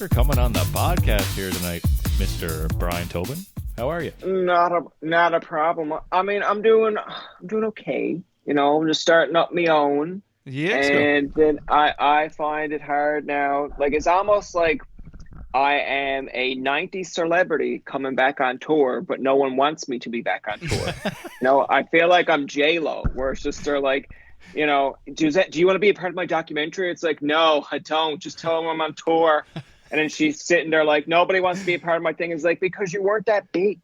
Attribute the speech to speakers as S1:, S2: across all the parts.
S1: for coming on the podcast here tonight, Mr. Bryan Tobin. How are you?
S2: Not a problem. I mean, I'm doing okay. You know, I'm just starting up my own.
S1: Yeah.
S2: And then I find it hard now. Like, it's almost like I am a 90s celebrity coming back on tour, but no one wants me to be back on tour. I feel like I'm J-Lo, where it's just they're like, do you want to be a part of my documentary? It's like, no, I don't. Just tell them I'm on tour. And then she's sitting there like, nobody wants to be a part of my thing. It's like, because you weren't that big.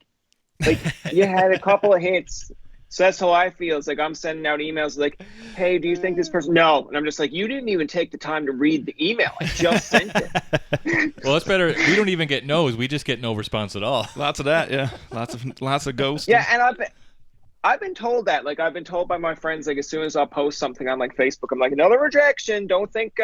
S2: Like, you had a couple of hits. So that's how I feel. It's like I'm sending out emails like, hey, do you think this person? No. And I'm just like, you didn't even take the time to read the email. I just sent it.
S1: Well, it's better. We don't even get no's. We just get no response at all.
S3: Lots of that, yeah. Lots of ghosting.
S2: Yeah, and I've been told that. Like, I've been told by my friends, like, as soon as I'll post something on, like, Facebook, I'm like, another rejection. Don't think,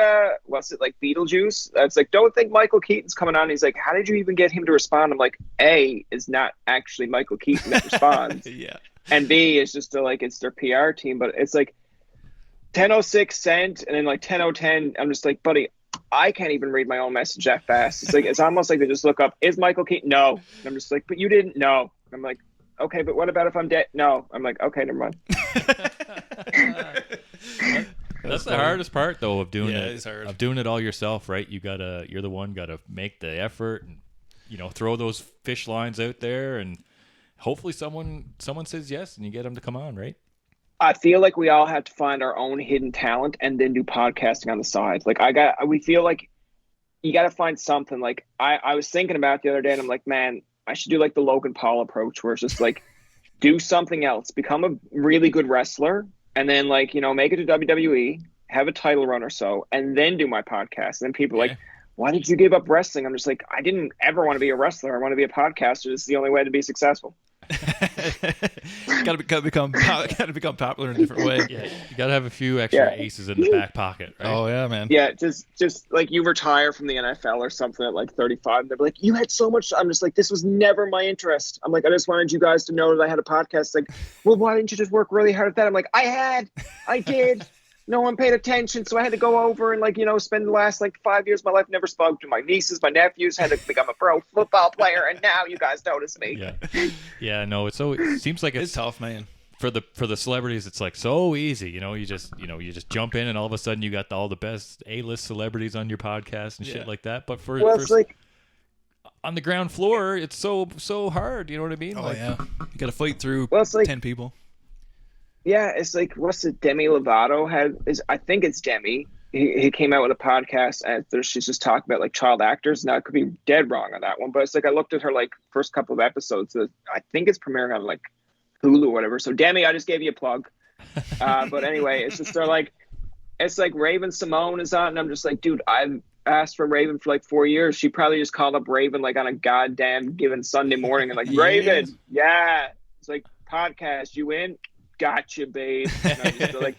S2: what's it, like, Beetlejuice? It's like, don't think Michael Keaton's coming on. He's like, how did you even get him to respond? I'm like, A, is not actually Michael Keaton that responds.
S3: Yeah.
S2: And B, is just, it's their PR team. But it's like 10:06 sent, and then, like, 10:10, I'm just like, buddy, I can't even read my own message that fast. It's like, it's almost like they just look up, is Michael Keaton? No. And I'm just like, but you didn't know. I'm like, okay, but what about if I'm dead? No. I'm like, okay, never mind.
S1: That's the hardest part, though, of doing it.
S3: It's hard.
S1: Of doing it all yourself, right? You're the one got to make the effort and throw those fish lines out there, and hopefully someone says yes, and you get them to come on, right?
S2: I feel like we all have to find our own hidden talent and then do podcasting on the side. Like we feel like you got to find something. Like I was thinking about it the other day, and I'm like, man, I should do like the Logan Paul approach, where it's just like, do something else, become a really good wrestler, and then make it to WWE, have a title run or so, and then do my podcast. And then people are like, why did you give up wrestling? I'm just like, I didn't ever want to be a wrestler. I want to be a podcaster. This is the only way to be successful.
S3: Gotta become popular in a different way.
S1: Yeah, you gotta have a few extra aces in the back pocket, right?
S3: Oh yeah, man.
S2: Yeah, just like you retire from the NFL or something at like 35, and they're like, you had so much. I'm just like, this was never my interest. I'm like, I just wanted you guys to know that I had a podcast. Like, well, why didn't you just work really hard at that? I'm like, I did. No one paid attention, so I had to go over and spend the last 5 years of my life, never spoke to my nieces, my nephews, had to become a pro football player, and now you guys notice me.
S1: Yeah, no, it seems like
S3: it's tough, man.
S1: For the celebrities, it's like so easy. You just jump in, and all of a sudden you got all the best A-list celebrities on your podcast and shit like that. But on the ground floor, it's so hard. You know what I mean?
S3: Oh yeah, you got to fight through 10 people.
S2: Yeah, it's like, what's it? Demi Lovato I think it's Demi. He came out with a podcast and she's just talking about child actors. Now, I could be dead wrong on that one, but it's like I looked at her first couple of episodes. I think it's premiering on Hulu or whatever. So Demi, I just gave you a plug. But anyway, it's just it's like Raven Simone is on, and I'm just like, dude, I've asked for Raven for 4 years. She probably just called up Raven on a goddamn given Sunday morning and Raven, yeah. It's like, podcast, you in? Gotcha, babe. And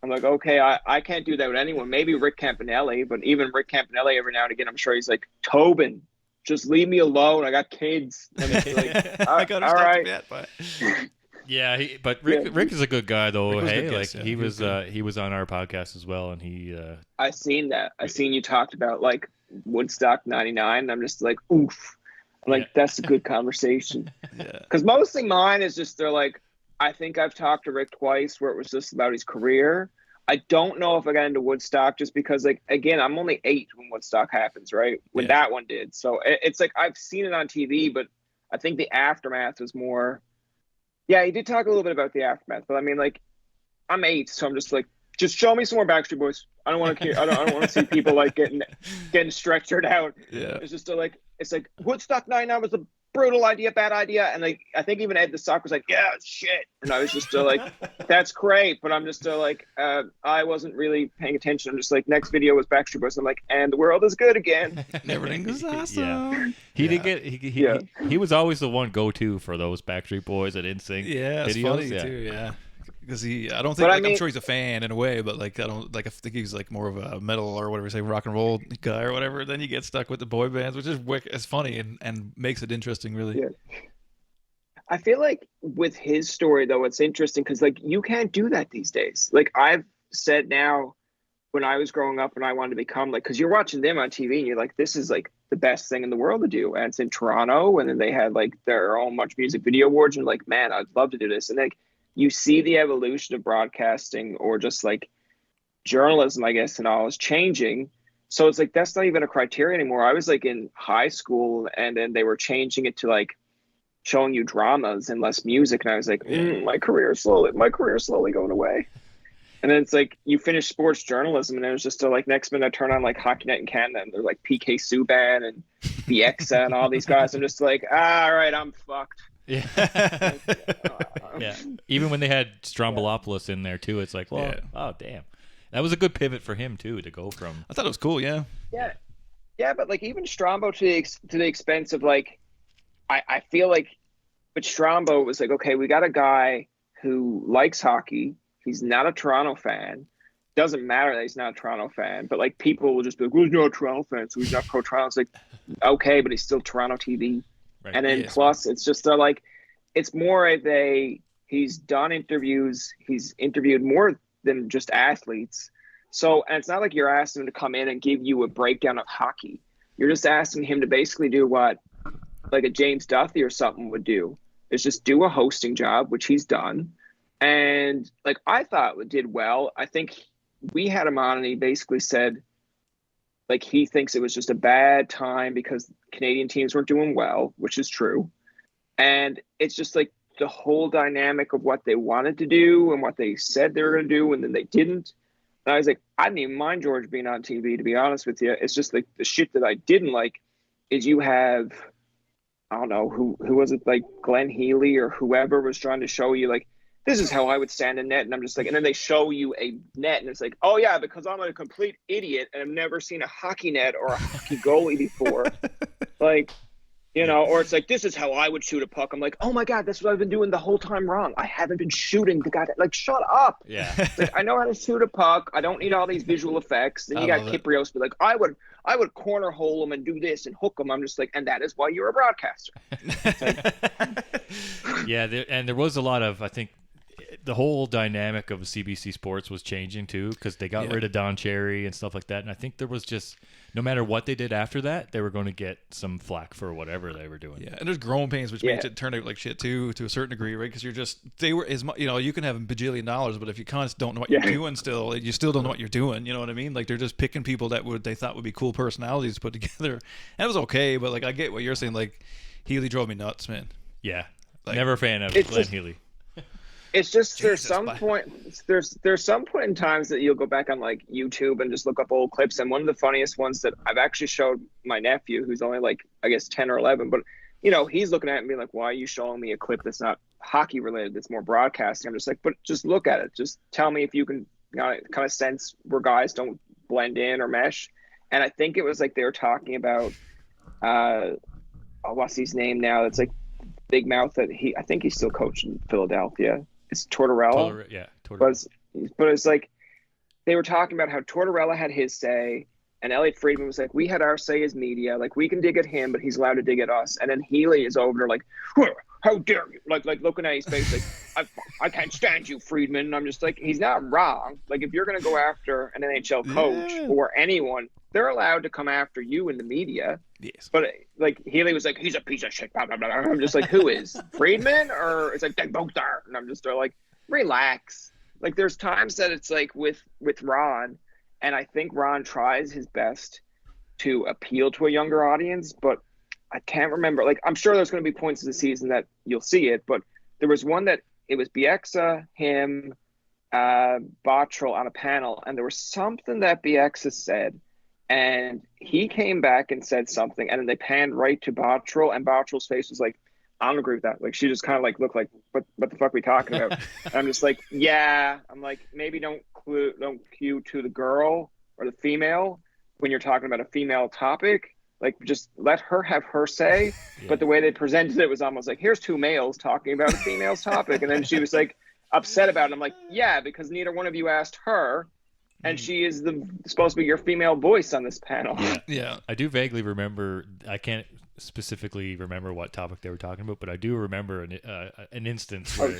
S2: I'm like, okay, I can't do that with anyone. Maybe Rick Campanelli, but even Rick Campanelli, every now and again, I'm sure he's like, Tobin, just leave me alone. I got kids. And it's
S3: I got
S2: all right.
S3: But
S1: yeah, but Rick is a good guy though. He was on our podcast as well, and he.
S2: I seen that. I seen you talked about Woodstock '99. And I'm just like, oof. I'm like, that's a good conversation.
S3: Yeah.
S2: Because mostly mine is just they're like. I think I've talked to Rick twice where it was just about his career. I don't know if I got into Woodstock just because, again, I'm only 8 when Woodstock happens, right? When that one did. So it's like I've seen it on TV, but I think the aftermath was more. Yeah, he did talk a little bit about the aftermath, but I mean, I'm 8, so I'm just just show me some more Backstreet Boys. I don't want to. I don't want to see people getting stretchered out.
S3: Yeah,
S2: it's just it's like Woodstock '99 was a brutal idea, bad idea, and I think even Ed the Sock was like, yeah, shit, and I was just that's great, but I'm just I wasn't really paying attention. I'm just next video was Backstreet Boys. I'm like, and the world is good again.
S3: Everything is awesome.
S1: Yeah. He was always the one go-to for those Backstreet Boys and NSYNC.
S3: Yeah, it's
S1: videos.
S3: funny too. Yeah. Because I don't think I'm sure he's a fan in a way, but I think he's more of a metal or whatever, say rock and roll guy or whatever. Then you get stuck with the boy bands, which is it's funny and makes it interesting, really.
S2: Yeah. I feel like with his story though, it's interesting because you can't do that these days. I've said now, when I was growing up and I wanted to become like, because you're watching them on TV and you're like, this is like the best thing in the world to do. And it's in Toronto, and then they had like their own Much Music Video Awards, and like, man, I'd love to do this. And like you see the evolution of broadcasting, or just like journalism, I guess, and all is changing. So it's like, that's not even a criteria anymore. I was like in high school, and then they were changing it to like showing you dramas and less music. And I was like, my career is slowly going away. And then it's like, you finish sports journalism, and it was just like, next minute I turn on like Hockey Night in Canada, and they're like PK Subban and Bieksa and all these guys. I'm just like, all right, I'm fucked.
S1: Yeah. Yeah. Even when they had Strombolopoulos in there too, it's like, well, oh damn. That was a good pivot for him too, to go from.
S3: I thought it was cool, yeah.
S2: Yeah. Yeah, but like even Strombo to the expense of like, I feel like with Strombo, it was like, okay, we got a guy who likes hockey. He's not a Toronto fan. Doesn't matter that he's not a Toronto fan, but like people will just be like, well, he's not a Toronto fan, so he's not pro Toronto. It's like, okay, but he's still Toronto TV. Right. And then plus it's just like, it's more of he's done interviews. He's interviewed more than just athletes. So, and it's not like you're asking him to come in and give you a breakdown of hockey. You're just asking him to basically do what like a James Duthie or something would do. Is just do a hosting job, which he's done. And like, I thought it did well. I think we had him on and he basically said, like, he thinks it was just a bad time because Canadian teams weren't doing well, which is true. And it's just like the whole dynamic of what they wanted to do and what they said they were going to do, and then they didn't. And I was like, I didn't even mind George being on TV, to be honest with you. It's just like the shit that I didn't like is you have, I don't know, who was it, like Glenn Healy or whoever was trying to show you, like, this is how I would stand in net. And I'm just like, and then they show you a net and it's like, oh yeah, because I'm a complete idiot and I've never seen a hockey net or a hockey goalie before. Like, you know, or it's like, this is how I would shoot a puck. I'm like, oh my God, that's what I've been doing the whole time wrong. I haven't been shooting the guy. Like, shut up.
S1: Yeah.
S2: Like, I know how to shoot a puck. I don't need all these visual effects. Then you got Kiprios be like, I would corner hole him and do this and hook him. I'm just like, and that is why you're a broadcaster.
S1: Yeah. There was a lot of, I think, the whole dynamic of CBC Sports was changing too, because they got rid of Don Cherry and stuff like that. And I think there was just, no matter what they did after that, they were going to get some flack for whatever they were doing.
S3: Yeah, and there's growing pains, which makes it turn out like shit too, to a certain degree, right? Because you can have $1 bajillion, but if you kind of don't know what you're doing still, you still don't know what you're doing. You know what I mean? Like, they're just picking people that they thought would be cool personalities to put together. And it was okay, but like, I get what you're saying. Like, Healy drove me nuts, man.
S1: Yeah, like, never a fan of Glenn Healy.
S2: It's just there's some point in times that you'll go back on like YouTube and just look up old clips, and one of the funniest ones that I've actually showed my nephew, who's only like, I guess 10 or 11, but you know, he's looking at it and being like, why are you showing me a clip that's not hockey related, that's more broadcasting? I'm just like, but just look at it, just tell me if you can, you know, kind of sense where guys don't blend in or mesh. And I think it was like they were talking about what's his name now, that's like big mouth that I think he's still coaching Philadelphia. It's Tortorella.
S1: Tortorella.
S2: But it's like they were talking about how Tortorella had his say, and Elliot Friedman was like, we had our say as media. Like, we can dig at him, but he's allowed to dig at us. And then Healy is over there like, how dare you? Like looking at his face like, I can't stand you, Friedman. And I'm just like, he's not wrong. Like, if you're going to go after an NHL coach or anyone, they're allowed to come after you in the media.
S3: Yes.
S2: But like Healy was like, he's a piece of shit. Blah, blah, blah. I'm just like, who is Friedman? Or it's like, they both are. And I'm just like, relax. Like, there's times that it's like with Ron, and I think Ron tries his best to appeal to a younger audience, but I can't remember. Like, I'm sure there's going to be points of the season that you'll see it, but there was one that it was Bieksa, him, Bottrell on a panel, and there was something that Bieksa said. And he came back and said something, and then they panned right to Bottrell, and Bottrell's face was like, I don't agree with that. Like, she just kind of like looked like, what the fuck are we talking about? And I'm just like, yeah. I'm like, maybe don't cue to the girl or the female when you're talking about a female topic. Like, just let her have her say. Yeah. But the way they presented it was almost like, here's two males talking about a female's topic. And then she was like upset about it. I'm like, yeah, because neither one of you asked her. And she is supposed to be your female voice on this panel.
S1: Yeah. I do vaguely remember, I can't specifically remember what topic they were talking about, but I do remember an instance where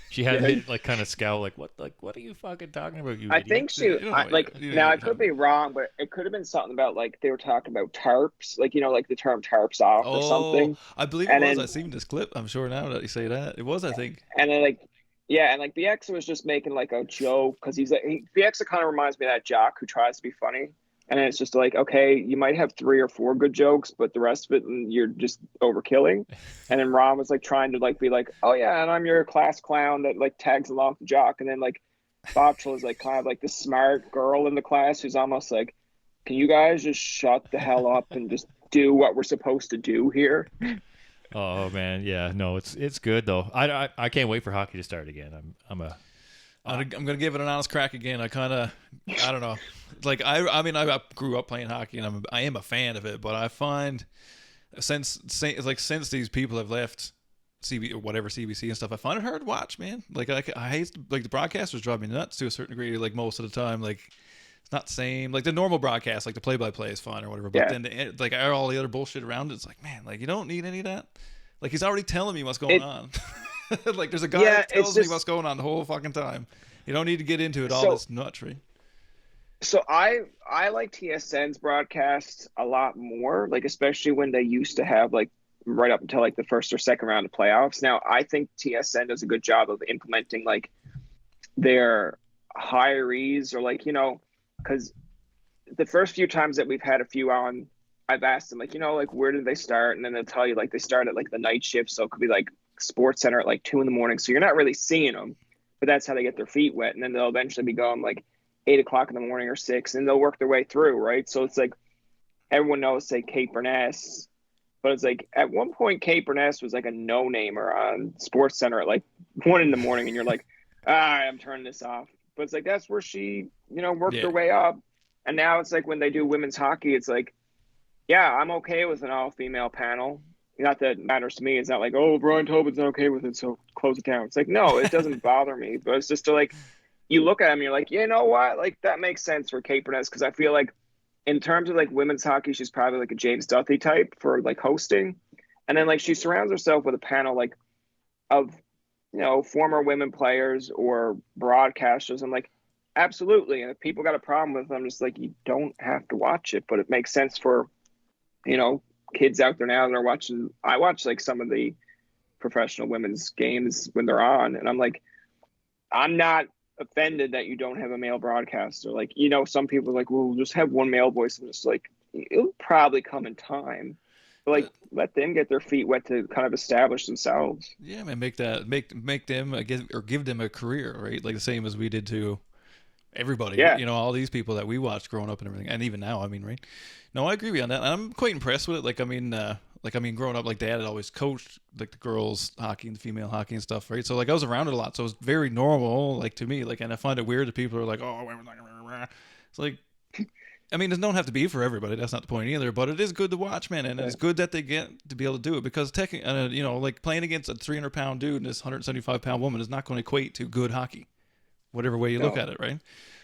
S1: she had me like kind of scowl like what are you fucking talking about, you
S2: I
S1: idiot?
S2: think she now I could be wrong, but it could have been something about like they were talking about tarps, like like the term tarps off or something.
S3: I believe it was. I've seen this clip. I'm sure now that you say that it was. I think.
S2: And then BX was just making like a joke because BX kind of reminds me of that jock who tries to be funny. And then it's just like, okay, you might have 3 or 4 good jokes, but the rest of it, you're just overkilling. And then Ron was like trying to like be like, oh yeah, and I'm your class clown that like tags along the jock. And then like Bobchill is like kind of like the smart girl in the class who's almost like, can you guys just shut the hell up and just do what we're supposed to do here?
S1: Oh man, yeah, no, it's good though. I can't wait for hockey to start again. I'm
S3: gonna give it an honest crack again. I don't know. Like I grew up playing hockey and I am a fan of it, but I find since these people have left CBC and stuff, I find it hard to watch, man. Like I hate like the broadcasters drive me nuts to a certain degree. Like most of the time, like it's not the same. Like the normal broadcast, like the play-by-play is fun or whatever. But then like all the other bullshit around it, it's like, man, like you don't need any of that. Like he's already telling me what's going on. Like there's a guy that tells me what's going on the whole fucking time. You don't need to get into it all this nuttery.
S2: So I like TSN's broadcast a lot more, like especially when they used to have like right up until like the first or second round of playoffs. Now I think TSN does a good job of implementing like their hirees or like, because the first few times that we've had a few on, I've asked them like, like where did they start? And then they'll tell you like they start at like the night shift. So it could be like Sports Center at like 2 a.m. So you're not really seeing them, but that's how they get their feet wet. And then they'll eventually be going like 8 o'clock in the morning or 6, and they'll work their way through. Right. So it's like, everyone knows, say Kate Burness, but it's like at one point, Kate Burness was like a no-namer on Sports Center at like 1 a.m. and you're like, all right, I'm turning this off. But it's like, that's where she, worked her way up. And now it's like when they do women's hockey, it's like, yeah, I'm okay with an all-female panel. Not that it matters to me. It's not like, oh, Bryan Tobin's not okay with it, so close it down. It's like, no, it doesn't bother me. But it's just to like, you look at him, you're like, you know what? Like, that makes sense for Kate Burness, because I feel like in terms of like women's hockey, she's probably like a James Duthie type for like hosting. And then like she surrounds herself with a panel like of, former women players or broadcasters. I'm like, absolutely. And if people got a problem with it, I'm just like, you don't have to watch it, but it makes sense for, kids out there now that are watching. I watch like some of the professional women's games when they're on, and I'm like, I'm not offended that you don't have a male broadcaster. Like, some people are like, well, we'll just have one male voice. I'm just like, it'll probably come in time. But like, let them get their feet wet to kind of establish themselves.
S3: Yeah, man, make them give them a career, right? Like the same as we did to everybody.
S2: Yeah.
S3: All these people that we watched growing up and everything, and even now, I mean, right? No, I agree with you on that. I'm quite impressed with it. Like, I mean, growing up, like Dad had always coached like the girls hockey and the female hockey and stuff, right? So like I was around it a lot, so it was very normal, like to me. Like, and I find it weird that people are like, oh, it's like, I mean, it don't have to be for everybody. That's not the point either. But it is good to watch, man, and it's good that they get to be able to do it, because like playing against a 300-pound dude and this 175-pound woman is not going to equate to good hockey, whatever way you look at it, right?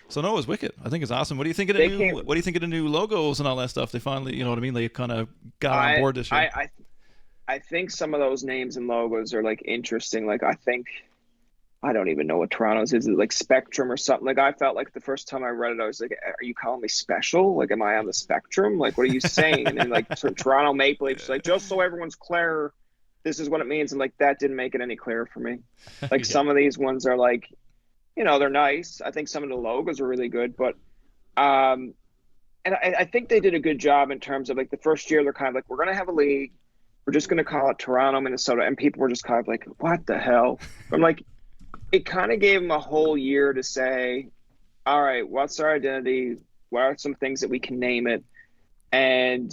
S3: So no, it was wicked. I think it's awesome. What do you think of the new logos and all that stuff? They finally, you know what I mean? They kind of got on board this year.
S2: I think some of those names and logos are like interesting. Like I don't even know what Toronto's is. It like Spectrum or something? Like I felt like the first time I read it, I was like, are you calling me special? Like, am I on the spectrum? Like, what are you saying? And then like Toronto Maple Leafs, like, just so everyone's clear, this is what it means. And like, that didn't make it any clearer for me. Like some of these ones are like, they're nice. I think some of the logos are really good, but and I think they did a good job in terms of like the first year, they're kind of like, we're going to have a league. We're just going to call it Toronto, Minnesota. And people were just kind of like, what the hell? But I'm like, it kind of gave them a whole year to say, all right, what's our identity? What are some things that we can name it? And,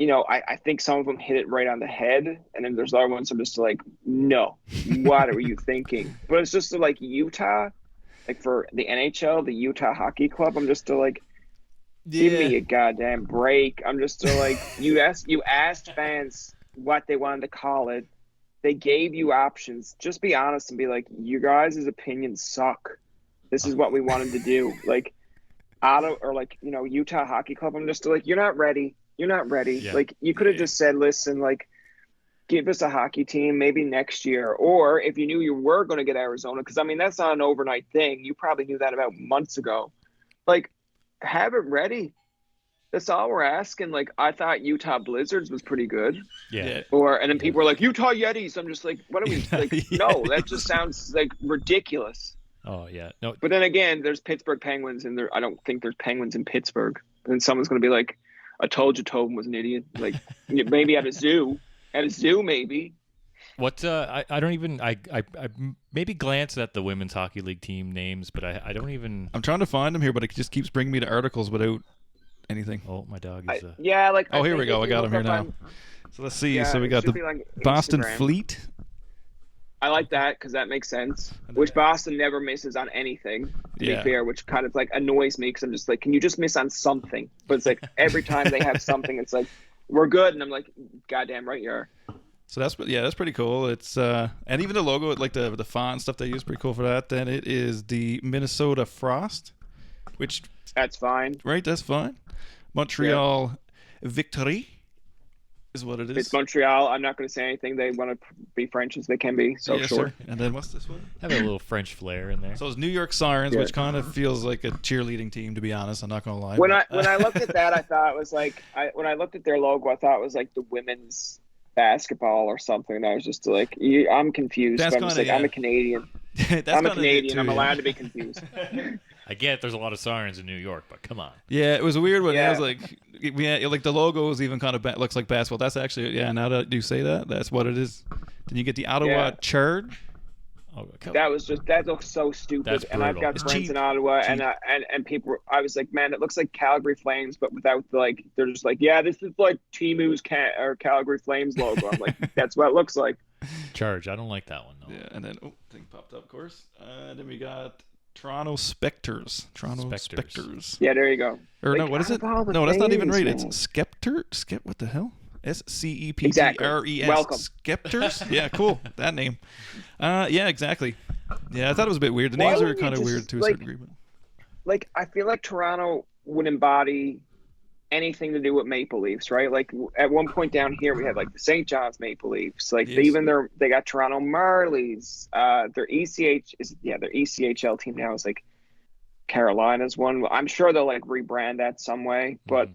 S2: I think some of them hit it right on the head. And then there's other ones I'm just like, no, what are you thinking? But it's just like Utah, like for the NHL, the Utah Hockey Club, I'm just like, give me a goddamn break. I'm just like, you asked fans what they wanted to call it. They gave you options. Just be honest and be like, you guys' opinions suck. This is what we wanted to do. Like, Utah Hockey Club, I'm just like, you're not ready. You're not ready.
S1: Yeah.
S2: Like, you could have just said, listen, like, give us a hockey team maybe next year. Or if you knew you were going to get Arizona, because, I mean, that's not an overnight thing. You probably knew that about months ago. Like, have it ready. That's all we're asking. Like, I thought Utah Blizzards was pretty good.
S1: Yeah.
S2: And then people were like, Utah Yetis. I'm just like, what are we like? No, that just sounds like ridiculous.
S1: Oh yeah. No.
S2: But then again, there's Pittsburgh Penguins, and I don't think there's Penguins in Pittsburgh. And then someone's going to be like, I told you Tobin was an idiot. Like, maybe at a zoo. At a zoo, maybe.
S1: What I don't even I maybe glanced at the women's hockey league team names, but I don't even.
S3: I'm trying to find them here, but it just keeps bringing me to articles without anything.
S1: Oh, my dog is.
S3: Oh, here we go. I got him here now. So let's see. So we got the like Boston Fleet.
S2: I like that because that makes sense. Which Boston never misses on anything, to be fair, which kind of like annoys me because I'm just like, can you just miss on something? But it's like every time they have something, it's like, we're good. And I'm like, goddamn right you are.
S3: So that's pretty cool. It's and even the logo, like the font and stuff they use, pretty cool for that. Then it is the Minnesota Frost, which
S2: that's fine.
S3: Right, that's fine. Montreal Victory is what it is.
S2: It's Montreal. I'm not going to say anything. They want to be French as they can be. So
S3: yes,
S2: sure.
S3: Sir. And then what's this one?
S1: Have a little French flair in there.
S3: So it's New York Sirens, which kind of feels like a cheerleading team, to be honest. I'm not going to lie.
S2: When I looked at that, I thought it was like when I looked at their logo, I thought it was like the women's basketball or something. And I was just like, I'm confused.
S3: That's
S2: but I'm just like, I'm a Canadian. I'm a Canadian.
S3: Too,
S2: I'm allowed to be confused.
S1: I get there's a lot of sirens in New York, but come on.
S3: Yeah, it was a weird one. Yeah. I was like, like the logo is even kind of looks like basketball. That's actually, now that you say that, that's what it is. Then you get the Ottawa Charge.
S2: Oh, that looks so stupid. And I've got friends in Ottawa, and people. I was like, man, it looks like Calgary Flames, but without they're just like, yeah, this is like Timu's or Calgary Flames logo. I'm like, that's what it looks like.
S1: Charge. I don't like that one though.
S3: Yeah, and then thing popped up, of course. Then we got Toronto Spectres. Spectres.
S2: Yeah, there you go.
S3: Or no, what is it? No, that's not even right. Man. It's Skepter. What the hell? SCEPTRES.
S2: Exactly. Welcome.
S3: Skepters. Yeah, cool. That name. Yeah, exactly. Yeah, I thought it was a bit weird. The names are kind of weird to a certain degree. But...
S2: Like, I feel like Toronto would embody anything to do with Maple Leafs, right? Like at one point down here, we had like the St. John's Maple Leafs. Like they got Toronto Marlies. Their ECHL team now is like Carolina's one. I'm sure they'll like rebrand that some way, but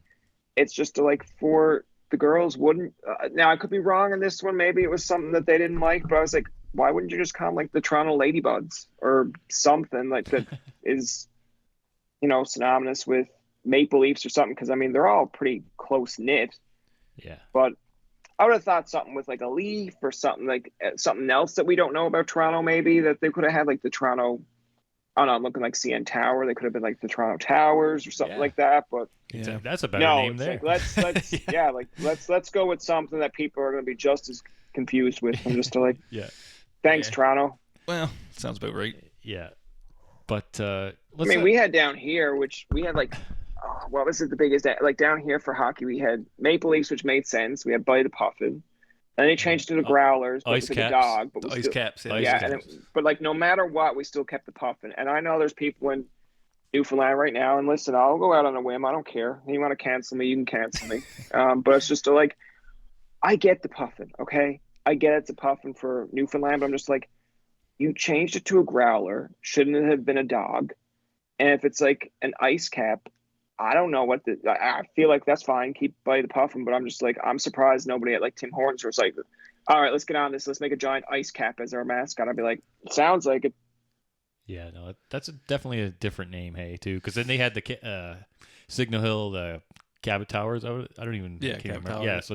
S2: it's just like for the girls wouldn't. Now I could be wrong on this one. Maybe it was something that they didn't like, but I was like, why wouldn't you just call them like the Toronto Ladybugs or something like that is, synonymous with Maple Leafs or something? Because I mean they're all pretty close knit.
S1: Yeah.
S2: But I would have thought something with like a leaf or something like something else that we don't know about Toronto. Maybe that they could have had like the Toronto. I don't know, looking like CN Tower. They could have been like the Toronto Towers or something like that. But
S1: that's a better name there.
S2: Like, let's go with something that people are going to be just as confused with. I'm just like, thanks, Toronto.
S3: Well, sounds about right.
S1: Yeah, but
S2: we had down here, which we had like, what was it the biggest? Like down here for hockey, we had Maple Leafs, which made sense. We had By the Puffin. Then they changed to the Growlers, but
S1: Ice
S2: to
S1: Caps.
S2: the dog. But
S3: Ice Caps.
S2: But like no matter what, we still kept the Puffin. And I know there's people in Newfoundland right now, and listen, I'll go out on a whim. I don't care. You want to cancel me, you can cancel me. But it's just like, I get the Puffin, okay? I get it's a Puffin for Newfoundland, but I'm just like, you changed it to a Growler. Shouldn't it have been a dog? And if it's like an Ice Cap, I don't know I feel like that's fine. Keep By the Puffin, but I'm just like, I'm surprised nobody at like Tim Hortons was like, all right, let's get on this. Let's make a giant ice cap as our mascot. I'd be like, sounds like it.
S1: Yeah, no, that's definitely a different name, hey, too. Because then they had the Signal Hill, the Cabot Towers. I don't even remember.
S3: Tower.
S1: Yeah, so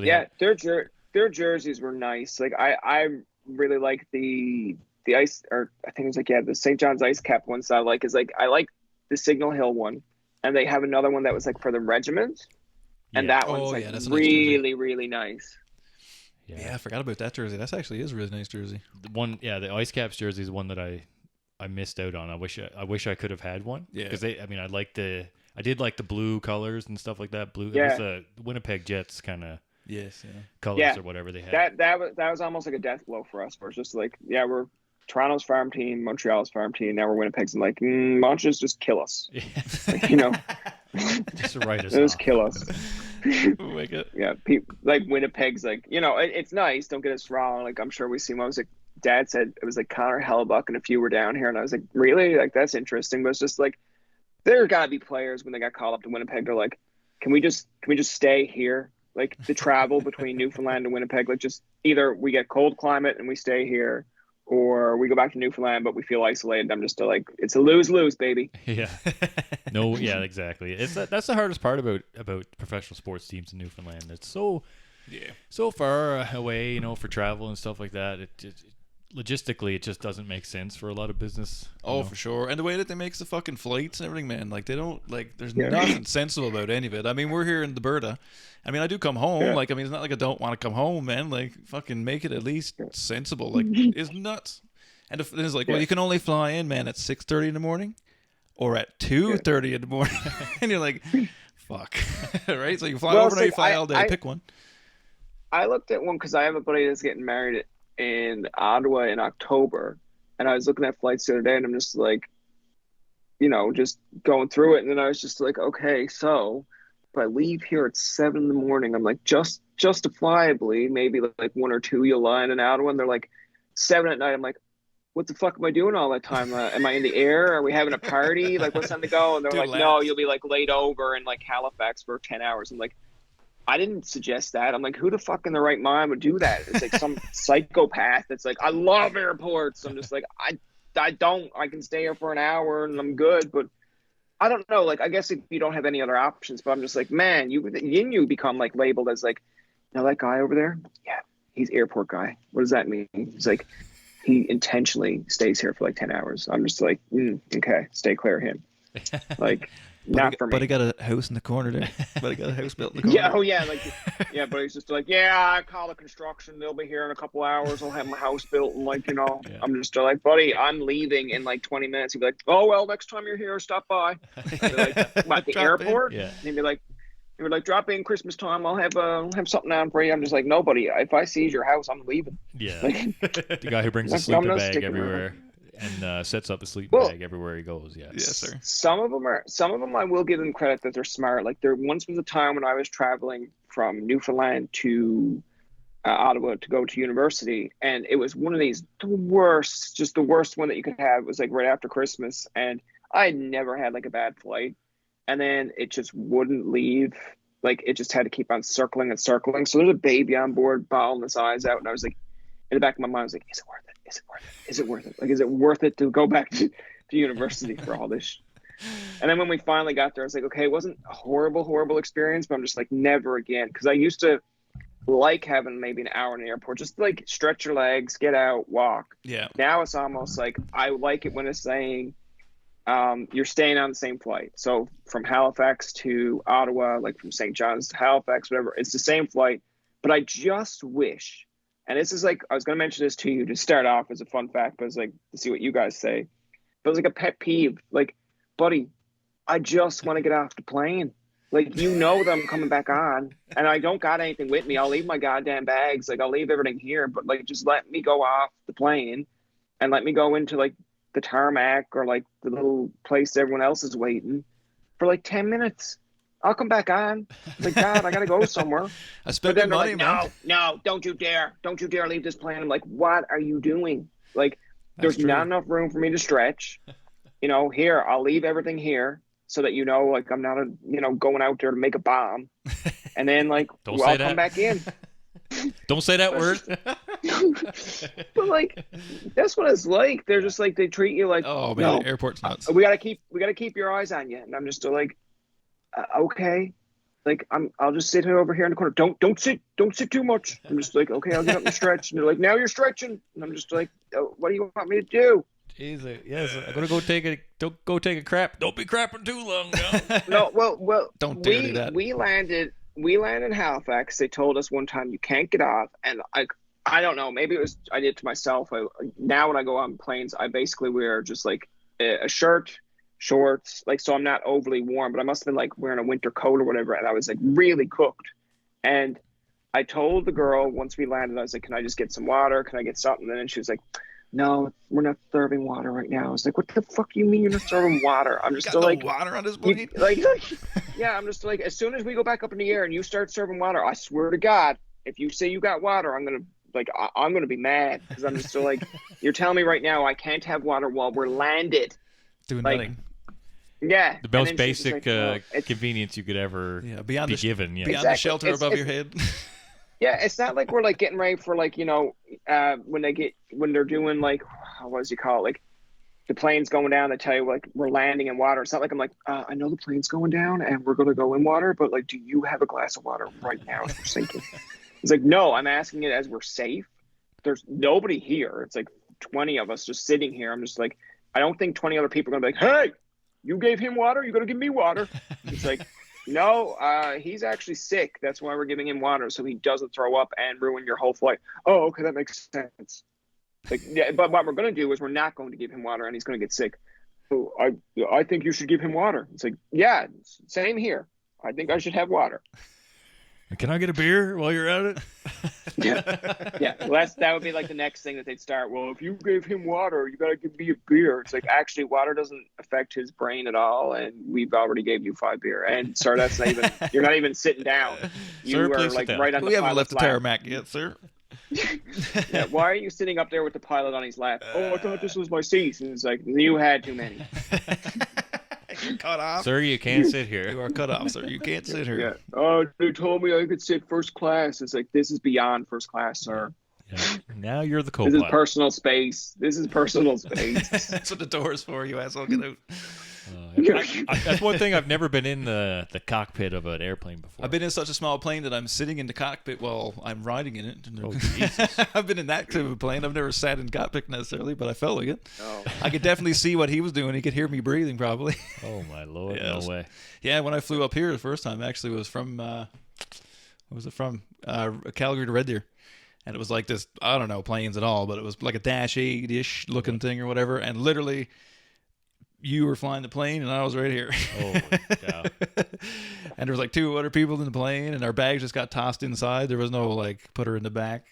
S2: their jerseys were nice. Like I really like the ice, or I think it was like the St. John's Ice Cap ones that I like. Is like I like the Signal Hill one. And they have another one that was like for the regiment. And that one's that's really, really nice.
S3: Yeah, I forgot about that jersey. That actually is a really nice jersey.
S1: The Ice Caps jersey is one that I missed out on. I wish I could have had one. Yeah. Because I did like the blue colors and stuff like that. Blue. Yeah. It was the Winnipeg Jets kind of colors or whatever they had.
S2: That was almost like a death blow for us. Where it's just like, we're Toronto's farm team, Montreal's farm team. Now we're Winnipeg's, and like, Montreal's just kill us.
S1: Yeah.
S2: Like,
S1: just write us
S2: just kill us.
S3: Wicked.
S2: Yeah, like Winnipeg's like, it's nice. Don't get us wrong. Like I'm sure we see. I was like, Dad said it was like Connor Hellebuck and a few were down here, and I was like, really? Like that's interesting. But it's just like there gotta be players when they got called up to Winnipeg. They're like, can we just stay here? Like the travel between Newfoundland and Winnipeg, like just either we get cold climate and we stay here, or we go back to Newfoundland but we feel isolated. I'm just like, it's a lose-lose, baby.
S1: Yeah. No, yeah, exactly. That's the hardest part about professional sports teams in Newfoundland. It's so far away, for travel and stuff like that. Logistically, it just doesn't make sense for a lot of business.
S3: Oh, for sure. And the way that they make the fucking flights and everything, man, like they don't, like there's nothing sensible about any of it. I mean, we're here in Alberta. I mean, I do come home. Yeah. Like, I mean, it's not like I don't want to come home, man. Like, fucking make it at least sensible. Like, it's nuts. And it's like, well, you can only fly in, man, at 6:30 in the morning or at 2:30 in the morning. And you're like, fuck. Right? So you fly overnight, you fly all day, pick one.
S2: I looked at one because I have a buddy that's getting married in Ottawa in October, and I was looking at flights the other day, and I'm just like, just going through it, and then I was just like, okay, so if I leave here at 7 a.m, I'm like, justifiably, maybe like one or two you'll line in Ottawa, and they're like 7 at night. I'm like, what the fuck am I doing all that time? Am I in the air? Are we having a party? Like, what's time to go? And they're like, no, you'll be like laid over in like Halifax for 10 hours. I'm like, I didn't suggest that. I'm like, who the fuck in their right mind would do that? It's like some psychopath that's like, I love airports. I'm just like, I don't. I can stay here for an hour and I'm good. But I don't know. Like, I guess if you don't have any other options, but I'm just like, man, you become like labeled as like, that guy over there? Yeah, he's airport guy. What does that mean? He's like, he intentionally stays here for like 10 hours. I'm just like, okay, stay clear of him. Like, not for me.
S3: But he got a house in the corner there. But he got a house built in the corner.
S2: But he's just like, I call the construction. They'll be here in a couple hours. I'll have my house built. And like, I'm just like, buddy, I'm leaving in like 20 minutes. He'd be like, oh, well, next time you're here, stop by. I'd be like, at the airport?
S1: Yeah.
S2: And he would like, drop in Christmas time. I'll have something on for you. I'm just like, no, buddy, if I seize your house, I'm leaving.
S1: Yeah. Like, the guy who brings a sleeping bag everywhere. And sets up a sleeping bag everywhere he goes.
S3: Yes, sir.
S2: Some of them I will give them credit that they're smart. Like there once was a time when I was traveling from Newfoundland to Ottawa to go to university, and it was one of these the worst one that you could have. It was like right after Christmas, and I had never had like a bad flight, and then it just wouldn't leave. Like it just had to keep on circling and circling. So there's a baby on board bawling his eyes out, and I was like, in the back of my mind, I was like, is it worth it? Is it worth it? Is it worth it? Like, is it worth it to go back to university for all this? And then when we finally got there, I was like, okay, it wasn't a horrible experience, but I'm just like, never again. Because I used to like having maybe an hour in the airport, just like stretch your legs, get out, walk.
S3: Yeah.
S2: Now it's almost like I like it when it's saying you're staying on the same flight. So from Halifax to Ottawa, like from St. John's to Halifax, whatever, it's the same flight. But I just wish. And this is like, I was going to mention this to you to start off as a fun fact, but it's like to see what you guys say. But it's like a pet peeve. Like, buddy, I just want to get off the plane. Like, that I'm coming back on and I don't got anything with me. I'll leave my goddamn bags. Like, I'll leave everything here. But like, just let me go off the plane and let me go into like the tarmac or like the little place everyone else is waiting for like 10 minutes. I'll come back on. Like, God, I got to go somewhere.
S3: I spent good money,
S2: man. No, don't you dare. Don't you dare leave this plane. I'm like, what are you doing? Like, there's not enough room for me to stretch. Here, I'll leave everything here so that like, I'm not, going out there to make a bomb. And then, like, I'll come back in.
S1: Don't say that word.
S2: But, like, that's what it's like. They're just like, they treat you like,
S3: oh, man, the airport's nuts.
S2: We got to keep your eyes on you. And I'm just like, okay, like I'll just sit here over here in the corner. Don't sit too much. I'm just like, okay, I'll get up and stretch. And they're like, now you're stretching. And I'm just like, oh, what do you want me to do?
S1: Jeez, yes, I'm gonna go take a crap. Don't be crapping too long now.
S2: No, well,
S3: don't do that.
S2: We landed in Halifax. They told us one time you can't get off, and I don't know. Maybe it was I did it to myself. Now when I go on planes, I basically wear just like a shirt, shorts, like, so I'm not overly warm, but I must have been like wearing a winter coat or whatever, and I was like really cooked. And I told the girl once we landed, I was like, can I just get some water? Can I get something? And then she was like, no, we're not serving water right now. It's like, what the fuck do you mean you're not serving water? I'm just still like,
S3: water on his plate?
S2: Yeah, I'm just like, as soon as we go back up in the air and you start serving water, I swear to God, if you say you got water, I'm gonna be mad, because I'm just still like, you're telling me right now I can't have water while we're landed.
S3: Doing nothing.
S2: Yeah.
S1: The most basic convenience you could ever be given. Yeah.
S3: Beyond the shelter above your head.
S2: Yeah, it's not like we're like getting ready for like, you know, when they're doing like, what does you call it? Like the plane's going down, they tell you like we're landing in water. It's not like I'm like, I know the plane's going down and we're going to go in water, but like, do you have a glass of water right now as we're sinking? It's like, no, I'm asking it as we're safe. There's nobody here. It's like 20 of us just sitting here. I'm just like, I don't think 20 other people are going to be like, hey, you gave him water, you got to give me water. It's like, no, he's actually sick. That's why we're giving him water, so he doesn't throw up and ruin your whole flight. Oh, okay, that makes sense. Like, yeah, but what we're going to do is we're not going to give him water, and he's going to get sick. So I think you should give him water. It's like, yeah, same here. I think I should have water.
S1: Can I get a beer while you're at it?
S2: Yeah. Well, that would be like the next thing that they'd start. Well, if you gave him water, you got to give me a beer. It's like, actually, water doesn't affect his brain at all, and we've already gave you 5 beer. And sir, that's not even. You're not even sitting down. You
S1: sir,
S2: are like right on the.
S3: We haven't left the tarmac yet, sir.
S2: Yeah, why are you sitting up there with the pilot on his lap? Oh, I thought this was my seat. And it's like, you had too many.
S3: You're cut off.
S1: Sir, you can't sit here.
S3: You are cut off, sir. You can't sit here.
S2: Yeah. Oh, they told me I could sit first class. It's like, this is beyond first class, sir.
S1: Yeah. Now you're the co-pilot.
S2: This is personal space.
S3: That's what the door is for, you asshole. Get out.
S1: That's one thing. I've never been in the cockpit of an airplane before.
S3: I've been in such a small plane that I'm sitting in the cockpit while I'm riding in it.
S1: Oh, Jesus.
S3: I've been in that type of plane. I've never sat in cockpit necessarily, but I felt like it.
S2: Oh.
S3: I could definitely see what he was doing. He could hear me breathing probably.
S1: Oh, my Lord.
S3: Yeah,
S1: no way.
S3: Yeah, when I flew up here the first time, actually, it was from, Calgary to Red Deer. And it was like this, I don't know planes at all, but it was like a Dash 8-ish looking thing or whatever. And literally, you were flying the plane and I was right here.
S1: Oh, my God.
S3: And there was like 2 other people in the plane and our bags just got tossed inside. There was no like put her in the back.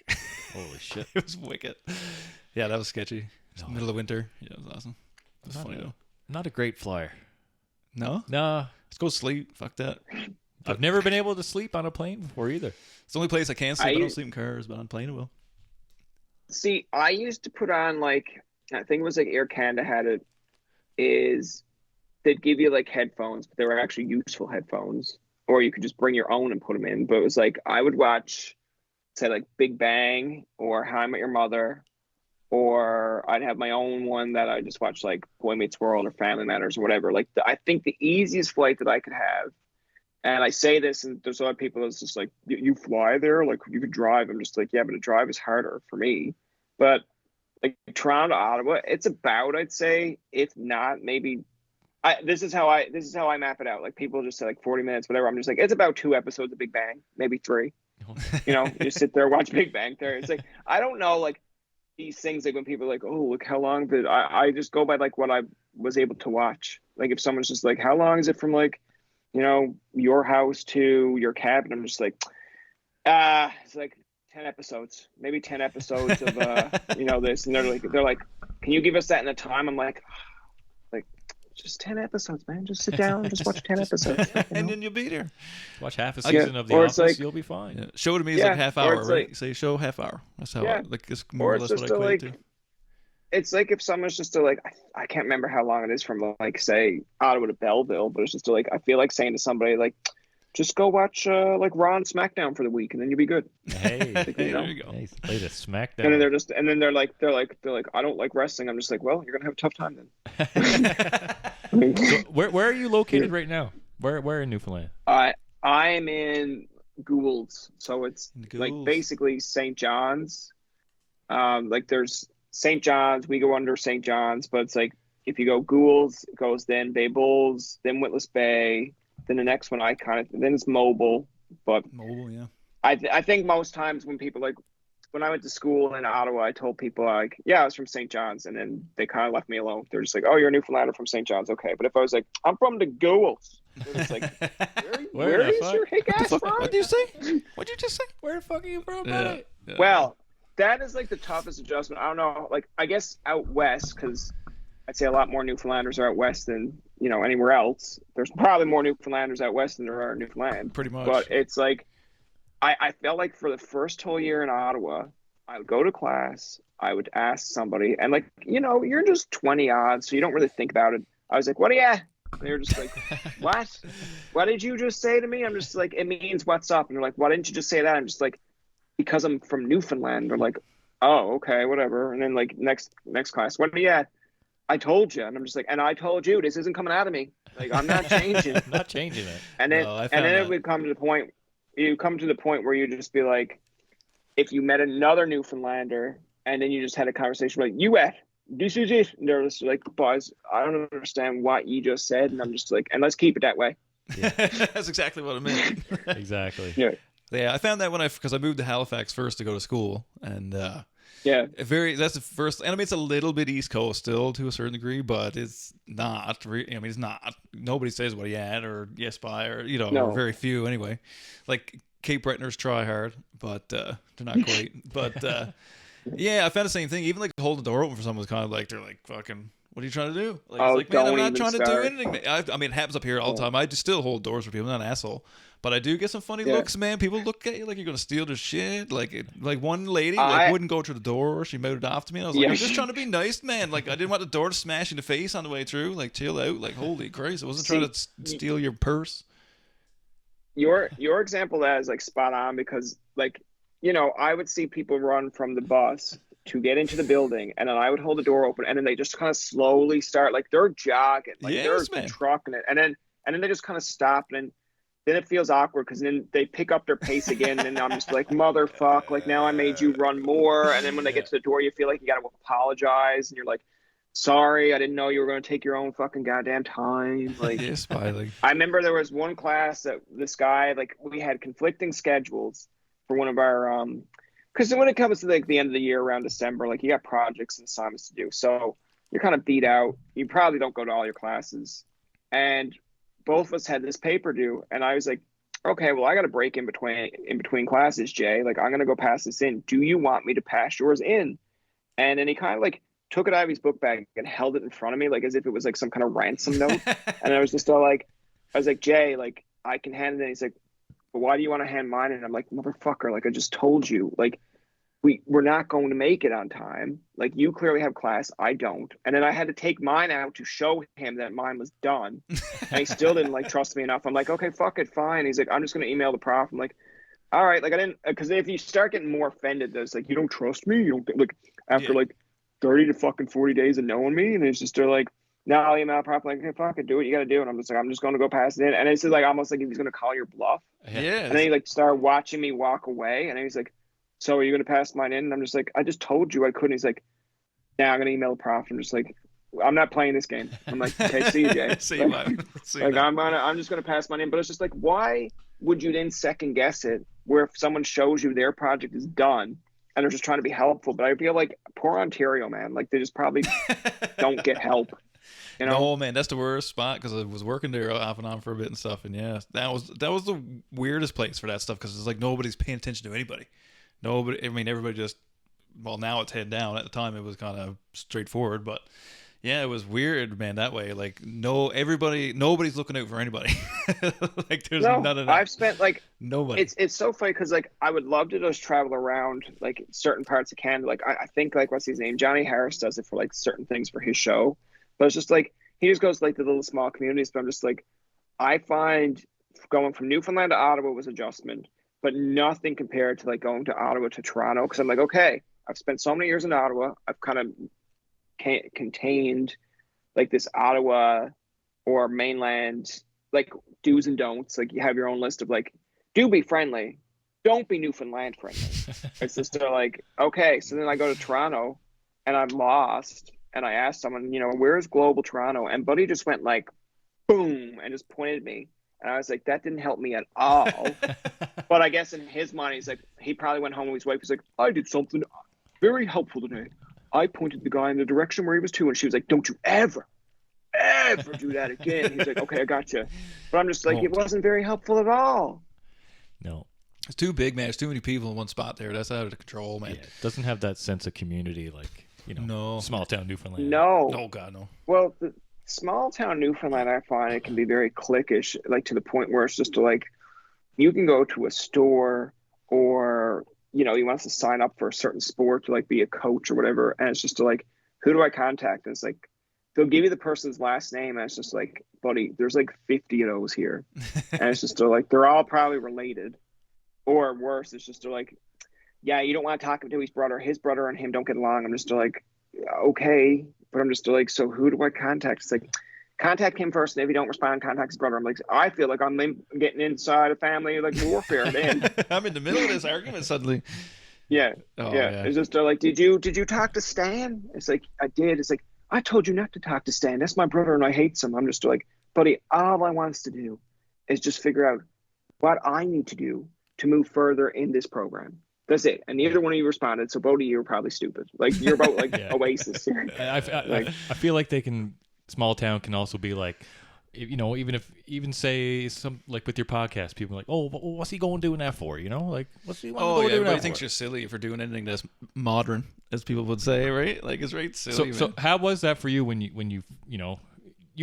S1: Holy shit.
S3: It was wicked. Yeah, that was sketchy. Middle of winter. Yeah, it was awesome. It was funny though.
S1: Not a great flyer.
S3: No?
S1: Nah.
S3: Let's go sleep. Fuck that.
S1: I've never been able to sleep on a plane before either.
S3: It's the only place I can sleep. I don't sleep in cars, but on plane I will.
S2: See, I used to put on like, I think it was like Air Canada had it, is they'd give you like headphones, but they were actually useful headphones, or you could just bring your own and put them in. But it was like, I would watch, say like Big Bang or How I Met Your Mother, or I'd have my own one that I just watch like Boy Meets World or Family Matters or whatever. Like I think the easiest flight that I could have, and I say this, and there's a lot of people that's just like, you fly there? Like, you could drive. I'm just like, yeah, but a drive is harder for me. But like Toronto to Ottawa, it's about, I'd say, if not, maybe, this is how I map it out. Like, people just say like 40 minutes, whatever. I'm just like, it's about 2 episodes of Big Bang, maybe 3. You know, you sit there, watch Big Bang Theory. It's like, I don't know, like, these things, like when people are like, oh, look how long did I just go by like what I was able to watch. Like, if someone's just like, how long is it from like, you know, your house to your cabin? I'm just like, it's like 10 episodes, maybe 10 episodes of, you know, this. And they're like, can you give us that in a time? I'm like, just 10 episodes, man. Just sit down and just watch 10 episodes.
S3: And then you'll be there.
S1: Watch half a season of The Office, like, you'll be fine.
S3: Yeah. Show to me is like half hour, right? Say show half hour. That's how it's more or less what I equate to.
S2: It's like if someone's just like, I can't remember how long it is from like, say, Ottawa to Belleville, but it's just like, I feel like saying to somebody like, just go watch like Raw and SmackDown for the week, and then you'll be good.
S1: Hey,
S2: like, you know?
S3: There you go.
S1: Hey, play the SmackDown.
S2: And then they're like, I don't like wrestling. I'm just like, well, you're gonna have a tough time then.
S1: So where are you located right now? Where in Newfoundland?
S2: I'm in Gould's, so it's like basically St. John's. Like there's St. John's, we go under St. John's, but it's like if you go Gould's, it goes then Bay Bulls, then Witless Bay, then the next one then it's Mobile. But
S3: Mobile, yeah.
S2: I think most times when people like, when I went to school in Ottawa, I told people like, yeah, I was from St. John's, and then they kind of left me alone. They're just like, oh, you're a Newfoundlander from St. John's, okay. But if I was like, I'm from the Gould's, it's like, where is your hick ass from?
S3: What'd you say? What'd you just say?
S1: Where the fuck are you from,
S3: buddy?
S2: Yeah. Well, that is like the toughest adjustment. I don't know, like I guess out west, because I'd say a lot more Newfoundlanders are out west than anywhere else. There's probably more Newfoundlanders out west than there are in Newfoundland.
S3: Pretty much.
S2: But it's like I felt like for the first whole year in Ottawa, I would go to class, I would ask somebody, and like you're just 20 odd, so you don't really think about it. I was like, "What are you?" And they were just like, "What? What did you just say to me?" I'm just like, "It means what's up." And they're like, "Why didn't you just say that?" I'm just like, "Because I'm from Newfoundland." They're like, "Oh, okay, whatever." And then like next class, "What are you at?" "I told you." And I'm just like, "And I told you, this isn't coming out of me. Like, I'm not changing."
S1: Not changing it.
S2: And then it would come to the point. You come to the point where you just be like, if you met another Newfoundlander and then you just had a conversation like, "You at? This is it." And they're just like, "Boys, I don't understand what you just said." And I'm just like, "And let's keep it that way."
S3: Yeah. That's exactly what I meant.
S1: Exactly.
S3: Yeah, I found that because I moved to Halifax first to go to school, and that's the first. And I mean, it's a little bit East Coast still to a certain degree, but it's not. It's not. Nobody says what you at or yes by or or very few anyway. Like Cape Bretoners try hard, but they're not great. But yeah, I found the same thing. Even like holding the door open for someone was kind of like they're like fucking. What are you trying to do? Like, it's like, man, I'm not trying to do anything. I mean, it happens up here all the time. I just still hold doors for people. I'm not an asshole. But I do get some funny looks, man. People look at you like you're going to steal their shit. Like one lady wouldn't go through the door. She mowed it off to me. And I was like, I'm just trying to be nice, man. Like, I didn't want the door to smash in the face on the way through. Like, chill out. Like, holy Christ. I wasn't trying to steal your purse.
S2: Your example of that is, like, spot on because, like, I would see people run from the bus to get into the building, and then I would hold the door open, and then they just kind of slowly start, like they're jogging, like they're trucking it, and then they just kind of stop, and then it feels awkward because then they pick up their pace again, and I'm just like, motherfuck, like now I made you run more, and then when they get to the door, you feel like you got to apologize, and you're like, sorry, I didn't know you were going to take your own fucking goddamn time. Like, I remember there was one class that this guy, like, we had conflicting schedules for one of our because when it comes to like the end of the year around December, like you got projects and assignments to do. So you're kind of beat out. You probably don't go to all your classes. And both of us had this paper due. And I was like, okay, well, I got a break in between classes, Jay. Like, I'm going to go pass this in. Do you want me to pass yours in? And then he kind of like took it out of his book bag and held it in front of me, like as if it was like some kind of ransom note. And I was just all like, Jay, like I can hand it in. He's like, but why do you want to hand mine? And I'm like, motherfucker, like I just told you, like we're not going to make it on time. Like you clearly have class, I don't. And then I had to take mine out to show him that mine was done. And he still didn't like trust me enough. I'm like, okay, fuck it, fine. He's like, I'm just going to email the prof. I'm like, all right, like I didn't, because if you start getting more offended, there's like, you don't trust me. You don't like after like 30 to fucking 40 days of knowing me. And it's just, they're like, no, I'll email the prof, like, hey, fuck it, do what you got to do. And I'm just like, I'm just going to go pass it in. And it's like almost like he's going to call your bluff.
S3: Yeah.
S2: And then he like started watching me walk away. And then he's like, so are you going to pass mine in? And I'm just like, I just told you I couldn't. He's like, nah, I'm going to email the prof. I'm just like, I'm not playing this game. I'm like, okay, see you, Jay.
S3: See you, man.
S2: I'm just going to pass mine in. But it's just like, why would you then second guess it where if someone shows you their project is done and they're just trying to be helpful? But I feel like poor Ontario, man, like they just probably don't get help. You know?
S3: No, man, that's the worst spot because I was working there off and on for a bit and stuff. And yeah, that was the weirdest place for that stuff because it's like nobody's paying attention to anybody. Nobody, I mean, everybody just, well, now it's head down. At the time, it was kind of straightforward, but yeah, it was weird, man, that way. Like, nobody's looking out for anybody. Like, there's none of that.
S2: I've spent, like,
S3: nobody.
S2: It's so funny because, like, I would love to just travel around, like, certain parts of Canada. Like, I think, like, what's his name? Johnny Harris does it for, like, certain things for his show. But it's just, like, he just goes to, like, the little small communities. But I'm just, like, I find going from Newfoundland to Ottawa was adjustment. But nothing compared to like going to Ottawa to Toronto because I'm like, okay, I've spent so many years in Ottawa. I've kind of contained like this Ottawa or mainland like do's and don'ts. Like you have your own list of like, do be friendly, don't be Newfoundland friendly. It's just like, okay. So then I go to Toronto and I'm lost and I asked someone, where's Global Toronto? And Buddy just went like, boom, and just pointed at me. And I was like, that didn't help me at all. But I guess in his mind, he's like, he probably went home with his wife. He's like, I did something very helpful today. I pointed the guy in the direction where he was to. And she was like, don't you ever do that again. He's like, okay, I got you. But I'm just like, it wasn't very helpful at all.
S1: No.
S3: It's too big, man. There's too many people in one spot there. That's out of control, man.
S1: Yeah, it doesn't have that sense of community small town Newfoundland.
S2: No.
S3: Oh, God, no.
S2: Well, the small town Newfoundland, I find it can be very cliquish, like to the point where it's just like, you can go to a store or, you want us to sign up for a certain sport to like be a coach or whatever. And it's just like, who do I contact? And it's like, they'll give you the person's last name. And it's just like, buddy, there's like 50 of those here. And it's just like, they're all probably related. Or worse, it's just like, yeah, you don't want to talk to his brother and him don't get along. I'm just like, okay. But I'm just like, so who do I contact? It's like, contact him first. And if you don't respond, contact his brother. I'm like, I feel like I'm getting inside a family like warfare, man.
S3: I'm in the middle of this argument suddenly.
S2: Yeah.
S3: Oh,
S2: yeah. It's just like, did you talk to Stan? It's like, I did. It's like, I told you not to talk to Stan. That's my brother and I hate him. I'm just like, buddy, all I want us to do is just figure out what I need to do to move further in this program. That's it. And neither one of you responded, so both of you are probably stupid. Like, you're about like Oasis here.
S1: I feel like small town can also be like, even say some, like with your podcast, people are like, oh, what's he going doing that for? Like, what's he doing that for?
S3: Everybody thinks you're silly for doing anything that's modern, as people would say, right? Like, it's right silly.
S1: So how was that for you when you've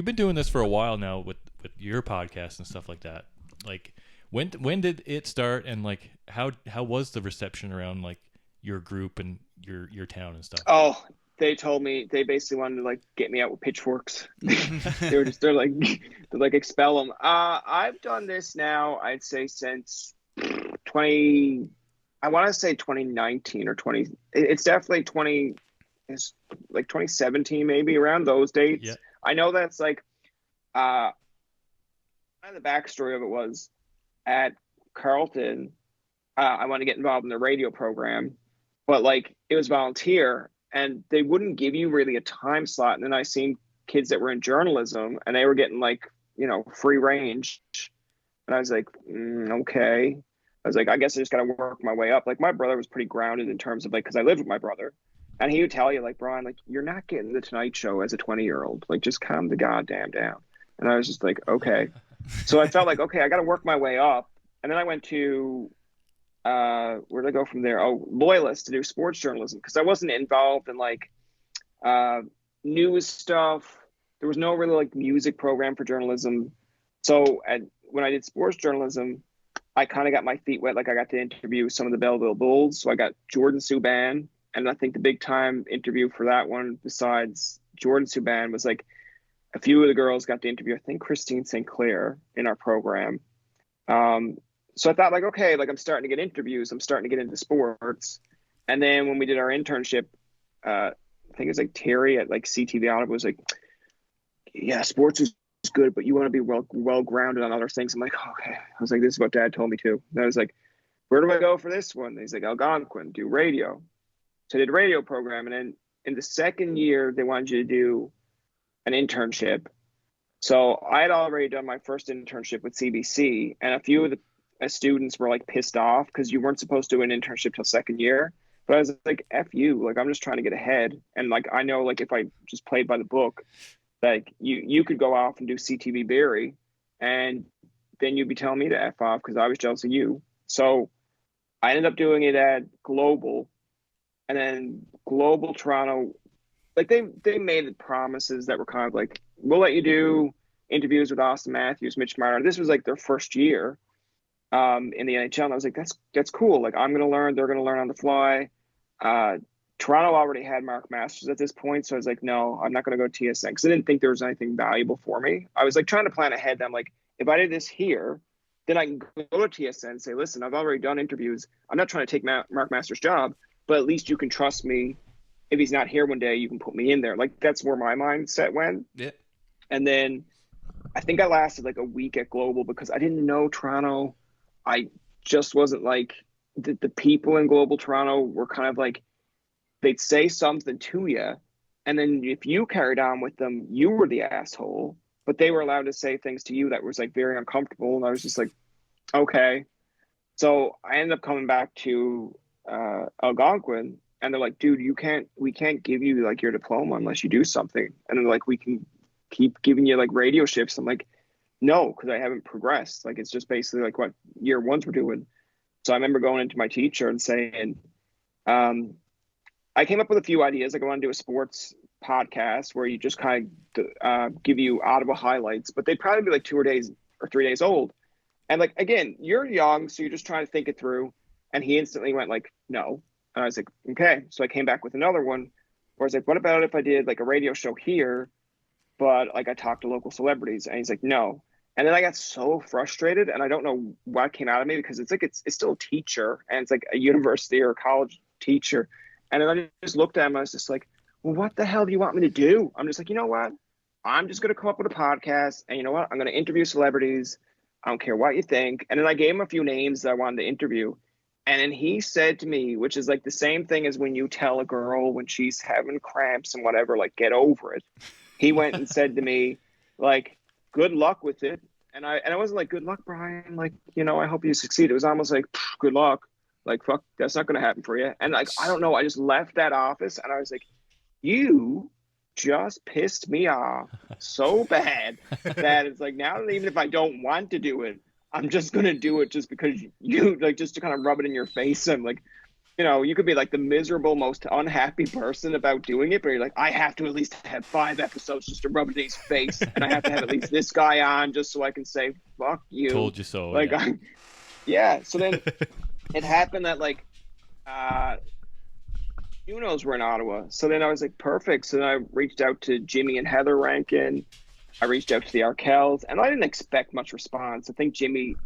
S1: been doing this for a while now with your podcast and stuff like that? Like, when did it start, and like how was the reception around like your group and your town and stuff?
S2: Oh, they told me they basically wanted to like get me out with pitchforks. they're like expel them. I've done this now, I'd say since 2019 or 20. It's definitely 20. It's like 2017 maybe, around those dates.
S1: Yeah.
S2: I know that's like the backstory of it was, at Carleton, I wanted to get involved in the radio program, but like it was volunteer and they wouldn't give you really a time slot. And then I seen kids that were in journalism and they were getting like, free range. And I was like, okay. I was like, I guess I just got to work my way up. Like, my brother was pretty grounded in terms of like, cause I lived with my brother and he would tell you like, Bryan, like, you're not getting the Tonight Show as a 20-year-old, like just calm the goddamn down. And I was just like, okay. So I felt like, okay, I got to work my way up. And then I went to, where did I go from there? Oh, Loyalist, to do sports journalism. Because I wasn't involved in like news stuff. There was no really like music program for journalism. So when I did sports journalism, I kind of got my feet wet. Like, I got to interview some of the Belleville Bulls. So I got Jordan Subban. And I think the big time interview for that one, besides Jordan Subban, was like, a few of the girls got to interview, I think, Christine St. Clair in our program. So I thought like, okay, like I'm starting to get interviews. I'm starting to get into sports. And then when we did our internship, I think it was like Terry at like CTV Olive was like, yeah, sports is good, but you want to be well grounded on other things. I'm like, okay. I was like, this is what Dad told me too. And I was like, where do I go for this one? And he's like, Algonquin, do radio. So I did a radio program. And then in the second year, they wanted you to do an internship. So I had already done my first internship with CBC, and a few of the students were like pissed off because you weren't supposed to do an internship till second year. But I was like, F you, like I'm just trying to get ahead. And like, I know like if I just played by the book, like you could go off and do CTV Barrie and then you'd be telling me to F off because I was jealous of you. So I ended up doing it at Global, and then Global Toronto, like they made promises that were kind of like, we'll let you do interviews with Austin Matthews, Mitch Marner. This was like their first year in the NHL. And I was like, that's cool. Like, I'm going to learn. They're going to learn on the fly. Toronto already had Mark Masters at this point. So I was like, no, I'm not going to go to TSN because I didn't think there was anything valuable for me. I was like trying to plan ahead. I'm like, if I did this here, then I can go to TSN and say, listen, I've already done interviews. I'm not trying to take Mark Masters' job, but at least you can trust me. If he's not here one day, you can put me in there. Like, that's where my mindset went.
S3: Yeah.
S2: And then I think I lasted like a week at Global because I didn't know Toronto. I just wasn't like the people in Global Toronto were kind of like, they'd say something to you. And then if you carried on with them, you were the asshole, but they were allowed to say things to you that was like very uncomfortable. And I was just like, okay. So I ended up coming back to Algonquin, and they're like, dude, we can't give you like your diploma unless you do something. And they're like, we can keep giving you like radio shifts. I'm like, no, because I haven't progressed. Like, it's just basically like what year ones were doing. So I remember going into my teacher and saying, I came up with a few ideas. Like I want to do a sports podcast where you just kind of give you Ottawa highlights, but they'd probably be like 2 or 3 days old. And like, again, you're young, so you're just trying to think it through. And he instantly went like, no. And I was like, okay. So I came back with another one where I was like, what about if I did like a radio show here, but like I talked to local celebrities? And he's like, no. And then I got so frustrated, and I don't know what came out of me, because it's like, it's still a teacher, and it's like a university or a college teacher. And then I just looked at him. I was just like, well, what the hell do you want me to do? I'm just like, you know what? I'm just going to come up with a podcast, and you know what? I'm going to interview celebrities. I don't care what you think. And then I gave him a few names that I wanted to interview. And then he said to me, which is like the same thing as when you tell a girl when she's having cramps and whatever, like, get over it. He went and said to me, like, good luck with it. And I wasn't like, good luck, Brian. Like, you know, I hope you succeed. It was almost like, good luck. Like, fuck, that's not going to happen for you. And like, I don't know. I just left that office and I was like, you just pissed me off so bad that it's like, now that even if I don't want to do it, I'm just going to do it just because you like, just to kind of rub it in your face. I'm like, you know, you could be like the miserable, most unhappy person about doing it, but you're like, I have to at least have 5 episodes just to rub it in his face. And I have to have at least this guy on just so I can say, fuck you.
S1: Told you so.
S2: Like,
S1: yeah.
S2: Yeah. So then it happened that like, Junos were in Ottawa. So then I was like, perfect. So then I reached out to Jimmy and Heather Rankin. I reached out to the Arkells, and I didn't expect much response. I think Jimmy's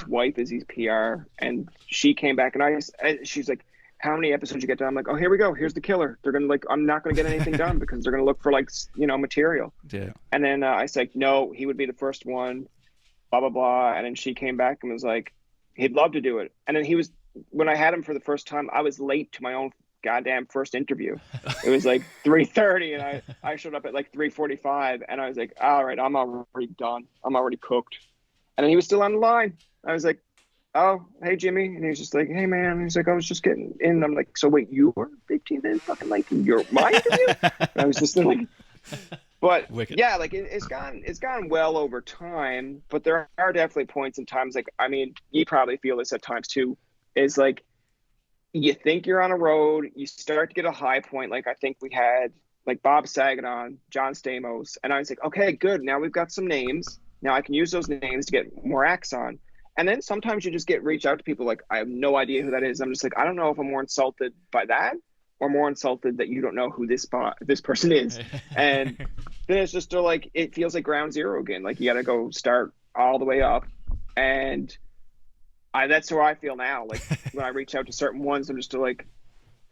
S2: wife is his PR, and she came back and she's like, how many episodes you get done? I'm like, oh, here we go. Here's the killer. They're going to like, I'm not going to get anything done because they're going to look for like, you know, material.
S3: Yeah.
S2: And then I said, no, he would be the first one, blah, blah, blah. And then she came back and was like, he'd love to do it. And then when I had him for the first time, I was late to my own goddamn first interview. It was like 3:30 and I showed up at like 3:45 and I was like, all right, I'm already done. I'm already cooked. And then he was still on the line. I was like, oh, hey, Jimmy. And he was just like, hey, man. And he's like, I was just getting in. And I'm like, so wait, you were 15 minutes fucking like my interview? And I was just like, but
S3: Wicked.
S2: Yeah, like it's gone well over time, but there are definitely points and times, like, I mean, you probably feel this at times too, is like, you think you're on a road, you start to get a high point. Like I think we had like Bob Saget on, John Stamos, and I was like, okay, good. Now we've got some names. Now I can use those names to get more acts on. And then sometimes you just reach out to people like, I have no idea who that is. I'm just like, I don't know if I'm more insulted by that or more insulted that you don't know who this person is. And then it's just like, it feels like ground zero again. Like you got to go start all the way up. And that's how I feel now. Like when I reach out to certain ones, I'm just like,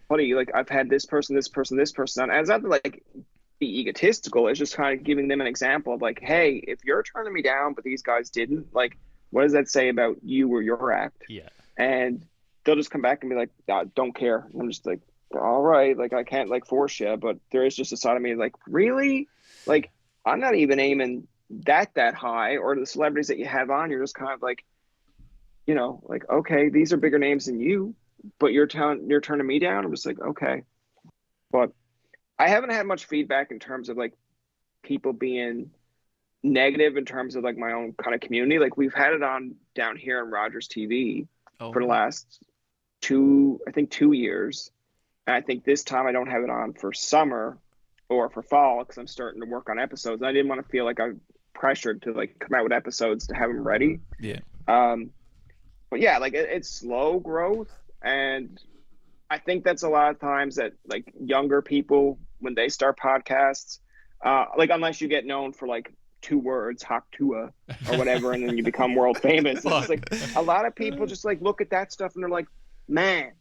S2: buddy, like I've had this person on. And it's not to like be egotistical. It's just kind of giving them an example of like, hey, if you're turning me down, but these guys didn't, like, what does that say about you or your act?
S1: Yeah.
S2: And they'll just come back and be like, don't care. And I'm just like, all right, like I can't like force you, but there is just a side of me like, really? Like I'm not even aiming that high, or the celebrities that you have on, you're just kind of like, you know, like, okay, these are bigger names than you, but you're turning me down. I'm just like, okay. But I haven't had much feedback in terms of like people being negative in terms of like my own kind of community. Like we've had it on down here on Rogers TV for the last 2 years. And I think this time I don't have it on for summer or for fall because I'm starting to work on episodes. And I didn't want to feel like I'm pressured to like come out with episodes to have them ready.
S3: Yeah.
S2: But yeah, like it's slow growth. And I think that's a lot of times that like younger people, when they start podcasts, like unless you get known for like 2 words, Haktua or whatever, and then you become world famous. It's like a lot of people just like look at that stuff and they're like, man,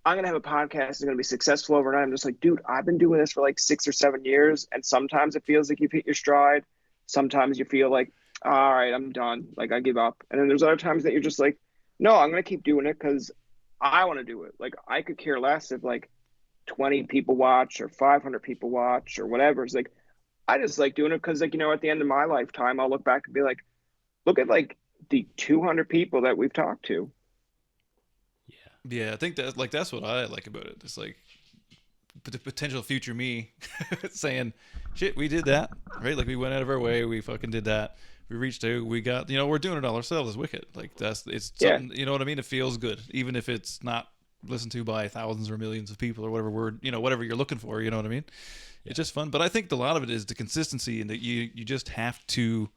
S2: I'm going to have a podcast. It's going to be successful overnight. I'm just like, dude, I've been doing this for like 6 or 7 years. And sometimes it feels like you've hit your stride. Sometimes you feel like, all right, I'm done. Like I give up. And then there's other times that you're just like, no, I'm going to keep doing it because I want to do it. Like I could care less if like 20 people watch or 500 people watch or whatever. It's like, I just like doing it because like, you know, at the end of my lifetime, I'll look back and be like, look at like the 200 people that we've talked to.
S3: Yeah, I think that's what I like about it. It's like the potential future me saying, shit, we did that, right? Like we went out of our way, we fucking did that we reached out, we got, we're doing it all ourselves as Wicked. Like it's something, you know what I mean? It feels good, even if it's not listened to by thousands or millions of people or whatever whatever you're looking for, you know what I mean? Yeah. It's just fun. But I think a lot of it is the consistency, and that you just have to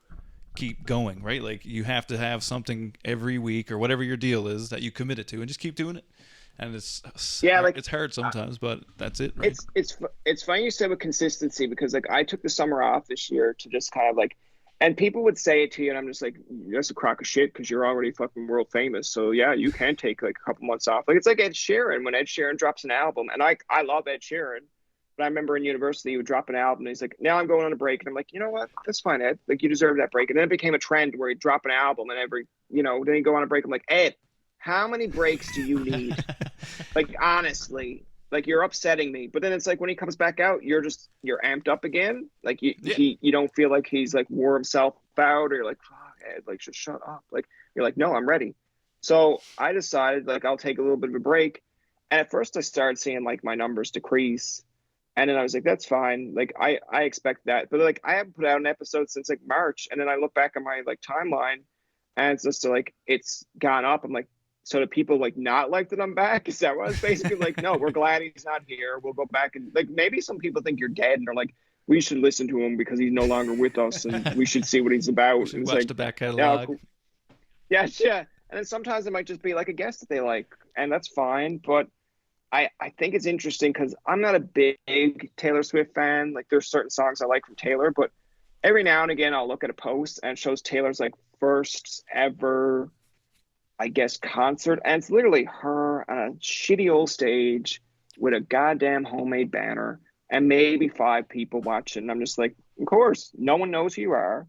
S3: keep going, right? Like you have to have something every week or whatever your deal is that you committed to, and just keep doing it. And it's hard sometimes, but that's it, right?
S2: It's funny you said with consistency, because like I took the summer off this year to just kind of like, and people would say it to you, and I'm just like, that's a crock of shit, because you're already fucking world famous. So yeah, you can take like a couple months off. Like it's like Ed Sheeran, when Ed Sheeran drops an album, and I love Ed Sheeran, but I remember in university he would drop an album, and he's like, now I'm going on a break, and I'm like, you know what? That's fine, Ed. Like you deserve that break. And then it became a trend where he'd drop an album, and then he'd go on a break. I'm like, Ed, how many breaks do you need? Like honestly. Like you're upsetting me. But then it's like when he comes back out, you're amped up again. Like you don't feel like he's like wore himself out, or you're like, fuck, Ed, like just shut up. Like you're like, no, I'm ready. So I decided like I'll take a little bit of a break. And at first I started seeing like my numbers decrease. And then I was like, that's fine. Like I expect that. But like I haven't put out an episode since like March. And then I look back at my like timeline, and it's just like it's gone up. I'm like, so do people like not like that I'm back? Is that what I was basically like? No, we're glad he's not here. We'll go back, and like maybe some people think you're dead, and they're like, we should listen to him because he's no longer with us, and we should see what he's about.
S3: We should watch the back catalog.
S2: Yeah, cool. Yeah. And then sometimes it might just be like a guest that they like, and that's fine. But I think it's interesting because I'm not a big Taylor Swift fan. Like there's certain songs I like from Taylor, but every now and again I'll look at a post and it shows Taylor's like first ever, I guess, concert, and it's literally her on a shitty old stage with a goddamn homemade banner and maybe 5 people watching. I'm just like, of course, no one knows who you are.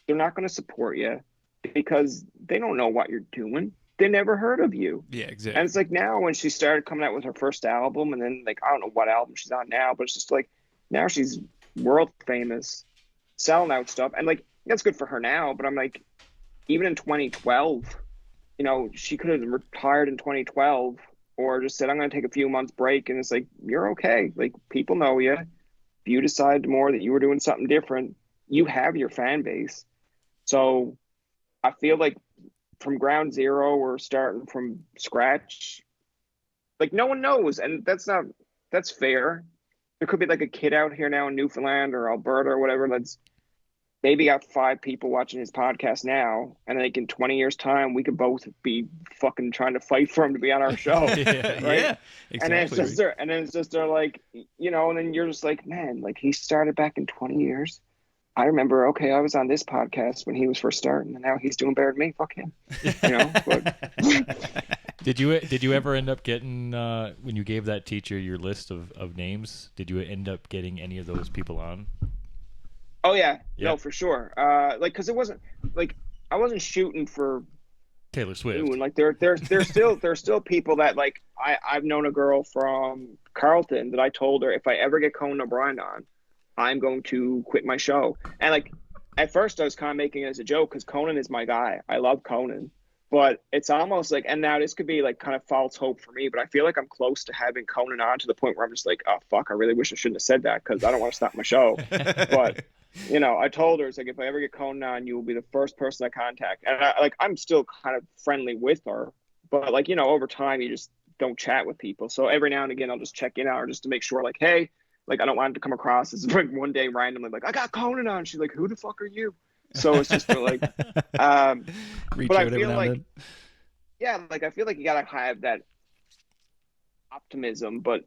S2: They're not going to support you because they don't know what you're doing. They never heard of you.
S3: Yeah, exactly.
S2: And it's like now when she started coming out with her first album, and then like I don't know what album she's on now, but it's just like now she's world famous, selling out stuff, and like that's good for her now. But I'm like, even in 2012. She could have retired in 2012 or just said, I'm going to take a few months break. And it's like, you're okay. Like people know you. If you decide more that you were doing something different, you have your fan base. So I feel like from ground zero or starting from scratch, like no one knows. And that's fair. There could be like a kid out here now in Newfoundland or Alberta or whatever that's maybe got 5 people watching his podcast now, and like in 20 years time, we could both be fucking trying to fight for him to be on our show. Right?
S3: Yeah, exactly.
S2: And then it's just they're like, and then you're just like, man, like he started back in 20 years. I remember, okay, I was on this podcast when he was first starting, and now he's doing better than me. Fuck him. But
S1: Did you ever end up getting when you gave that teacher your list of names? Did you end up getting any of those people on?
S2: Oh yeah, no, for sure. Like, cause it wasn't like I wasn't shooting for
S1: Taylor Swift.
S2: Like there's still people that like I've known a girl from Carleton that I told her if I ever get Conan O'Brien on, I'm going to quit my show. And like at first I was kind of making it as a joke because Conan is my guy. I love Conan, but it's almost like, and now this could be like kind of false hope for me, but I feel like I'm close to having Conan on to the point where I'm just like, oh fuck, I really wish I shouldn't have said that because I don't want to stop my show. But I told her, it's like, if I ever get Conan on, you will be the first person I contact. And I'm still kind of friendly with her, but like, over time you just don't chat with people. So every now and again, I'll just check in on her just to make sure like, hey, like, I don't want it to come across as like one day randomly, like I got Conan on. She's like, who the fuck are you? So it's just for like, but I feel like, yeah, like, I feel like you got to have that optimism, but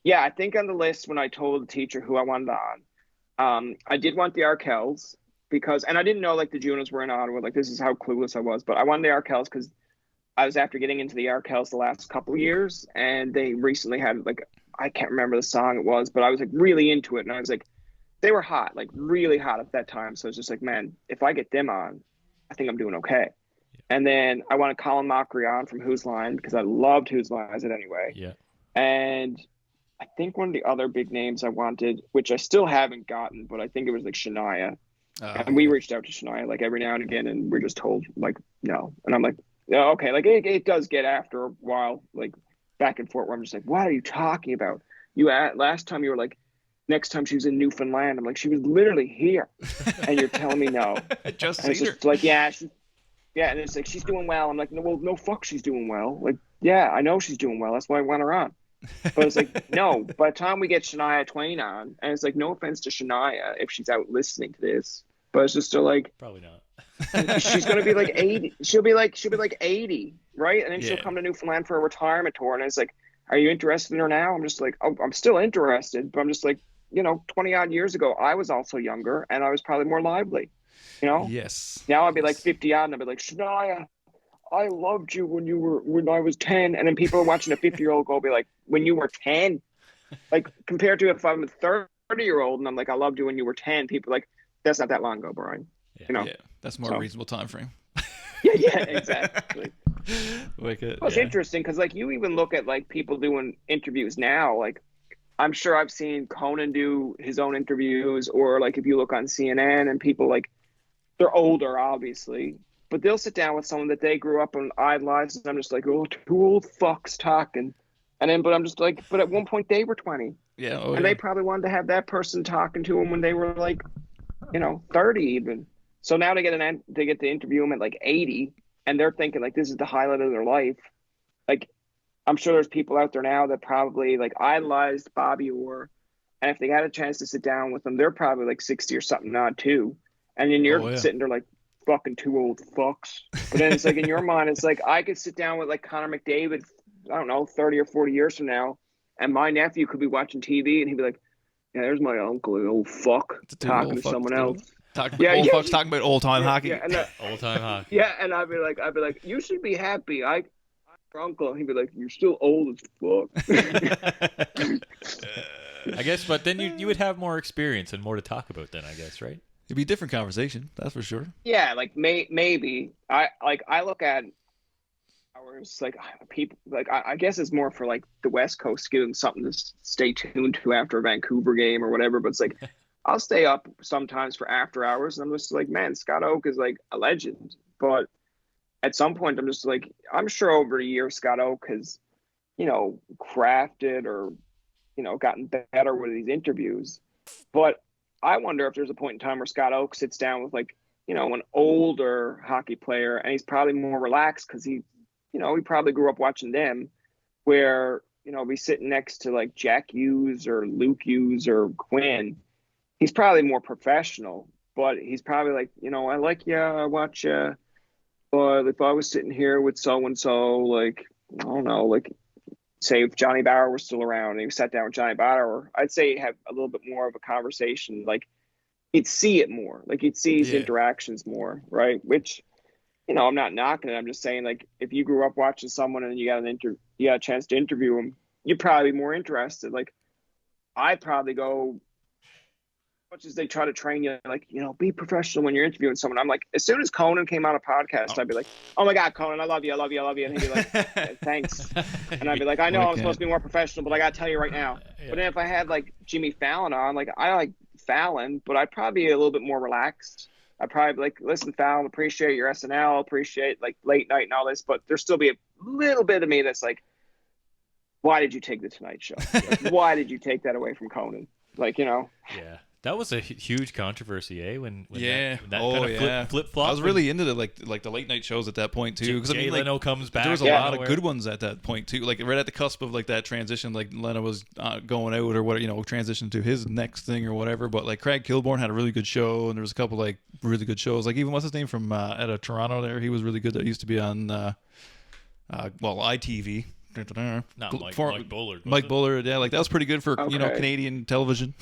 S2: yeah, I think on the list, when I told the teacher who I wanted on, I did want the Arkells because, and I didn't know like the Junos were in Ottawa. Like this is how clueless I was, but I wanted the Arkells because I was after getting into the Arkells the last couple of years, and they recently had like, I can't remember the song it was, but I was like really into it, and I was like, they were hot, like really hot at that time. So it's just like, man, if I get them on, I think I'm doing okay. Yeah. And then I wanted Colin Mockery on from Whose Line because I loved Whose Line as it anyway.
S1: Yeah.
S2: And I think one of the other big names I wanted, which I still haven't gotten, but I think it was like Shania. And we reached out to Shania like every now and again, and we're just told like no. And I'm like, oh, okay, like it does get after a while like back and forth where I'm just like, what are you talking about? Last time you were like, next time she was in Newfoundland. I'm like, she was literally here, and you're telling me no.
S3: I just
S2: and
S3: seen
S2: it's just like, yeah, and it's like, she's doing well. I'm like, no, well, no, fuck, she's doing well. Like, yeah, I know she's doing well. That's why I want her on. But it's like, no, by the time we get Shania Twain on, and it's like, no offense to Shania if she's out listening to this, but it's just like,
S1: probably not.
S2: She's gonna be like 80. She'll be like 80, right? And then she'll come to Newfoundland for a retirement tour, and it's like, are you interested in her now? I'm just like, oh, I'm still interested, but I'm just like, 20 odd years ago, I was also younger, and I was probably more lively,
S3: Yes.
S2: Now I'd be like 50 odd, and I'd be like, Shania, I loved you when I was 10, and then people are watching a 50-year-old go, be like, when you were 10, like compared to if I'm a 30-year-old and I'm like, I loved you when you were 10, people are like, that's not that long ago, Brian.
S3: Yeah, that's more a reasonable time frame.
S2: yeah, exactly.
S3: It's
S2: interesting because like you even look at like people doing interviews now. Like I'm sure I've seen Conan do his own interviews, or like if you look on CNN and people like they're older, obviously, but they'll sit down with someone that they grew up and idolized, and I'm just like, oh, two old fucks talking, and then but I'm just like, but at one point they were 20, and they probably wanted to have that person talking to them when they were like, 30 even. So now they get to interview them at like 80, and they're thinking like this is the highlight of their life. Like I'm sure there's people out there now that probably like idolized Bobby Orr, and if they had a chance to sit down with them, they're probably like 60 or something odd too. And then you're sitting there like fucking two old fucks. But then it's like in your mind, it's like I could sit down with like Connor McDavid, I don't know, 30 or 40 years from now, and my nephew could be watching TV and he'd be like, yeah, there's my uncle, an old fuck, talking to someone else.
S3: Folks talking about old-time hockey.
S1: Old-time hockey.
S2: Yeah, and I'd be like, you should be happy. I'm your uncle. And he'd be like, you're still old as fuck.
S3: I
S1: guess, but then you would have more experience and more to talk about then, I guess, right?
S3: It'd be a different conversation, that's for sure.
S2: Yeah, like maybe. I look at hours like people like I guess it's more for like the West Coast to give them something to stay tuned to after a Vancouver game or whatever, but it's like I'll stay up sometimes for after hours, and I'm just like, man, Scott Oak is like a legend. But at some point, I'm just like, I'm sure over the years, Scott Oak has, crafted or, gotten better with these interviews. But I wonder if there's a point in time where Scott Oak sits down with like, an older hockey player, and he's probably more relaxed because he probably grew up watching them, where, be sitting next to like Jack Hughes or Luke Hughes or Quinn. He's probably more professional, but he's probably like, I like, I watch, but if I was sitting here with so-and-so, like, I don't know, like, say if Johnny Bauer was still around and he sat down with Johnny Bauer, I'd say he'd have a little bit more of a conversation. Like, you'd see it more. Like, you'd see his interactions more, right? Which, I'm not knocking it. I'm just saying, like, if you grew up watching someone and you got a chance to interview him, you'd probably be more interested. Like, I'd probably go, much as they try to train you, like, be professional when you're interviewing someone. I'm like, as soon as Conan came on a podcast, I'd be like, oh my God, Conan, I love you. And he'd be like, thanks. And I'd be like, I know I'm supposed to be more professional, but I got to tell you right now. But then if I had like Jimmy Fallon on, like, I like Fallon, but I'd probably be a little bit more relaxed. I'd probably be like, listen, Fallon, appreciate your SNL, appreciate like late night and all this, but there'll still be a little bit of me that's like, why did you take the Tonight Show? Like, why did you take that away from Conan? Like,
S1: Yeah. That was a huge controversy, when that
S3: kind of
S1: flip-flop.
S3: I was really into like the late night shows at that point too, because
S1: Jay Leno comes back.
S3: There was a lot of good ones at that point too, like right at the cusp of like that transition. Like Leno was going out or what, transition to his next thing or whatever. But like Craig Kilborn had a really good show, and there was a couple like really good shows. Like even what's his name from out of Toronto there, he was really good. That used to be on ITV.
S1: Not Mike Bullard.
S3: Mike Bullard, yeah, like that was pretty good for Canadian television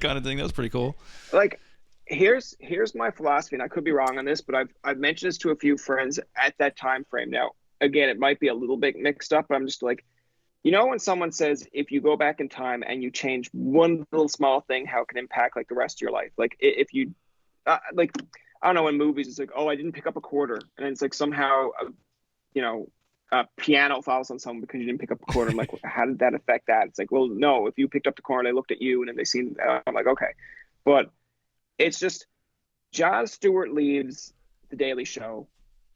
S3: kind of thing. That was pretty cool.
S2: Like, here's my philosophy, and I could be wrong on this, but I've mentioned this to a few friends at that time frame. Now, again, it might be a little bit mixed up, but I'm just like, when someone says if you go back in time and you change one little small thing, how it can impact like the rest of your life. Like if you, like, I don't know, in movies it's like, oh, I didn't pick up a quarter, and it's like somehow, a piano falls on someone because you didn't pick up a quarter. I'm like, how did that affect that? It's like, well, no, if you picked up the quarter, they looked at you and then they seen, I'm like, okay. But it's just, Jon Stewart leaves The Daily Show,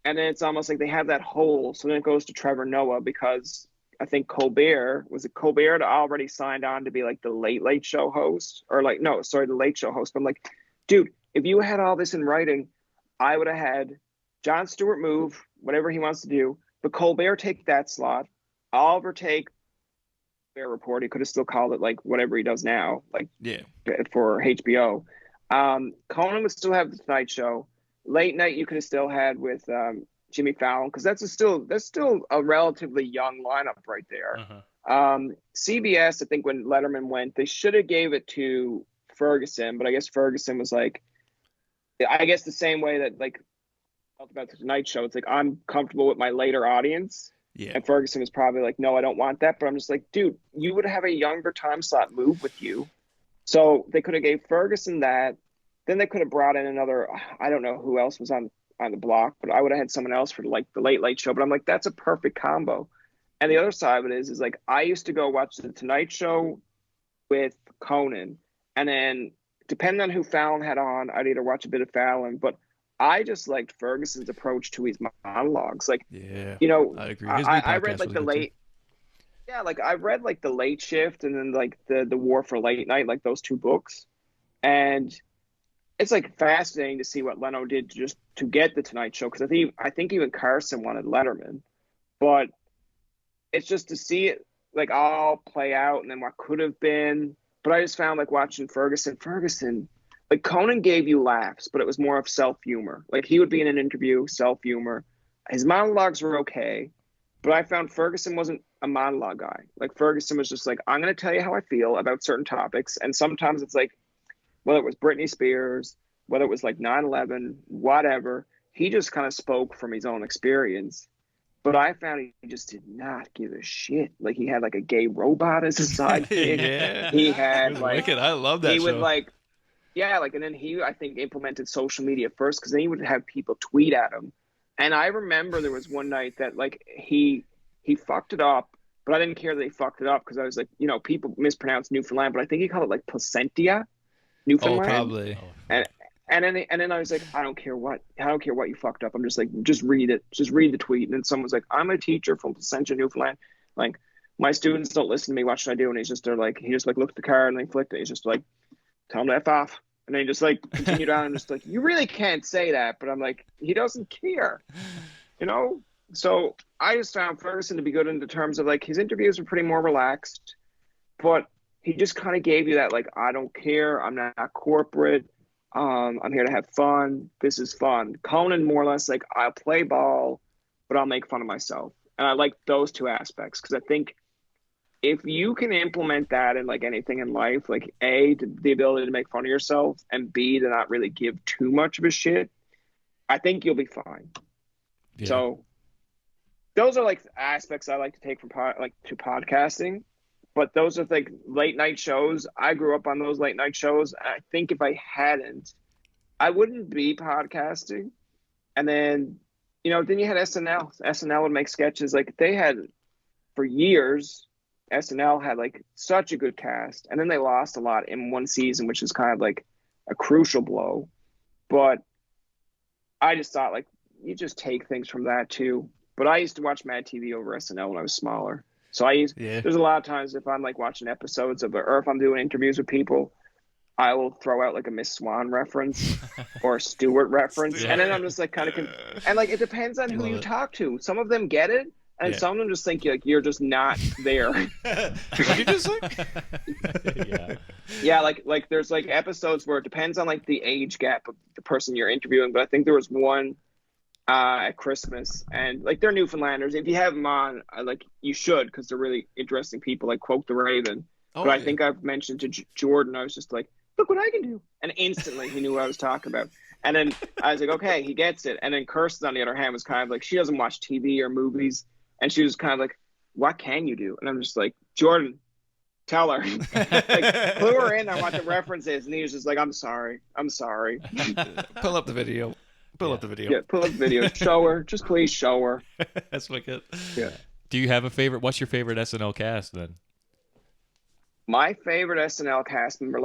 S2: and then it's almost like they have that hole. So then it goes to Trevor Noah because I think Colbert had already signed on to be like the Late Show host, or like, no, sorry, the Late Show host. But I'm like, dude, if you had all this in writing, I would have had Jon Stewart move, whatever he wants to do, but Colbert take that slot. Oliver take Fair Report. He could have still called it like whatever he does now, like for HBO. Conan would still have the Tonight Show. Late night you could have still had with Jimmy Fallon, because that's still a relatively young lineup right there. CBS, I think when Letterman went, they should have gave it to Ferguson, but I guess Ferguson was like, I guess the same way that like about the Tonight Show, it's like I'm comfortable with my later audience. Yeah. And Ferguson was probably like, no, I don't want that. But I'm just like, dude, you would have a younger time slot move with you. So they could have gave Ferguson that. Then they could have brought in another, I don't know who else was on the block, but I would have had someone else for like the Late Show. But I'm like, that's a perfect combo. And the other side of it is like, I used to go watch the Tonight Show with Conan. And then depending on who Fallon had on, I'd either watch a bit of Fallon, but I just liked Ferguson's approach to his monologues. Like, you know,
S3: I agree.
S2: I read like the late, like I read like the Late Shift and then like the War for Late Night, like those two books. And it's like fascinating to see what Leno did to get the Tonight Show. Cause I think even Carson wanted Letterman, but it's just to see it like all play out and then what could have been. But I just found like watching Ferguson, like Conan gave you laughs, but it was more of self-humor. Like he would be in an interview, self-humor. His monologues were okay, but I found Ferguson wasn't a monologue guy. Like Ferguson was just like, I'm going to tell you how I feel about certain topics. And sometimes it's like, whether it was Britney Spears, whether it was like 9/11, whatever, he just kind of spoke from his own experience. But I found he just did not give a shit. Like he had like a gay robot as a sidekick. He had like,
S3: wicked. I love that.
S2: He
S3: show.
S2: would like, and then he, I think, implemented social media first, because then he would have people tweet at him. And I remember there was one night that like he fucked it up, but I didn't care that he fucked it up, because I was like, you know, people mispronounce Newfoundland, but I think he called it like Placentia, Newfoundland.
S3: Oh, probably.
S2: And then I was like, I don't care what you fucked up. I'm just like, just read it. Just read the tweet. And then someone was like, I'm a teacher from Placentia, Newfoundland. Like, my students don't listen to me. What should I do? And he just looked at the card and they flicked it. He's just like, tell him to F off. And then he just like continued on and just like, you really can't say that. But I'm like, he doesn't care, you know? So I just found Ferguson to be good in the terms of like, his interviews were pretty more relaxed, but he just kind of gave you that, like, I don't care. I'm not corporate. I'm here to have fun. This is fun. Conan, more or less, like, I'll play ball, but I'll make fun of myself. And I like those two aspects, because I think if you can implement that in like anything in life, like A, the ability to make fun of yourself, and B, to not really give too much of a shit, I think you'll be fine. Yeah. So those are like aspects I like to take from to podcasting. But those are like late night shows. I grew up on those late night shows. I think if I hadn't, I wouldn't be podcasting. And then, you know, then you had SNL. SNL would make sketches. Like they had, for years, SNL had like such a good cast. And then they lost a lot in one season, which is kind of like a crucial blow. But I just thought, like, you just take things from that too. But I used to watch Mad TV over SNL when I was smaller. So there's a lot of times if I'm like watching episodes of it, or if I'm doing interviews with people, I will throw out like a Miss Swan reference or a Stewart reference. And then I'm just like kind of, and like, it depends on who you talk to. Some of them get it. And some of them just think like you're just not there.
S3: What you just say?
S2: Yeah, like there's like episodes where it depends on like the age gap of the person you're interviewing. But I think there was one at Christmas, and like they're Newfoundlanders. If you have them on, like you should, because they're really interesting people. Like Quote the Raven. But I think I've mentioned to Jordan, I was just like, look what I can do, and instantly he knew what I was talking about. And then I was like, okay, he gets it. And then Kirsten, on the other hand, was kind of like, she doesn't watch TV or movies. And she was kind of like, what can you do? And I'm just like, Jordan, tell her. Like, clue her in on what the reference is. And he was just like, I'm sorry.
S3: Pull up the video. Pull up the video.
S2: Yeah, pull up the video. Show her. Just please show her.
S3: That's wicked.
S2: Yeah.
S1: Do you have a favorite? What's your favorite SNL cast then?
S2: My favorite SNL cast member,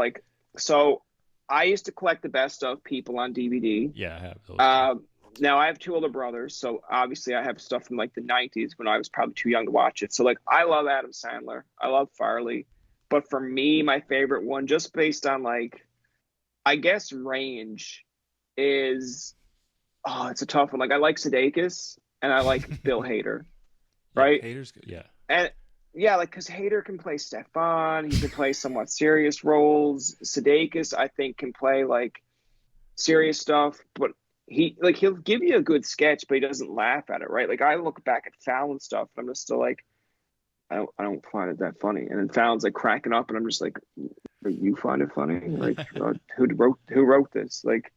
S2: so I used to collect the best of people on DVD.
S1: Yeah, I have those.
S2: now I have two older brothers, so obviously I have stuff from like the 90s when I was probably too young to watch it. So like I love Adam Sandler, I love Farley, but for me, my favorite one, just based on like, I guess range, is it's a tough one. Like I like Sudeikis and I like Bill Hader, right?
S3: Hader's good.
S1: Yeah.
S2: And yeah, like because Hader can play Stefan, he can play somewhat serious roles. Sudeikis, I think, can play like serious stuff, but he'll give you a good sketch, but he doesn't laugh at it, right? Like I look back at Fallon stuff, and I'm just still like, I don't find it that funny. And then Fallon's like cracking up, and I'm just like, you find it funny? Like who wrote this? Like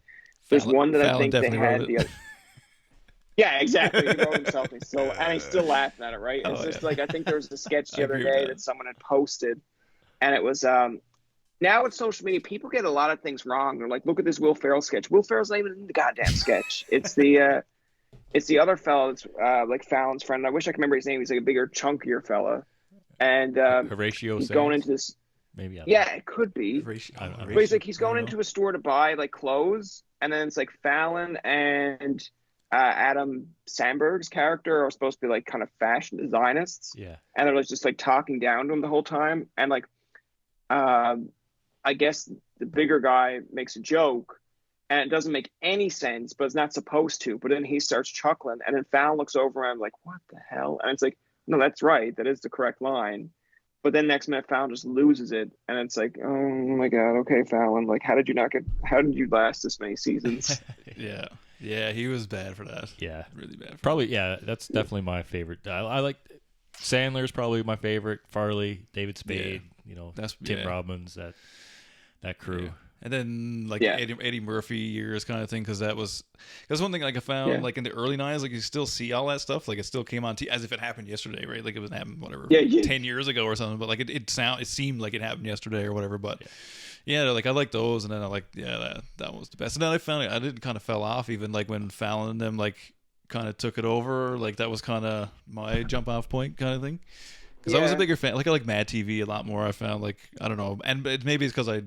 S2: there's one that I think they had the other. Yeah, exactly. He wrote himself, and he's still laughing at it, right? It's just like I think there was a sketch the other day that someone had posted, and it was now with social media, people get a lot of things wrong. They're like, look at this Will Ferrell sketch. Will Ferrell's not even in the goddamn sketch. It's the other fella that's like Fallon's friend. I wish I could remember his name. He's like a bigger, chunkier fella. And
S1: Horatio
S2: he's going into this.
S1: Maybe.
S2: Yeah, it could be.
S3: But
S2: he's going into a store to buy like clothes, and then it's like Fallon and Adam Sandberg's character are supposed to be like kind of fashion designists.
S1: Yeah.
S2: And they're just like talking down to him the whole time, and like I guess the bigger guy makes a joke and it doesn't make any sense, but it's not supposed to. But then he starts chuckling, and then Fallon looks over and I'm like, what the hell? And it's like, no, that's right. That is the correct line. But then next minute Fallon just loses it. And it's like, oh my God, okay, Fallon. Like, how did you last this many seasons?
S3: Yeah. Yeah, he was bad for that.
S1: Yeah.
S3: Really bad.
S1: Probably, yeah, that's definitely my favorite. I like Sandler's probably my favorite. Farley, David Spade, that's Tim Robbins, that crew.
S3: Yeah. And then like Eddie Murphy years kind of thing, because that's one thing like I found like in the early 90s, like you still see all that stuff, like it still came on as if it happened yesterday, right? Like it was happened 10 years ago or something, but like it seemed like it happened yesterday or whatever. But like I like those, and then I like that was the best. And then I found I did kind of fell off even like when Fallon and them like kind of took it over, like that was kind of my jump off point kind of thing. Because I was a bigger fan. Like I like Mad TV a lot more. I found like I don't know, and maybe it's because I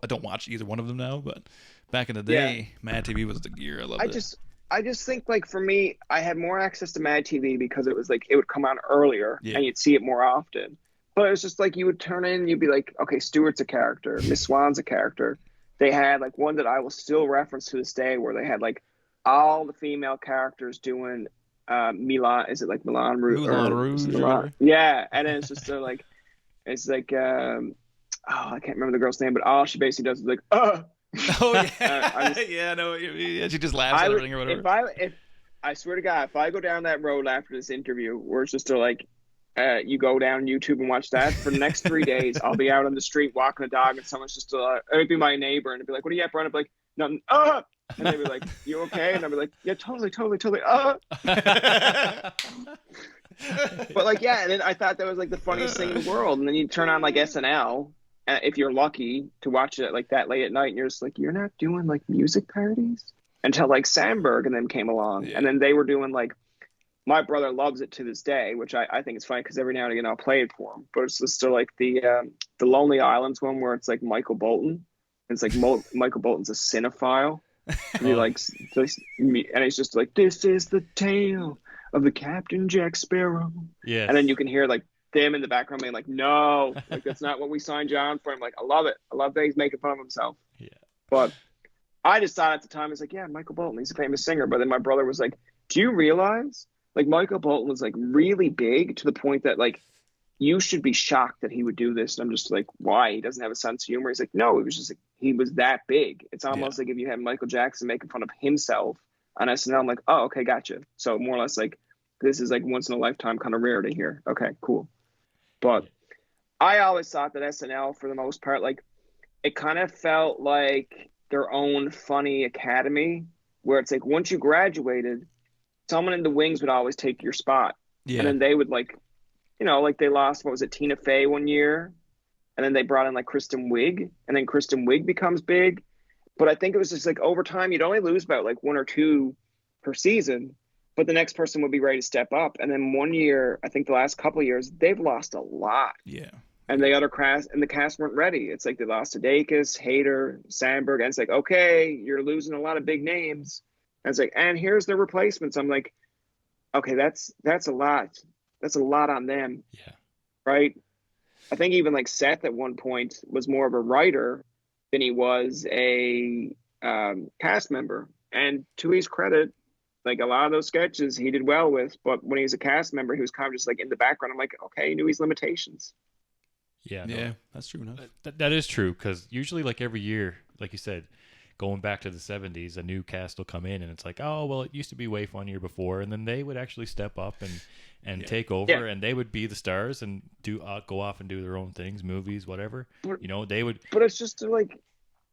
S3: don't watch either one of them now. But back in the day, Mad TV was the gear. I loved it.
S2: I just think like for me, I had more access to Mad TV because it was like it would come on earlier and you'd see it more often. But it was just like you would turn in, you'd be like, okay, Stewart's a character, Miss Swan's a character. They had like one that I will still reference to this day, where they had like all the female characters doing. Milan, is it like Milan Rouge? Yeah, and then it's just like it's like I can't remember the girl's name, but all she basically does is like
S3: oh yeah, she just laughs at everything or whatever.
S2: If I swear to God, if I go down that road after this interview, where it's just like you go down YouTube and watch that for the next 3 days, I'll be out on the street walking a dog, and someone's just it'd be my neighbor, and it'd be like, "What are you at, Brian?" I'd be like, "Nothing." And they'd be like, "You okay?" And I'd be like, "Yeah, totally." But like, yeah, and then I thought that was like the funniest thing in the world. And then you turn on like SNL, if you're lucky to watch it like that late at night, and you're just like, you're not doing like music parodies until like Sandberg and them came along, and then they were doing like, my brother loves it to this day, which I think is funny because every now and again I'll play it for him. But it's just still like the Lonely Islands one where it's like Michael Bolton. It's like Michael Bolton's a cinephile. And he likes this, and he's just like, "This is the tale of the Captain Jack Sparrow." Yeah, and then you can hear like them in the background being like, "No, like that's not what we signed John for." I'm like, I love it. I love that he's making fun of himself.
S1: Yeah,
S2: but I just thought at the time, it's like, yeah, Michael Bolton, he's a famous singer. But then my brother was like, "Do you realize like Michael Bolton was like really big to the point that like you should be shocked that he would do this?" And I'm just like, why? He doesn't have a sense of humor. He's like, no, it was just like, he was that big. It's almost like if you had Michael Jackson making fun of himself on SNL. I'm like, oh, okay, gotcha. So more or less like, this is like once in a lifetime kind of rarity here. Okay, cool. But I always thought that SNL, for the most part, like it kind of felt like their own funny academy, where it's like once you graduated, someone in the wings would always take your spot. Yeah. And then they would like, like they lost, what was it, Tina Fey one year? And then they brought in like Kristen Wiig, and then Kristen Wiig becomes big. But I think it was just like over time, you'd only lose about like one or two per season, but the next person would be ready to step up. And then one year, I think the last couple of years, they've lost a lot.
S3: Yeah.
S2: And the cast weren't ready. It's like they lost Sudeikis, Hader, Sandberg, and it's like, okay, you're losing a lot of big names. And it's like, and here's the replacements. I'm like, okay, that's a lot. That's a lot on them.
S1: Yeah.
S2: Right. I think even like Seth at one point was more of a writer than he was a cast member. And to his credit, like a lot of those sketches he did well with, but when he was a cast member, he was kind of just like in the background. I'm like, okay, he knew his limitations.
S3: Yeah, no, that's true enough.
S1: That is true, because usually like every year, like you said, going back to the 70s, a new cast will come in and it's like, oh, well, it used to be way funnier before. And then they would actually step up and take over, and they would be the stars and do go off and do their own things, movies, whatever. But, they would.
S2: But it's just like,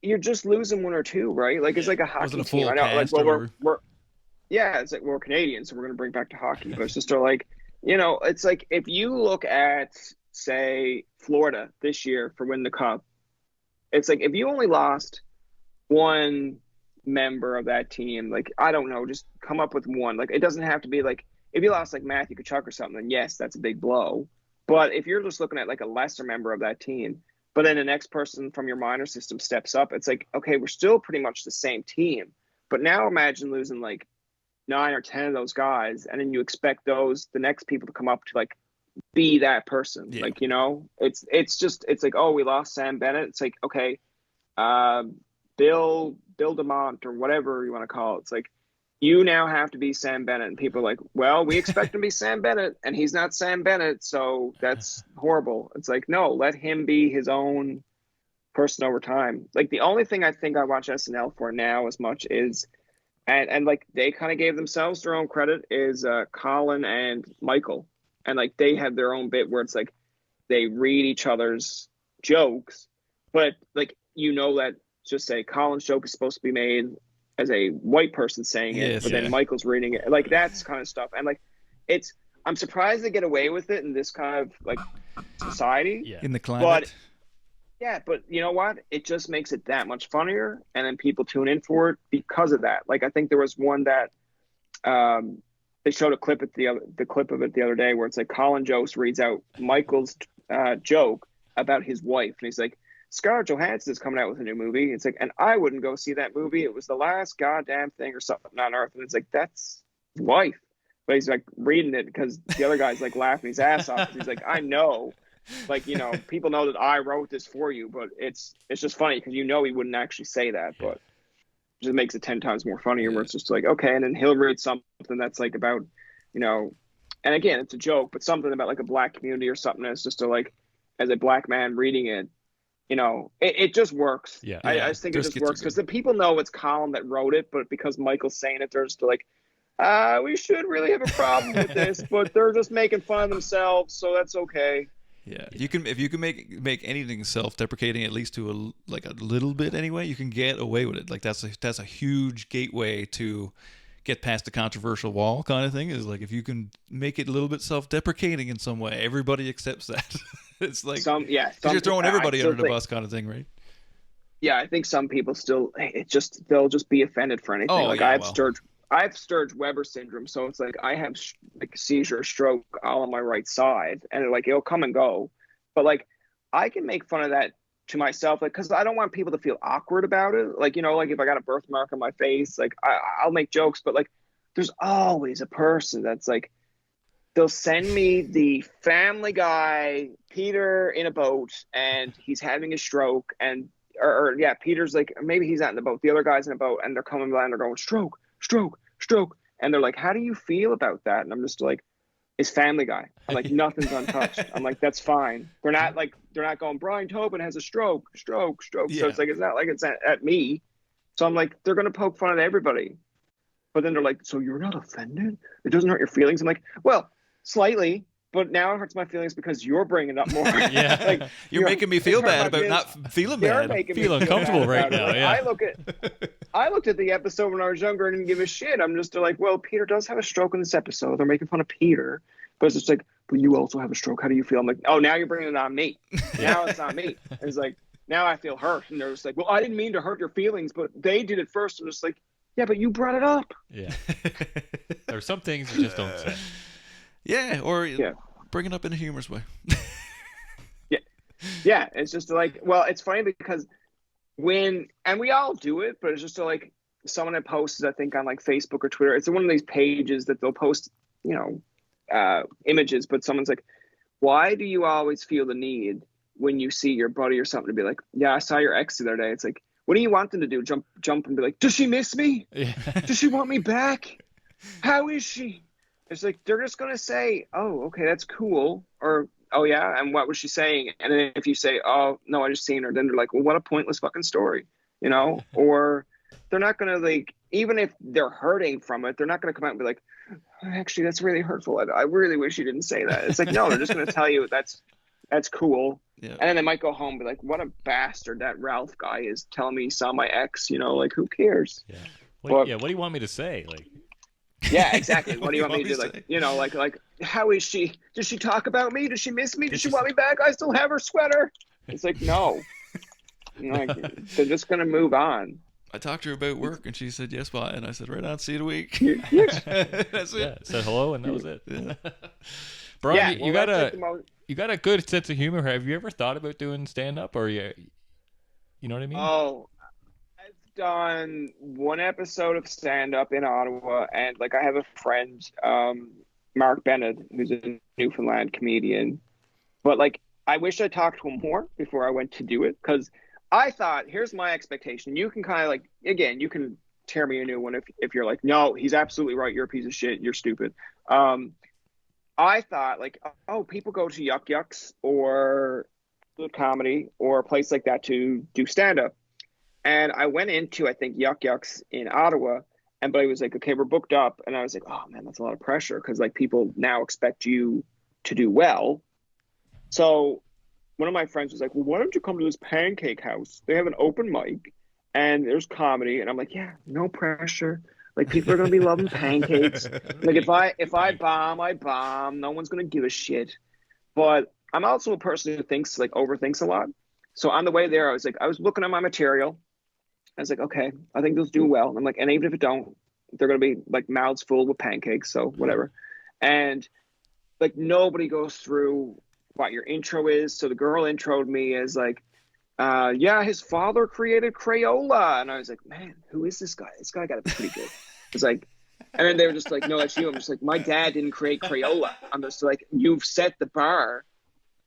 S2: you're just losing one or two, right? Like it's like a hockey team. I know, like, well, it's like we're Canadians, so we're going to bring back to hockey. But it's just like, it's like if you look at, say, Florida this year for winning the Cup, it's like if you only lost one member of that team, like, I don't know, just come up with one. Like, it doesn't have to be like, if you lost like Matthew Tkachuk or something, then yes, that's a big blow. But if you're just looking at like a lesser member of that team, but then the next person from your minor system steps up, it's like, okay, we're still pretty much the same team. But now imagine losing like 9 or 10 of those guys, and then you expect the next people to come up to like be that person. Yeah. Like, it's like, oh, we lost Sam Bennett. It's like, okay, Bill DeMont or whatever you want to call it. It's like, you now have to be Sam Bennett. And people are like, well, we expect him to be Sam Bennett, and he's not Sam Bennett, so that's horrible. It's like, no, let him be his own person over time. Like, the only thing I think I watch SNL for now as much is, and like, they kind of gave themselves their own credit, is Colin and Michael. And like, they have their own bit where it's like, they read each other's jokes, but like, that just say Colin's joke is supposed to be made as a white person saying it, but then Michael's reading it. Like, that's kind of stuff. And like, I'm surprised they get away with it in this kind of like society.
S3: In the climate.
S2: But you know what? It just makes it that much funnier, and then people tune in for it because of that. Like, I think there was one that they showed a clip of it the other day where it's like Colin Jost reads out Michael's joke about his wife, and he's like, Scarlett Johansson is coming out with a new movie. It's like, and I wouldn't go see that movie. It was the last goddamn thing or something on earth. And it's like, that's his wife. But he's like reading it because the other guy's like laughing his ass off. He's like, I know, like, people know that I wrote this for you, but it's just funny because he wouldn't actually say that, but it just makes it 10 times more funnier where it's just like, okay. And then he'll read something that's like about, and again, it's a joke, but something about like a black community or something. It's just as a black man reading it, it just works. I just think it just works because the people know it's Colin that wrote it, but because Michael's saying it, they're just like, we should really have a problem with this, but they're just making fun of themselves, so that's okay.
S3: Yeah, if you can make anything self-deprecating, at least to a little bit anyway, you can get away with it. Like, that's a huge gateway to get past the controversial wall kind of thing. Is like, if you can make it a little bit self-deprecating in some way, everybody accepts that. It's like, you're throwing everybody under the bus kind of thing, right?
S2: Yeah, I think some people still, they'll just be offended for anything. I have Sturge Weber syndrome, so it's like I have like seizure, stroke all on my right side, and like it'll come and go. But like, I can make fun of that to myself, like, because I don't want people to feel awkward about it. Like, like if I got a birthmark on my face, like I'll make jokes, but like, there's always a person that's like, they'll send me the Family Guy, Peter in a boat, and he's having a stroke, and Peter's like, maybe he's not in the boat, the other guy's in a boat, and they're coming by and they're going, stroke, and they're like, how do you feel about that? And I'm just like, it's Family Guy. I'm like, nothing's untouched. I'm like, that's fine. They're not going, Bryan Tobin has a stroke. So it's like, it's not like it's at me. So I'm like, they're gonna poke fun at everybody. But then they're like, so you're not offended? It doesn't hurt your feelings? I'm like, well, slightly, but now it hurts my feelings because you're bringing it up more.
S3: Like, you're making me feel bad about not feeling bad.
S1: Feel uncomfortable right now.
S2: Like,
S1: yeah.
S2: I looked at the episode when I was younger and didn't give a shit. I'm just like, well, Peter does have a stroke in this episode. They're making fun of Peter, but it's just like, but you also have a stroke. How do you feel? I'm like, oh, now you're bringing it on me. Now it's on me. And it's like, now I feel hurt. And they're just like, well, I didn't mean to hurt your feelings, but they did it first. I'm just like, yeah, but you brought it up.
S1: Yeah. There are some things you just don't say.
S3: Bring it up in a humorous way.
S2: It's just like, well, it's funny because and we all do it, but it's just like, someone had posted, I think on like Facebook or Twitter. It's one of these pages that they'll post, images, but someone's like, why do you always feel the need when you see your buddy or something to be like, yeah, I saw your ex the other day. It's like, what do you want them to do? Jump and be like, does she miss me?
S1: Yeah.
S2: Does she want me back? How is she? It's like, they're just going to say, oh, okay, that's cool. Or, oh yeah, and what was she saying? And then if you say, oh, no, I just seen her, then they're like, well, what a pointless fucking story, Or they're not going to, like, even if they're hurting from it, they're not going to come out and be like, actually, that's really hurtful. I really wish you didn't say that. It's like, no, they're just going to tell you that's cool. Yeah. And then they might go home and be like, what a bastard that Ralph guy is telling me he saw my ex, like, who cares?
S1: Yeah. What do you want me to say? Like,
S2: yeah, exactly. What do you want me to do? Like, how is she? Does she talk about me? Does she miss me? Does she want me back? I still have her sweater. It's like, no. They're just going to move on.
S3: I talked to her about work, and she said, yes, bye. And I said, right on, see you in a week.
S1: That's it. Yeah, said hello, and that was it. Yeah. Brian, you got a good sense of humor. Have you ever thought about doing stand-up, or you know what I mean?
S2: Oh, I've done one episode of stand-up in Ottawa, and, like, I have a friend, Mark Bennett, who's a Newfoundland comedian. But, like, I wish I talked to him more before I went to do it, because I thought, here's my expectation. You can kind of, like, again, you can tear me a new one if you're like, no, he's absolutely right. You're a piece of shit. You're stupid. I thought, like, oh, people go to Yuck Yucks or Good Comedy or a place like that to do stand-up. And I went into, I think, Yuck Yucks in Ottawa, but it was like, okay, we're booked up. And I was like, oh, man, that's a lot of pressure because, like, people now expect you to do well. So one of my friends was like, well, why don't you come to this pancake house? They have an open mic and there's comedy. And I'm like, yeah, no pressure. Like, people are going to be loving pancakes. Like, if I bomb, I bomb. No one's going to give a shit. But I'm also a person who thinks, like, overthinks a lot. So on the way there, I was looking at my material. I was like, okay, I think they'll do well. I'm like, and even if it don't, they're going to be, like, mouths full with pancakes. So whatever. And, like, nobody goes through what your intro is. So the girl introed me as, like, yeah, his father created Crayola. And I was like, man, who is this guy? This guy got to be pretty good. It's like, and then they were just like, no, that's you. I'm just like, my dad didn't create Crayola. I'm just like, you've set the bar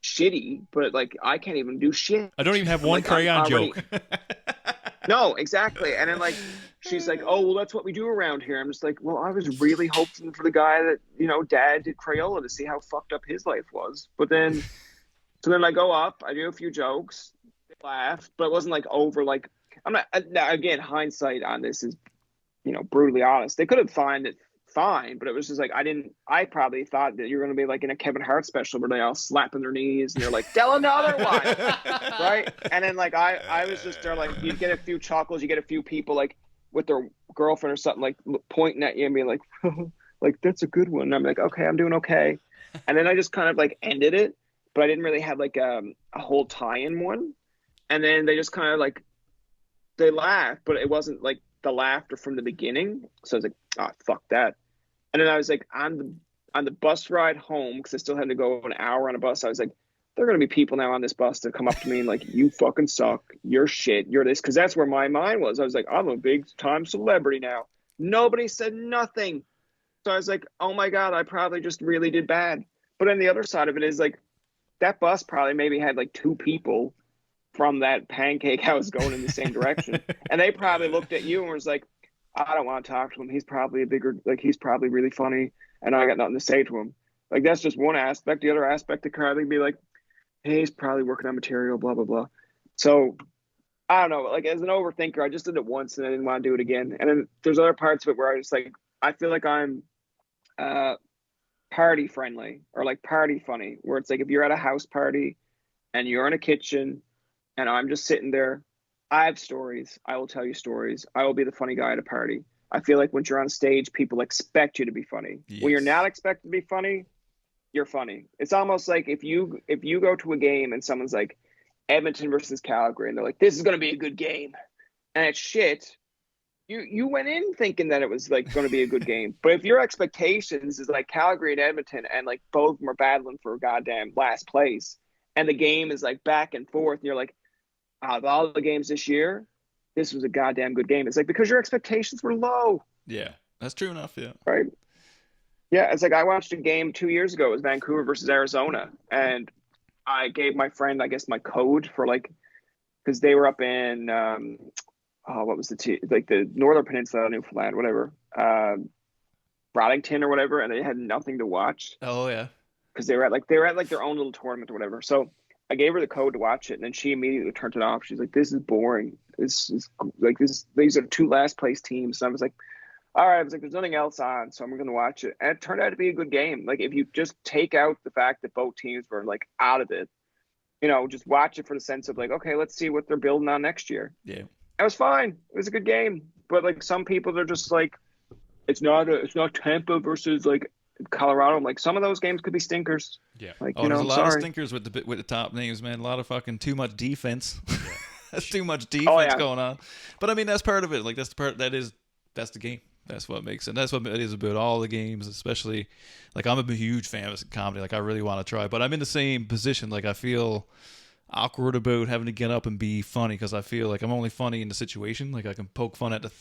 S2: shitty, but, like, I can't even do shit.
S1: I don't even have one crayon joke.
S2: No, exactly. And then, like, she's like, oh, well, that's what we do around here. I'm just like, well, I was really hoping for the guy that, dad did Crayola to see how fucked up his life was. But then, so then I go up, I do a few jokes, they laugh, but it wasn't, like, over, like, I'm not, again, hindsight on this is, brutally honest. They could have found it fine, but it was just like, I probably thought that you're going to be like in a Kevin Hart special where they all slapping their knees and they're like, tell another one. Right. And then, like, I was just there, like, you get a few chuckles, you get a few people, like, with their girlfriend or something, like, pointing at you and being like, like, that's a good one. And I'm like, okay, I'm doing okay. And then I just kind of, like, ended it, but I didn't really have, like, a whole tie-in one. And then they just kind of, like, they laughed, but it wasn't, like, the laughter from the beginning. So I was like, oh, fuck that. And then I was like, on the bus ride home, because I still had to go an hour on a bus, I was like, there are going to be people now on this bus that come up to me and, like, you fucking suck, you're shit, you're this, because that's where my mind was. I was like, I'm a big time celebrity now. Nobody said nothing. So I was like, oh my God, I probably just really did bad. But then the other side of it is, like, that bus probably maybe had, like, 2 people from that pancake house going in the same direction. And they probably looked at you and was like, I don't want to talk to him. He's probably he's probably really funny and I got nothing to say to him. Like, that's just one aspect. The other aspect could probably be like, hey, he's probably working on material, blah, blah, blah. So I don't know. Like, as an overthinker, I just did it once and I didn't want to do it again. And then there's other parts of it where I just, like, I feel like I'm party friendly or, like, party funny, where it's like, if you're at a house party and you're in a kitchen and I'm just sitting there, I have stories. I will tell you stories. I will be the funny guy at a party. I feel like once you're on stage, people expect you to be funny. Yes. When you're not expected to be funny, you're funny. It's almost like if you go to a game and someone's like Edmonton versus Calgary and they're like, this is going to be a good game, and it's shit, you went in thinking that it was, like, going to be a good game. But if your expectations is like Calgary and Edmonton and, like, both of them are battling for a goddamn last place and the game is, like, back and forth and you're like, out of all the games this year, this was a goddamn good game. It's like, because your expectations were low.
S3: Yeah, that's true enough. Yeah.
S2: Right. Yeah. It's like, I watched a game 2 years ago. It was Vancouver versus Arizona. And I gave my friend, I guess, my code for like, because they were up in, what was the Northern Peninsula of Newfoundland, whatever, Bradington or whatever. And they had nothing to watch.
S3: Oh yeah.
S2: Because they were at their own little tournament or whatever. So I gave her the code to watch it, and then she immediately turned it off. She's like, "This is boring. This is like this. These are 2 last place teams." And I was like, "All right." I was like, "There's nothing else on, so I'm going to watch it." And it turned out to be a good game. Like, if you just take out the fact that both teams were like out of it, just watch it for the sense of like, okay, let's see what they're building on next year.
S3: Yeah,
S2: it was fine. It was a good game. But like, some people are just like, it's not Tampa versus like Colorado. Like, some of those games could be stinkers.
S1: Yeah.
S2: Like,
S3: there's a lot of stinkers with the top names, man. A lot of fucking too much defense. Yeah. That's too much defense going on. But I mean, that's part of it. Like, that's the game. That's what makes it. That's what it is about all the games, especially like, I'm a huge fan of comedy. Like, I really want to try, but I'm in the same position. Like, I feel awkward about having to get up and be funny, because I feel like I'm only funny in the situation. Like, I can poke fun at the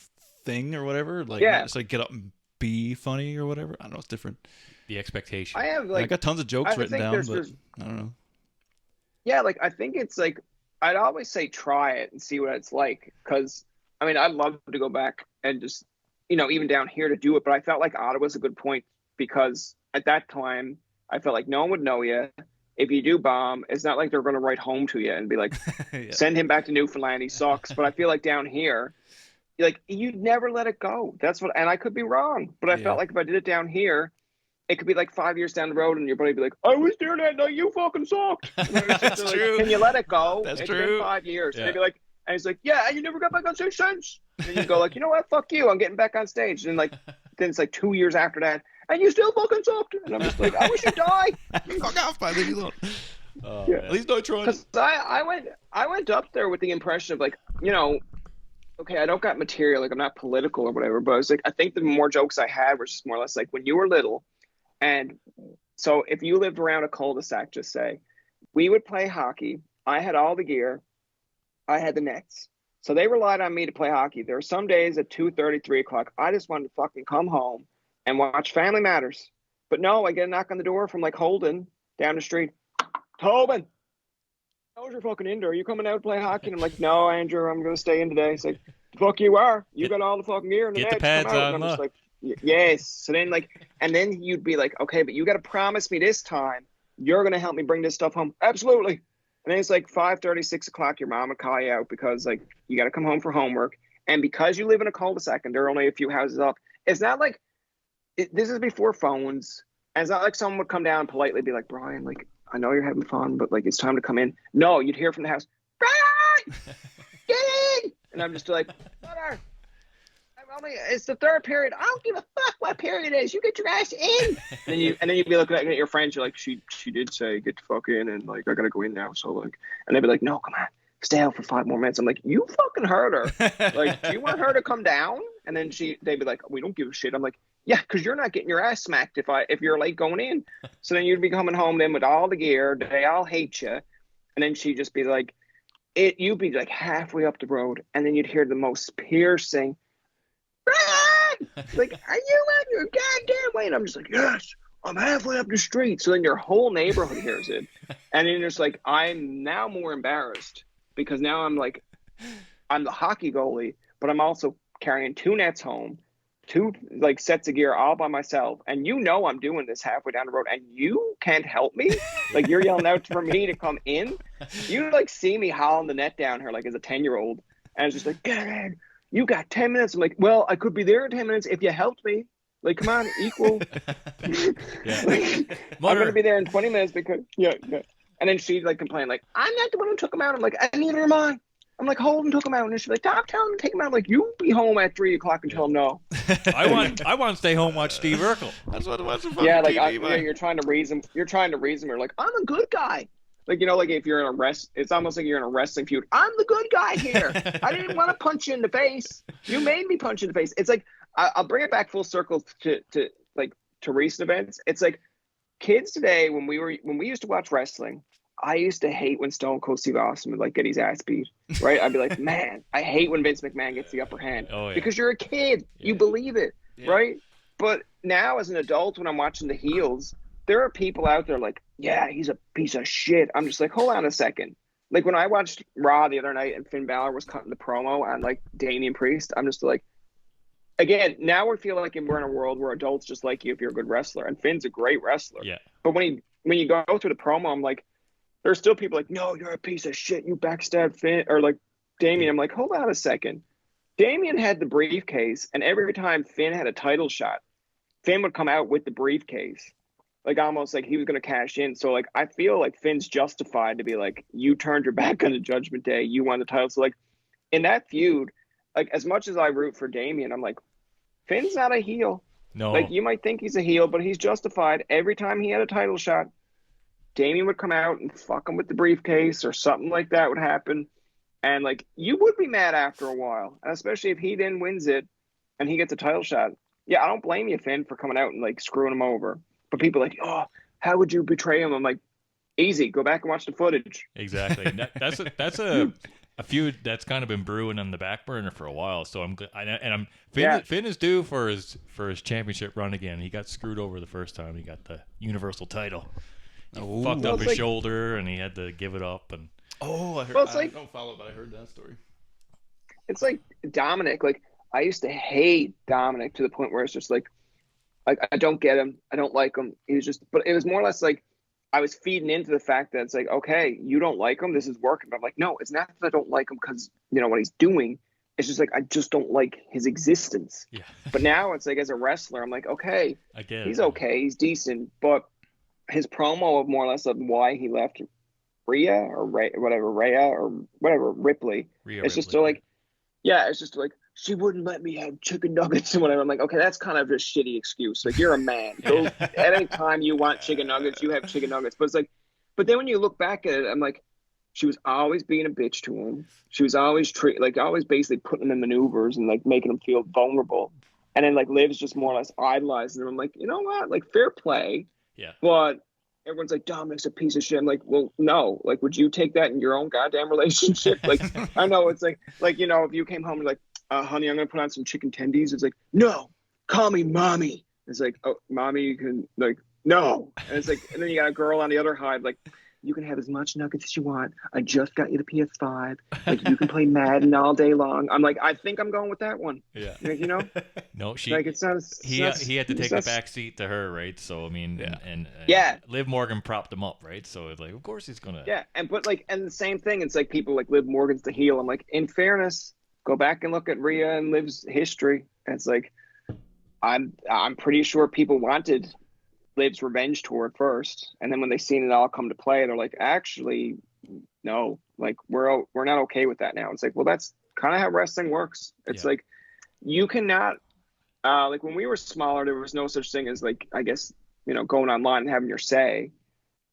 S3: thing or whatever. Like, not just like get up and be funny or whatever. I don't know. It's different.
S1: The expectation.
S3: I got tons of jokes written down, but I don't know.
S2: Yeah, like, I think it's like, I'd always say try it and see what it's like, because I mean, I'd love to go back and just, even down here to do it, but I felt like Ottawa's a good point, because at that time I felt like no one would know you. If you do bomb, it's not like they're going to write home to you and be like, send him back to Newfoundland, he sucks. But I feel like down here, like, you'd never let it go. And I could be wrong, but I felt like if I did it down here, it could be like 5 years down the road, and your buddy would be like, "I was there that night. You fucking sucked."
S3: That's true.
S2: Can you let it go?
S3: That's
S2: it's
S3: true.
S2: Been 5 years.
S3: Yeah.
S2: And they'd be like, and he's like, "Yeah, and you never got back on stage since." And you go like, "You know what? Fuck you. I'm getting back on stage." And then it's like 2 years after that, and you still fucking sucked. And I'm just like, I wish you'd die.
S3: Fuck off, by leave you alone.
S2: Yeah.
S3: At least don't try.
S2: Because I went up there with the impression of like, okay, I don't got material, like I'm not political or whatever, but I was like, I think the more jokes I had were just more or less like, when you were little. And so if you lived around a cul-de-sac, just say, we would play hockey. I had all the gear. I had the nets. So they relied on me to play hockey. There were some days at 2:30, 3 o'clock, I just wanted to fucking come home and watch Family Matters. But no, I get a knock on the door from like Holden down the street. "Tobin, how's your fucking indoor? Are you coming out to play hockey?" And I'm like, "No, Andrew, I'm going to stay in today." He's like, "The fuck you are. You got all the fucking gear and the
S1: Get
S2: nets.
S1: the pads
S2: Come out."
S1: on.
S2: And I'm just like, yes. So then and then you'd be like, "Okay, but you got to promise me this time you're going to help me bring this stuff home." "Absolutely." And then it's like 5:30, 6 o'clock, your mom would call you out because like you got to come home for homework. And because you live in a cul-de-sac and there are only a few houses up, it's not like this is before phones. And it's not like someone would come down and politely be like, "Brian, like, I know you're having fun, but like it's time to come in." No, you'd hear from the house, "Brian, get in!" And I'm just like, "Brother, it's the third period. I don't give a fuck what period it is. You get your ass in." And then you'd be looking at your friends. You're like, she did say get the fuck in, and like I gotta go in now. So like, and they'd be like, "No, come on, stay out for 5 more minutes." I'm like, "You fucking heard her. Like, do you want her to come down?" And then they'd be like, "We don't give a shit." I'm like, "Yeah, because you're not getting your ass smacked if you're late going in." So then you'd be coming home then with all the gear. They all hate you, and then she'd just be like, you'd be like halfway up the road, and then you'd hear the most piercing, "Brian!" Like, "Are you on your goddamn way?" And I'm just like, "Yes, I'm halfway up the street." So then your whole neighborhood hears it, and then it's like, I'm now more embarrassed because now I'm the hockey goalie, but I'm also carrying 2 nets home, 2 like sets of gear all by myself, and I'm doing this halfway down the road, and you can't help me. Like, you're yelling out for me to come in. You like see me hauling the net down here like as a 10-year-old, and it's just like, "Get in. You got 10 minutes. I'm like, "Well, I could be there in 10 minutes if you helped me. Like, come on, equal." Like, I'm gonna be there in 20 minutes because yeah. And then she'd like complain like, "I'm not the one who took him out." I'm like, "And neither am I." I'm like, "Holden took him out," and she's like, "Stop telling him to take him out." I'm like, "You be home at 3 o'clock and tell him no."
S1: I want to stay home and watch Steve Urkel.
S3: That's what
S2: yeah, like TV, you're trying to raise him. You're trying to raise him. You're like, "I'm a good guy." Like, like if you're in it's almost like you're in a wrestling feud. "I'm the good guy here. I didn't want to punch you in the face. You made me punch you in the face." It's like, I'll bring it back full circle to recent events. It's like kids today, when we used to watch wrestling, I used to hate when Stone Cold Steve Austin would like get his ass beat, right? I'd be like, man, I hate when Vince McMahon gets the upper hand.
S1: Oh, yeah.
S2: Because you're a kid. Yeah. You believe it, right? But now as an adult, when I'm watching the heels, there are people out there like, yeah, he's a piece of shit. I'm just like, hold on a second. Like when I watched Raw the other night and Finn Balor was cutting the promo on like Damian Priest, I'm just like, again, now we feel like we're in a world where adults just like you if you're a good wrestler, and Finn's a great wrestler.
S1: Yeah.
S2: But when you go through the promo, I'm like, there's still people like, no, you're a piece of shit. You backstabbed Finn, or like Damian. I'm like, hold on a second. Damian had the briefcase, and every time Finn had a title shot, Finn would come out with the briefcase, like almost like he was going to cash in. So like, I feel like Finn's justified to be like, you turned your back on the Judgment Day, you won the title. So like, in that feud, like as much as I root for Damian, I'm like, Finn's not a heel.
S1: No.
S2: Like you might think he's a heel, but he's justified. Every time he had a title shot, Damian would come out and fuck him with the briefcase or something like that would happen. And like, you would be mad after a while, and especially if he then wins it and he gets a title shot. Yeah, I don't blame you, Finn, for coming out and like screwing him over. But people are like, oh, how would you betray him? I'm like, easy, go back and watch the footage.
S1: Exactly. That's a feud that's kind of been brewing on the back burner for a while. So Finn is due for his championship run again. He got screwed over the first time. He got the Universal title. He fucked up his shoulder and he had to give it up. And
S3: I heard. I don't follow, but I heard that story.
S2: It's like Dominic. Like I used to hate Dominic to the point where it's just like I don't get him. I don't like him. He was just, but it was more or less like I was feeding into the fact that it's like, okay, you don't like him. This is working. But I'm like, no, it's not that I don't like him because you know what he's doing. It's just like I just don't like his existence.
S1: Yeah.
S2: But now it's like as a wrestler, I'm like, okay, he's okay, he's decent, but his promo of more or less of why he left Ripley. It's just like, yeah, it's just like, she wouldn't let me have chicken nuggets and whatever. I'm like, okay, that's kind of a shitty excuse. Like, you're a man. Go, at any time you want chicken nuggets, you have chicken nuggets. But it's like, but then when you look back at it, I'm like, she was always being a bitch to him. She was always always basically putting him in maneuvers and like making him feel vulnerable. And then like Liv's just more or less idolizing him. I'm like, you know what? Like, fair play.
S1: Yeah.
S2: But everyone's like, Dominic's a piece of shit. I'm like, well, no. Like, would you take that in your own goddamn relationship? Like, I know it's like, you know, if you came home and like, honey, I'm going to put on some chicken tendies. It's like, no, call me mommy. It's like, oh, mommy, you can, like, no. And it's like, and then you got a girl on the other side, like, you can have as much nuggets as you want. I just got you the PS5. Like, you can play Madden all day long. I'm like, I think I'm going with that one.
S1: Yeah.
S2: Like, you know?
S1: No,
S2: like, it's not,
S1: he had to take the back seat to her, right? So, I mean, and Liv Morgan propped him up, right? So, it's like, of course he's going to.
S2: Yeah, and the same thing, it's like people like Liv Morgan's the heel. I'm like, in fairness, go back and look at Rhea and Liv's history. And it's like, I'm pretty sure people wanted Liv's revenge tour at first, and then when they seen it all come to play, they're like, actually, no, like we're not okay with that now. It's like, well, that's kind of how wrestling works. It's like, you cannot, like when we were smaller, there was no such thing as like, I guess, you know, going online and having your say.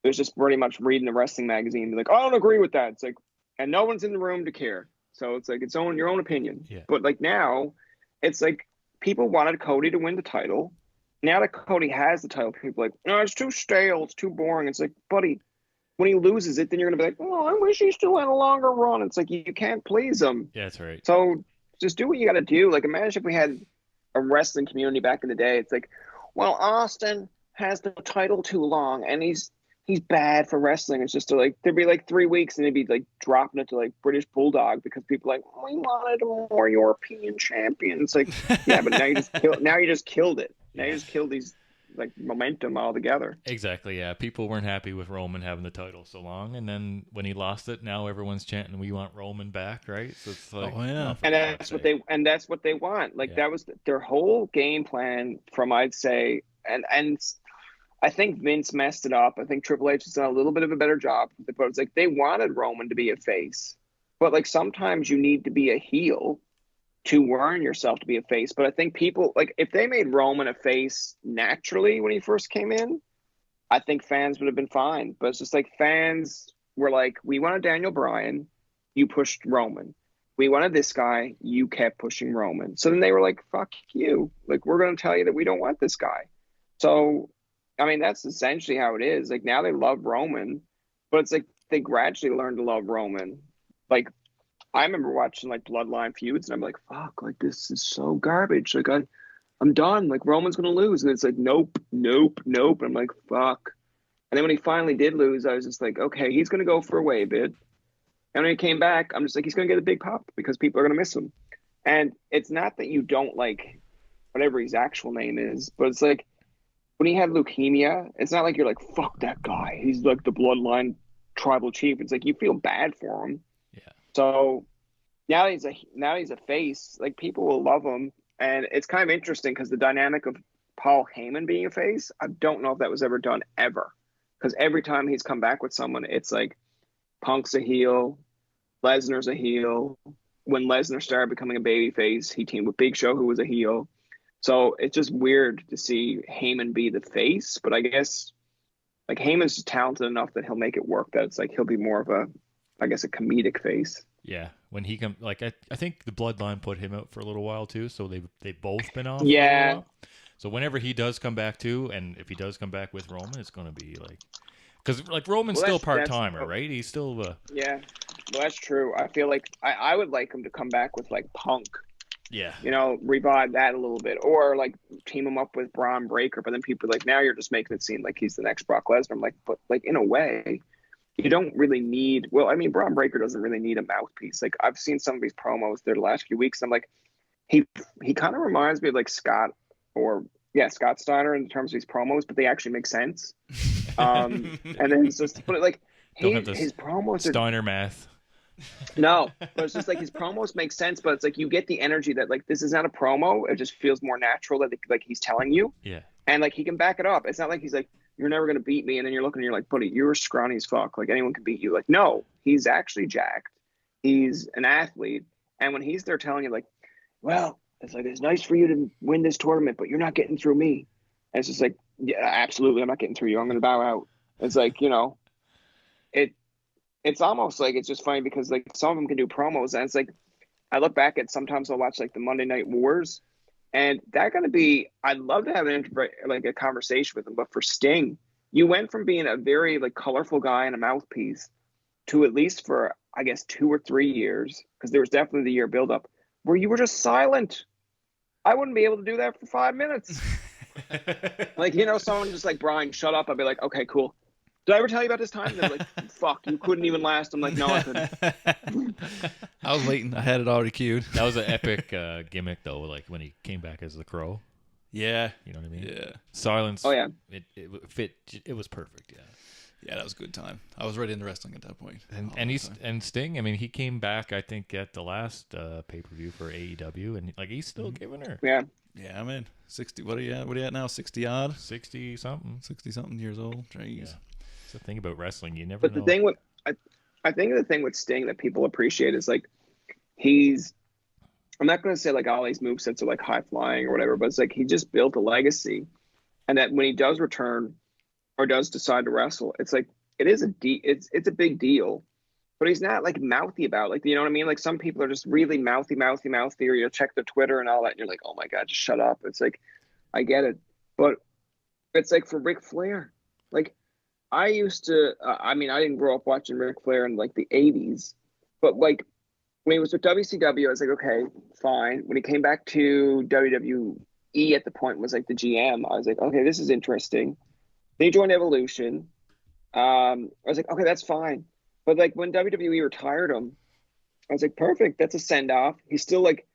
S2: It was just pretty much reading the wrestling magazine and be like, oh, I don't agree with that. It's like, and no one's in the room to care. So it's like your own opinion.
S1: Yeah.
S2: But like now, it's like people wanted Cody to win the title. Now that Cody has the title, people are like, no, it's too stale, it's too boring. It's like, buddy, when he loses it, then you're gonna be like, oh, I wish he still had a longer run. It's like you can't please him.
S1: Yeah, that's right.
S2: So just do what you got to do. Like imagine if we had a wrestling community back in the day. It's like, well, Austin has the title too long, and he's bad for wrestling. It's just like there'd be like 3 weeks, and they'd be like dropping it to like British Bulldog because people are like, we wanted a more European champion. It's like, yeah, but now you just killed it. Now you just killed these like momentum altogether.
S1: Exactly. Yeah, people weren't happy with Roman having the title so long, and then when he lost it, now everyone's chanting, "We want Roman back!" Right? So it's like,
S2: and that's what they want. Like that was their whole game plan. From I'd say, and I think Vince messed it up. I think Triple H has done a little bit of a better job. But it's like they wanted Roman to be a face, but like sometimes you need to be a heel to earn yourself to be a face. But I think people, like, if they made Roman a face naturally when he first came in, I think fans would have been fine. But it's just like fans were like, we wanted Daniel Bryan, you pushed Roman. We wanted this guy, you kept pushing Roman. So then they were like, fuck you. Like, we're going to tell you that we don't want this guy. So, I mean, that's essentially how it is. Like, now they love Roman, but it's like they gradually learn to love Roman. Like, I remember watching like Bloodline feuds, and I'm like, fuck, like this is so garbage. Like I'm done. Like Roman's gonna lose, and it's like, nope. And I'm like, fuck. And then when he finally did lose, I was just like, okay, he's gonna go for a way bid. And when he came back, I'm just like, he's gonna get a big pop because people are gonna miss him. And it's not that you don't like whatever his actual name is, but it's like when he had leukemia, it's not like you're like, fuck that guy. He's like the Bloodline tribal chief. It's like you feel bad for him.
S1: Yeah.
S2: So now he's a face. Like people will love him, and it's kind of interesting because the dynamic of Paul Heyman being a face, I don't know if that was ever done ever. Because every time he's come back with someone, it's like Punk's a heel, Lesnar's a heel. When Lesnar started becoming a babyface, he teamed with Big Show, who was a heel. So it's just weird to see Heyman be the face. But I guess like Heyman's just talented enough that he'll make it work. That it's like he'll be more of a, I guess, a comedic face.
S1: Yeah, when he come, like I think the Bloodline put him out for a little while too. So they've both been off.
S2: Yeah.
S1: For a while. So whenever he does come back too, and if he does come back with Roman, it's going to be like, because like Roman's still part-timer, right? He's still
S2: yeah, well, that's true. I feel like I would like him to come back with like Punk.
S1: Yeah.
S2: You know, revive that a little bit, or like team him up with Braun Breaker. But then people are like, now you're just making it seem like he's the next Brock Lesnar. I'm like, but like in a way, you don't really need. Well, I mean, Braun Breaker doesn't really need a mouthpiece. Like I've seen some of these promos there the last few weeks. I'm like, he kind of reminds me of like Scott Steiner in terms of his promos, but they actually make sense. And then it's just, but like his promos
S1: Steiner math.
S2: No, but it's just like his promos make sense, but it's like you get the energy that like this is not a promo. It just feels more natural that like he's telling you.
S1: Yeah.
S2: And like he can back it up. It's not like he's like, you're never gonna beat me, and then you're looking and you're like, buddy, you're scrawny as fuck. Like anyone can beat you. Like, no, he's actually jacked. He's an athlete. And when he's there telling you like, well, it's like it's nice for you to win this tournament, but you're not getting through me. And it's just like, yeah, absolutely, I'm not getting through you. I'm gonna bow out. It's like, you know, it's almost like it's just funny because like some of them can do promos, and it's like I look back at sometimes I'll watch like the Monday Night Wars, and that gonna be, I'd love to have a conversation with him, but for Sting, you went from being a very like colorful guy and a mouthpiece to at least for I guess 2 or 3 years, because there was definitely the year buildup where you were just silent. I wouldn't be able to do that for 5 minutes. Like, you know, someone just like, Brian, shut up. I'd be like, okay, cool. Did I ever tell you about this time? They're like, fuck, you couldn't even last. I'm like, no, I couldn't.
S3: I was waiting. I had it already queued.
S1: That was an epic gimmick, though, like when he came back as the Crow.
S3: Yeah.
S1: You know what I mean?
S3: Yeah.
S1: Silence.
S2: Oh, yeah.
S1: It fit. It was perfect, yeah.
S3: Yeah, that was a good time. I was right into wrestling at that point.
S1: And Sting, I mean, he came back, I think, at the last pay-per-view for AEW, and like he's still giving her.
S2: Yeah.
S3: Yeah, I'm in. 60. What are you at? What are you at now? 60 odd?
S1: 60 something.
S3: 60 something years old. Jeez. Yeah.
S1: It's the thing about wrestling, you never
S2: But
S1: know.
S2: the thing with I think the thing with Sting that people appreciate is like he's, I'm not going to say like all these movesets are like high flying or whatever, but it's like he just built a legacy, and that when he does return or does decide to wrestle, it's like it's a big deal, but he's not like mouthy about it. Like, you know what I mean? Like some people are just really mouthy, or you'll check their Twitter and all that, and you're like, oh my god, just shut up. It's like, I get it, but it's like for Ric Flair, like I used to, I mean, I didn't grow up watching Ric Flair in like the 80s, but like when he was with WCW, I was like, okay, fine. When he came back to WWE at the point was like the GM, I was like, okay, this is interesting. Then he joined Evolution. I was like, okay, that's fine. But like when WWE retired him, I was like, perfect. That's a send off. He's still like,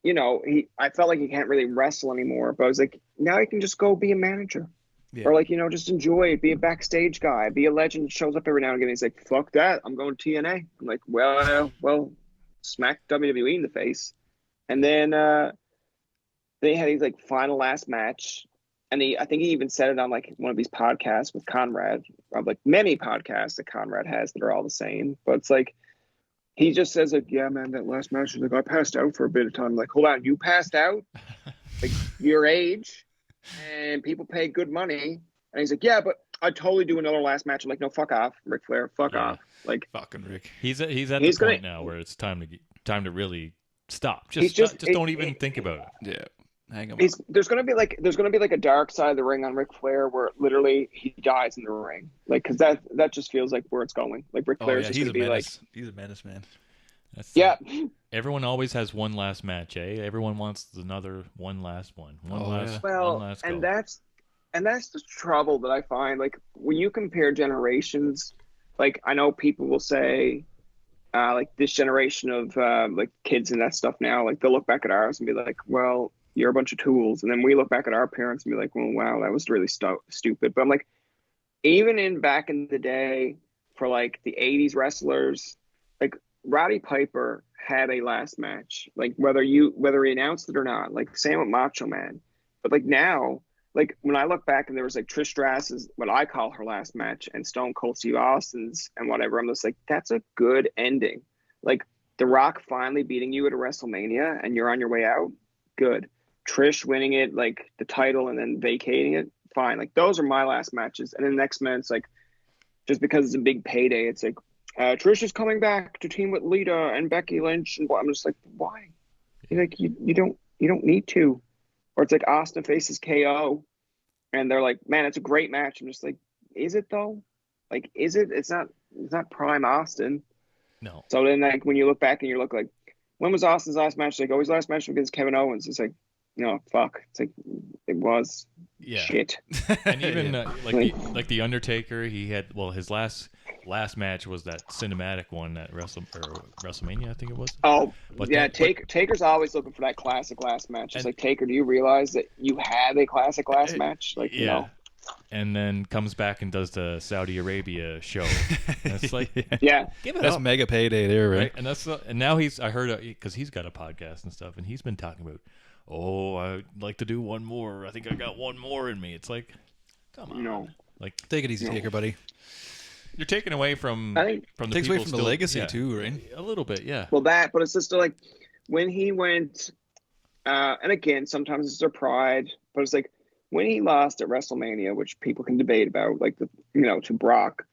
S2: you know, I felt like he can't really wrestle anymore, but I was like, now he can just go be a manager. Yeah. Or like, you know, just enjoy it, be a backstage guy, be a legend, shows up every now and again. He's like, fuck that, I'm going to TNA. I'm like, well, smack WWE in the face. And then they had his like final last match, and I think he even said it on like one of these podcasts with Conrad, like many podcasts that Conrad has that are all the same. But it's like he just says like, yeah, man, that last match is like I passed out for a bit of time. I'm like, hold on, you passed out? Like your age? And people pay good money, and he's like, yeah, but I'd totally do another last match. I'm like, no, fuck off, Ric Flair, fuck off. Like
S3: fucking Rick.
S1: He's at the point now where it's time to really stop. Just don't even think about it.
S3: Yeah. hang him.
S2: There's gonna be like a dark side of the ring on Ric Flair where literally he dies in the ring, like because that just feels like where it's going. Like Ric Flair's just gonna be like
S3: he's a menace, man.
S1: Everyone always has one last match, eh? Everyone wants another one last one. One last go.
S2: And that's the trouble that I find. Like when you compare generations, like I know people will say, like this generation of like kids and that stuff now, like they'll look back at ours and be like, well, you're a bunch of tools. And then we look back at our parents and be like, well, wow, that was really stupid. But I'm like, even back in the day for like the 80s wrestlers, like Roddy Piper had a last match, like whether he announced it or not, like same with Macho Man. But like now, like when I look back and there was like Trish Stratus's, what I call her last match, and Stone Cold Steve Austin's and whatever, I'm just like, that's a good ending. Like The Rock finally beating you at a WrestleMania and you're on your way out, good. Trish winning it, like the title, and then vacating it, fine. Like those are my last matches. And then the next minute, it's like, just because it's a big payday, it's like, Trish is coming back to team with Lita and Becky Lynch, and I'm just like, why? Like you don't need to. Or it's like Austin faces KO, and they're like, man, it's a great match. I'm just like, is it though? Like, is it? It's not prime Austin.
S1: No.
S2: So then, like when you look back and you look like, when was Austin's last match? Like, his last match against Kevin Owens. It's like, no, fuck. It's like it was shit.
S1: And even like the Undertaker, he had his last match was that cinematic one at WrestleMania, I think it was.
S2: Oh, but yeah, Taker's always looking for that classic last match. It's like, Taker, do you realize that you had a classic last match? Like, you know.
S1: And then comes back and does the Saudi Arabia show. And it's like, give it
S3: that's
S1: up.
S3: mega payday there, right?
S1: And now I heard because he's got a podcast and stuff, and he's been talking about, I'd like to do one more. I think I got one more in me. It's like, come on, like
S3: take it easy, Taker, buddy.
S1: You're taking away from the
S3: takes away from the legacy too, right?
S1: A little bit, yeah.
S2: Well, but it's just like when he went, and again, sometimes it's their pride, but it's like when he lost at WrestleMania, which people can debate about, like to Brock.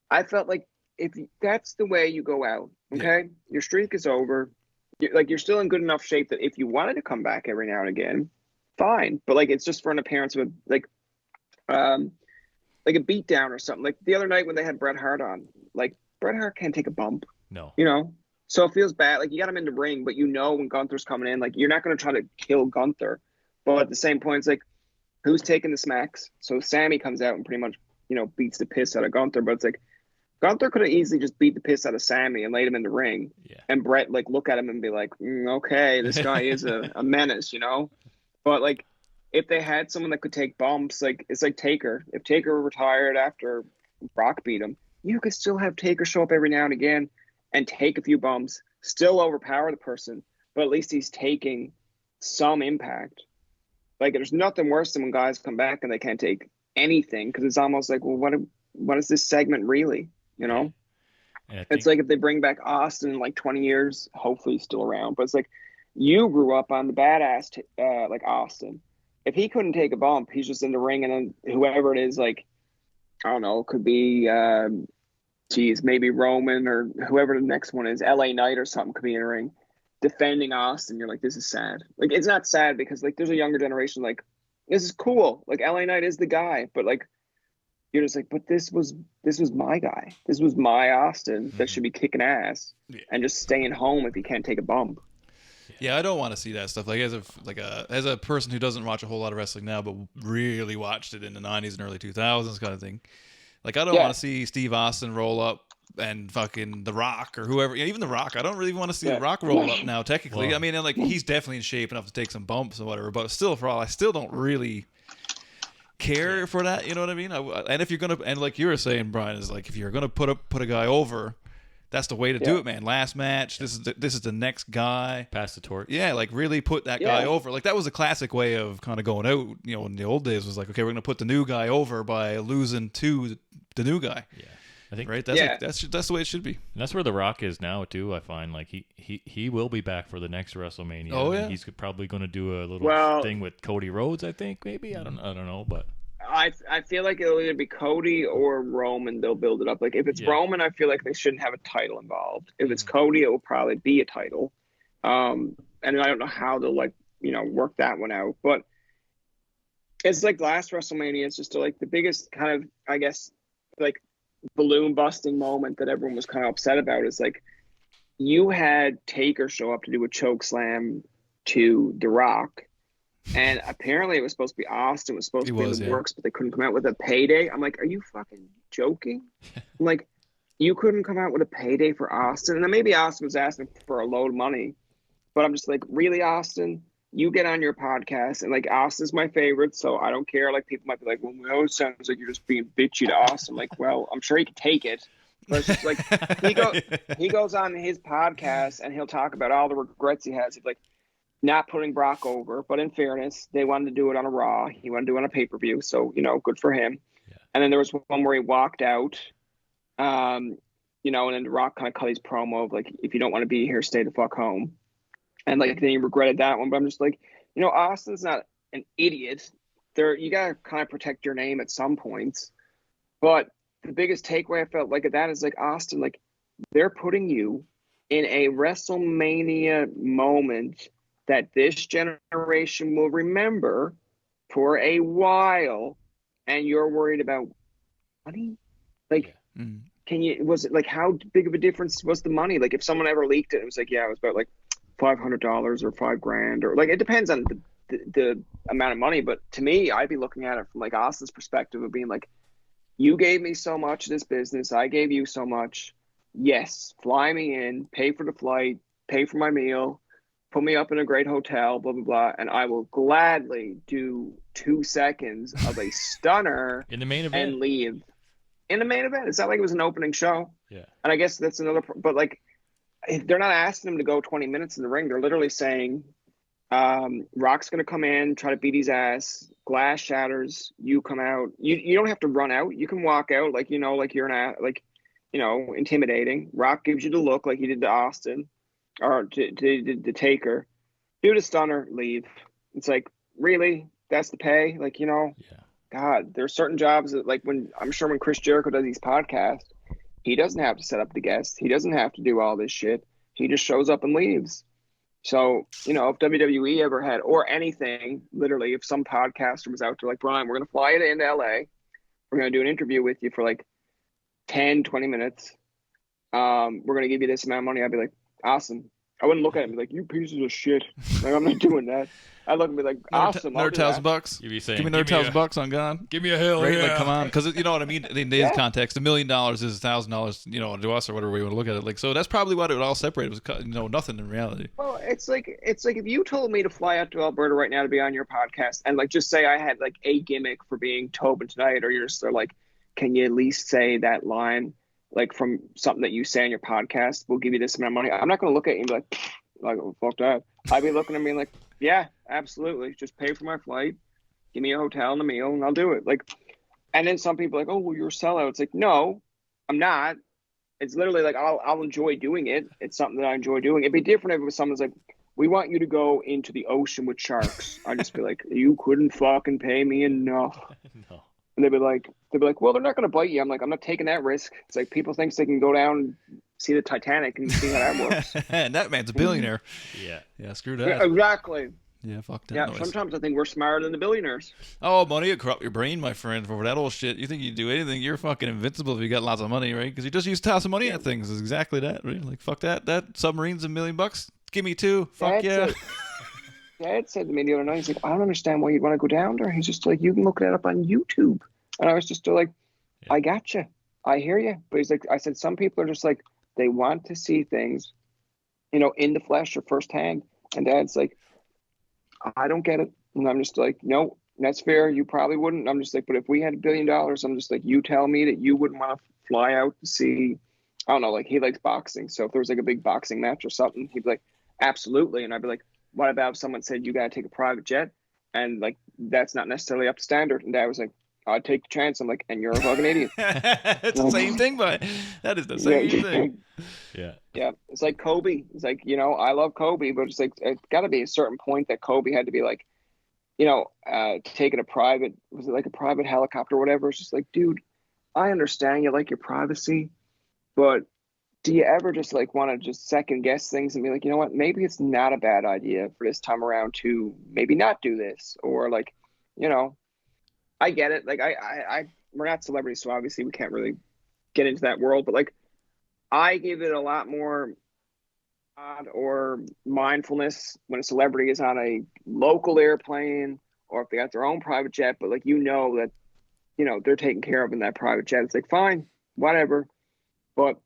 S2: I felt like if that's the way you go out, okay, your streak is over. You're still in good enough shape that if you wanted to come back every now and again, fine. But like it's just for an appearance with like a beatdown or something. Like the other night when they had Bret Hart on, like Bret Hart can't take a bump.
S1: No.
S2: So it feels bad. Like you got him in the ring, but when Gunther's coming in, like you're not going to try to kill Gunther. But at the same point, it's like, who's taking the smacks? So Sammy comes out and pretty much, beats the piss out of Gunther. But it's like, Gunther could have easily just beat the piss out of Sammy and laid him in the ring. Yeah. And Bret like look at him and be like, okay, this guy is a menace, But like, if they had someone that could take bumps, like it's like Taker. If Taker retired after Brock beat him, you could still have Taker show up every now and again and take a few bumps, still overpower the person, but at least he's taking some impact. Like there's nothing worse than when guys come back and they can't take anything, because it's almost like, well, what is this segment really? It's like if they bring back Austin in like 20 years, hopefully he's still around. But it's like you grew up on the badass like Austin. If he couldn't take a bump, he's just in the ring, and then whoever it is, like, I don't know, could be, maybe Roman or whoever the next one is, LA Knight or something, could be in the ring defending Austin. You're like, this is sad. Like, it's not sad because, like, there's a younger generation, like, this is cool. Like, LA Knight is the guy. But, like, you're just like, but this was my guy. This was my Austin that should be kicking ass and just staying home if he can't take a bump.
S3: Yeah, I don't want to see that stuff. Like as a person who doesn't watch a whole lot of wrestling now, but really watched it in the 90s and early 2000s kind of thing. Like I don't want to see Steve Austin roll up and fucking The Rock or whoever, even The Rock. I don't really want to see The Rock roll up now. Technically, I mean, like he's definitely in shape enough to take some bumps or whatever. But still, I still don't really care for that. You know what I mean? And if you're gonna, and like you were saying, Brian, is like if you're gonna put a guy over, that's the way to do it, man. Last match. This is the next guy.
S1: Pass the torch.
S3: Yeah, like really put that guy over. Like that was a classic way of kind of going out. In the old days was like, okay, we're gonna put the new guy over by losing to the new guy. Yeah, I think right. That's the way it should be.
S1: And that's where The Rock is now too. I find like he will be back for the next WrestleMania.
S3: Oh yeah.
S1: He's probably gonna do a little thing with Cody Rhodes. I think maybe I don't know, but.
S2: I feel like it'll either be Cody or Roman. They'll build it up. Like if it's Roman, I feel like they shouldn't have a title involved. If it's Cody, it will probably be a title. And I don't know how they'll like work that one out. But it's like last WrestleMania, it's just like the biggest kind of, I guess, like balloon busting moment that everyone was kind of upset about is like you had Taker show up to do a choke slam to The Rock, and apparently it was supposed to be Austin, was supposed to be in the works, but they couldn't come out with a payday. I'm like, are you fucking joking? I'm like, you couldn't come out with a payday for Austin? And then maybe Austin was asking for a load of money, but I'm just like, really, Austin? You get on your podcast, and like Austin's my favorite, so I don't care. Like people might be like, well, it sounds like you're just being bitchy to Austin. Like, well, I'm sure he can take it. But it's just like he goes on his podcast and he'll talk about all the regrets he has. He's like not putting Brock over, but in fairness, they wanted to do it on a Raw. He wanted to do it on a pay-per-view, so good for him. Yeah. And then there was one where he walked out, and then The Rock kind of cut his promo of like, if you don't want to be here, stay the fuck home. And like then he regretted that one, but I'm just like, Austin's not an idiot. You gotta kind of protect your name at some points. But the biggest takeaway I felt like at that is like, Austin, like they're putting you in a WrestleMania moment that this generation will remember for a while, and you're worried about money. Like, was it like, how big of a difference was the money? Like if someone ever leaked it, it was like, yeah, it was about like $500 or $5,000, or like, it depends on the amount of money. But to me, I'd be looking at it from like Austin's perspective of being like, you gave me so much of this business, I gave you so much. Yes, fly me in, pay for the flight, pay for my meal, put me up in a great hotel, blah, blah, blah. And I will gladly do 2 seconds of a stunner
S1: in the main event
S2: and leave. In the main event. It's not like it was an opening show.
S1: Yeah.
S2: And I guess that's another, but like, they're not asking him to go 20 minutes in the ring. They're literally saying, Rock's going to come in, try to beat his ass, glass shatters, you come out. You don't have to run out. You can walk out like, like you're intimidating. Rock gives you the look like he did to Austin or to Taker. Do the stunner, leave. It's like, really? That's the pay? Like,
S1: Yeah.
S2: God, there's certain jobs that like when Chris Jericho does these podcasts, he doesn't have to set up the guests. He doesn't have to do all this shit. He just shows up and leaves. So, if WWE ever had, or anything, literally, if some podcaster was out to like, Bryan, we're going to fly you into LA. We're going to do an interview with you for like 10, 20 minutes. We're going to give you this amount of money. I'd be like, awesome. I wouldn't look at him and be like, you pieces of shit. Like, I'm not doing that. I'd look and be like, awesome.
S3: Another $1,000.
S1: You'd be saying,
S3: give me another $1,000 on God.
S1: Give me a hell,
S3: right?
S1: Yeah.
S3: Like, come on, because you know what I mean. In today's context, $1 million is $1,000, to us or whatever we want to look at it. Like, so that's probably what it would all separate. It was, nothing in reality.
S2: Well, it's like if you told me to fly out to Alberta right now to be on your podcast, and like just say I had like a gimmick for being Tobin Tonight, or you're just like, can you at least say that line like from something that you say on your podcast? We'll give you this amount of money. I'm not going to look at you and be like, oh, fuck that. I'd be looking at me like, yeah, absolutely. Just pay for my flight, give me a hotel and a meal, and I'll do it. Like, and then some people are like, oh, well, you're a sellout. It's like, no, I'm not. It's literally like I'll enjoy doing it. It's something that I enjoy doing. It'd be different if it was someone's like, we want you to go into the ocean with sharks. I'd just be like, you couldn't fucking pay me enough.
S1: No.
S2: And they'd be like, well, they're not going to bite you. I'm like, I'm not taking that risk. It's like people think they can go down and see the Titanic and see how that works.
S3: And that man's a billionaire.
S1: Yeah,
S3: screw that.
S2: Yeah, exactly.
S3: Yeah, fuck that.
S2: Yeah,
S3: noise.
S2: sometimes I think we're smarter than the billionaires.
S3: Oh, money will corrupt your brain, my friend. For that old shit, you think you do anything, you're fucking invincible if you got lots of money, right? Because you just use tossing money at things. It's exactly that, right? Like, fuck that. That submarine's $1 million. Give me 2. Fuck yeah.
S2: Dad said to me the other night, he's like, I don't understand why you'd want to go down there. He's just like, you can look that up on YouTube. And I was just like, I gotcha. I hear you. But he's like, I said, some people are just like, they want to see things, in the flesh or firsthand. And Dad's like, I don't get it. And I'm just like, no, that's fair. You probably wouldn't. I'm just like, but if we had $1 billion, I'm just like, you tell me that you wouldn't want to fly out to see, I don't know, like he likes boxing. So if there was like a big boxing match or something, he'd be like, absolutely. And I'd be like, what about if someone said you got to take a private jet? And like, that's not necessarily up to standard. And Dad was like, I'd take the chance. I'm like, and you're a fucking idiot.
S3: It's the same thing, but that is the same thing.
S2: Yeah. It's like Kobe. It's like, I love Kobe, but it's like, it's got to be a certain point that Kobe had to be like, taking a private, was it like a private helicopter or whatever? It's just like, dude, I understand you like your privacy, but do you ever just like want to just second guess things and be like, you know what, maybe it's not a bad idea for this time around to maybe not do this, or like, you know, I get it. Like we're not celebrities, so obviously we can't really get into that world, but like I give it a lot more thought or mindfulness when a celebrity is on a local airplane or if they got their own private jet, but like, you know, that, you know, they're taken care of in that private jet. It's like, fine, whatever. But